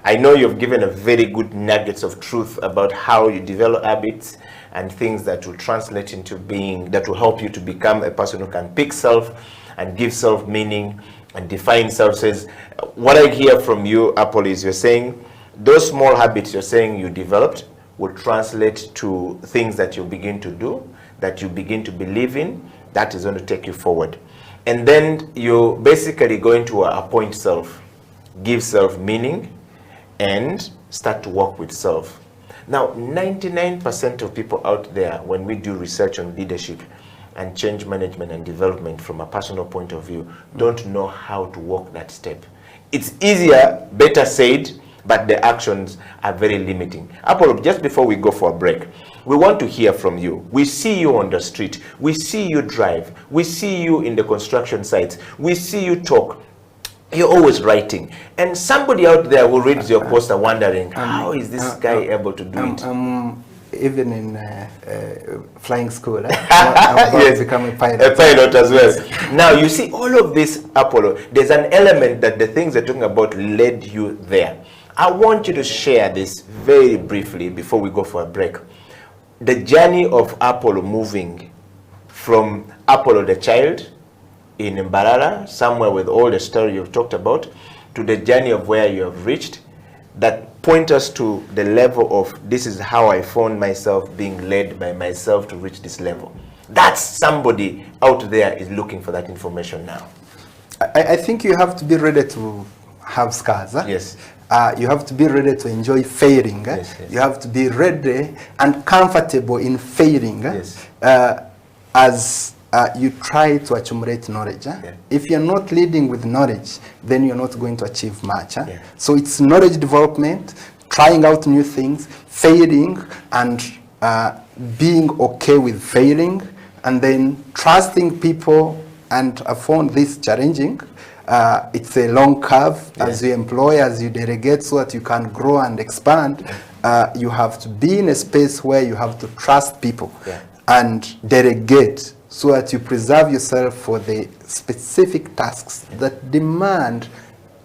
I know you've given a very good nuggets of truth about how you develop habits and things that will translate into being, that will help you to become a person who can pick self and give self meaning and define self. Says, what I hear from you, Apollo, is you're saying those small habits you're saying you developed will translate to things that you begin to do, that you begin to believe in, that is going to take you forward. And then you're basically going to appoint self, give self meaning, and start to work with self. Now, 99% of people out there, when we do research on leadership and change management and development from a personal point of view, don't know how to walk that step. It's easier, better said, but the actions are very limiting. Apollo, just before we go for a break, we want to hear from you. We see you on the street. We see you drive. We see you in the construction sites. We see you talk. You're always writing. And somebody out there who reads your poster wondering, how is this guy able to do it? even in flying school, I'm about to become a pilot. A pilot as well. Now, you see, all of this, Apollo, there's an element that the things they're talking about led you there. I want you to share this very briefly before we go for a break. The journey of Apollo moving from Apollo the child in Mbarara, somewhere with all the story you've talked about, to the journey of where you have reached, that point us to the level of this is how I found myself being led by myself to reach this level. That's somebody out there is looking for that information now. I think you have to be ready to have scars. Yes. You have to be ready to enjoy failing. Yes, yes. You have to be ready and comfortable in failing. Yes. As you try to accumulate knowledge. Yeah. If you're not leading with knowledge, then you're not going to achieve much. Yeah. So it's knowledge development, trying out new things, failing, and being okay with failing, and then trusting people. And I found this challenging. It's a long curve. Yeah. As you employ, as you delegate so that you can grow and expand. You have to be in a space where you have to trust people and delegate so that you preserve yourself for the specific tasks that demand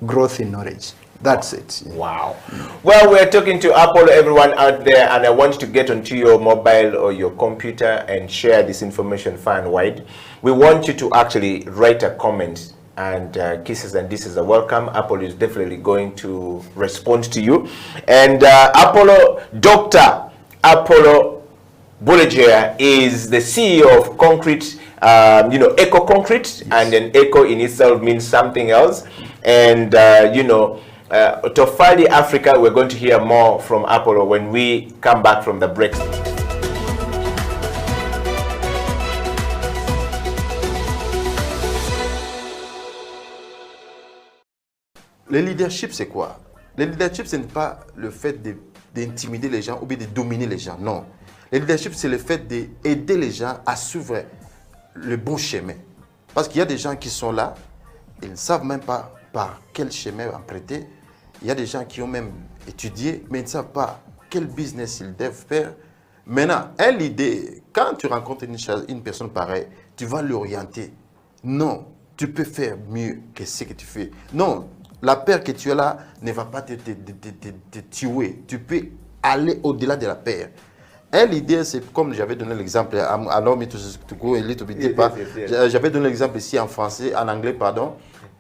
growth in knowledge. That's it. Wow. Well, we're talking to Apollo, everyone out there, and I want you to get onto your mobile or your computer and share this information far and wide. We want you to actually write a comment, and kisses and disses are welcome. Apollo is definitely going to respond to you. And Apollo, Dr. Apollo Bulegia is the CEO of Concrete, Eco Concrete, and then Eco in itself means something else. And, Tofali Africa, we're going to hear more from Apollo when we come back from the break. Le leadership, c'est quoi? Le leadership, ce n'est pas le fait d'intimider les gens ou bien de dominer les gens, non. Le leadership, c'est le fait d'aider les gens à suivre le bon chemin. Parce qu'il y a des gens qui sont là, ils ne savent même pas par quel chemin emprunter. Il y a des gens qui ont même étudié, mais ils ne savent pas quel business ils doivent faire. Maintenant, l'idée, quand tu rencontres une personne pareille, tu vas l'orienter. Non, tu peux faire mieux que ce que tu fais. Non, la peur que tu as là ne va pas te tuer. Tu peux aller au-delà de la peur. L'idée, c'est comme j'avais donné l'exemple, j'avais donné l'exemple ici en français, en anglais, pardon.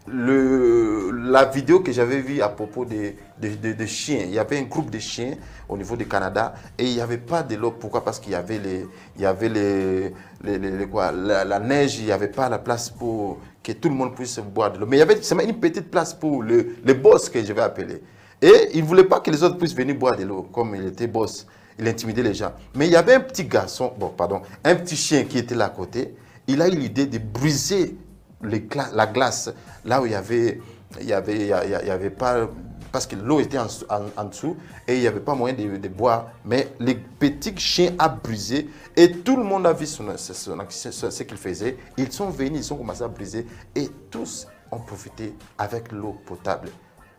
La vidéo que j'avais vue à propos des chiens, il y avait un groupe de chiens au niveau du Canada et il n'y avait pas de l'eau. Pourquoi? Parce qu'il y avait la neige, il n'y avait pas la place pour que tout le monde puisse boire de l'eau. Mais il y avait seulement une petite place pour le boss que je vais appeler. Et il ne voulait pas que les autres puissent venir boire de l'eau, comme il était boss. Il intimidait les gens. Mais il y avait un petit garçon, un petit chien qui était là à côté. Il a eu l'idée de briser la glace là où il y avait pas, parce que l'eau était en dessous et il n'y avait pas moyen de boire, mais le petit chien a brisé et tout le monde a vu ce qu'il faisait. Ils sont venus, ils ont commencé à briser et tous ont profité avec l'eau potable.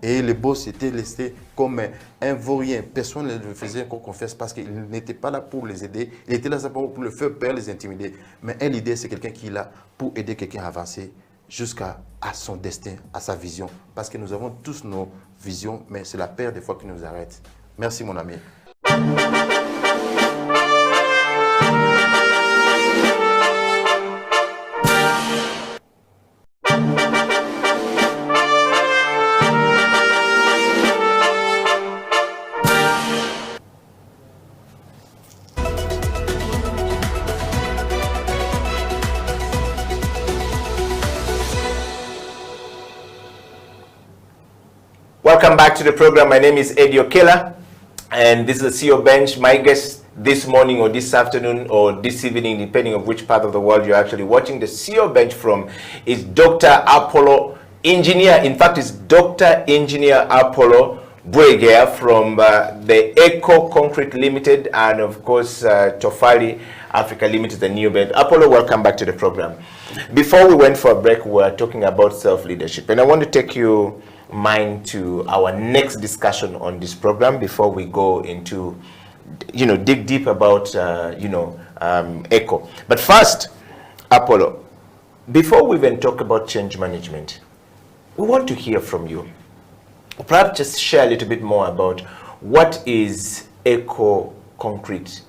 Et le boss était laissé comme un vaurien. Personne ne le faisait encore confiance parce qu'il n'était pas là pour les aider. Il était là simplement pour le faire peur, les intimider. Mais l'idée, c'est quelqu'un qui est là pour aider quelqu'un à avancer jusqu'à son destin, à sa vision. Parce que nous avons tous nos visions, mais c'est la peur des fois qui nous arrête. Merci mon ami. Welcome back to the program. My name is Eddie Okela, and this is the CEO Bench. My guest this morning or this afternoon or this evening, depending on which part of the world you're actually watching the CEO Bench from, is Dr. Apollo Engineer. In fact, it's Dr. Engineer Apollo Bulegia from the Eco Concrete Limited and, of course, Tofali Africa Limited, the new band. Apollo, welcome back to the program. Before we went for a break, we were talking about self-leadership, and I want to take you mind to our next discussion on this program before we go into dig deep about, eco. But first, Apollo, before we even talk about change management, we want to hear from you. Perhaps just share a little bit more about what is Eco Concrete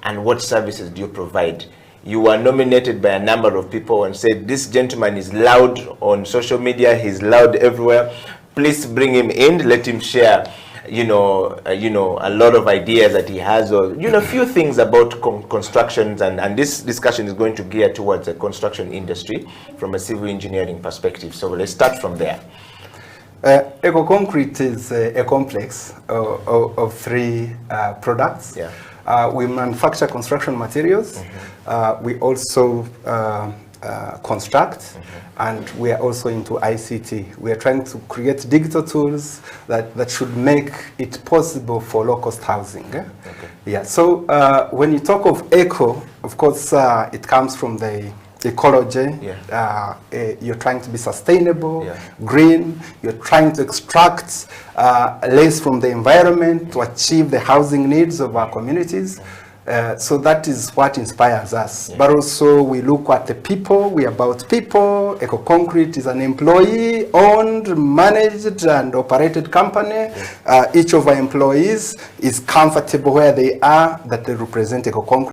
and what services do you provide? You were nominated by a number of people and said, this gentleman is loud on social media, he's loud everywhere. Please bring him in, let him share, a lot of ideas that he has, or, a few things about constructions, and this discussion is going to gear towards the construction industry from a civil engineering perspective. So let's start from there. Eco Concrete is a complex of three products. Yeah. We manufacture construction materials. We also construct, and we are also into ICT. We are trying to create digital tools that should make it possible for low-cost housing. Okay. Yeah. So when you talk of eco, of course, it comes from the ecology. Yeah. You're trying to be sustainable, green. You're trying to extract less from the environment to achieve the housing needs of our communities. So that is what inspires us. But also we look at the people. We are about people. Eco Concrete is an employee-owned, managed, and operated company. Each of our employees is comfortable where they are, that they represent Eco Concrete.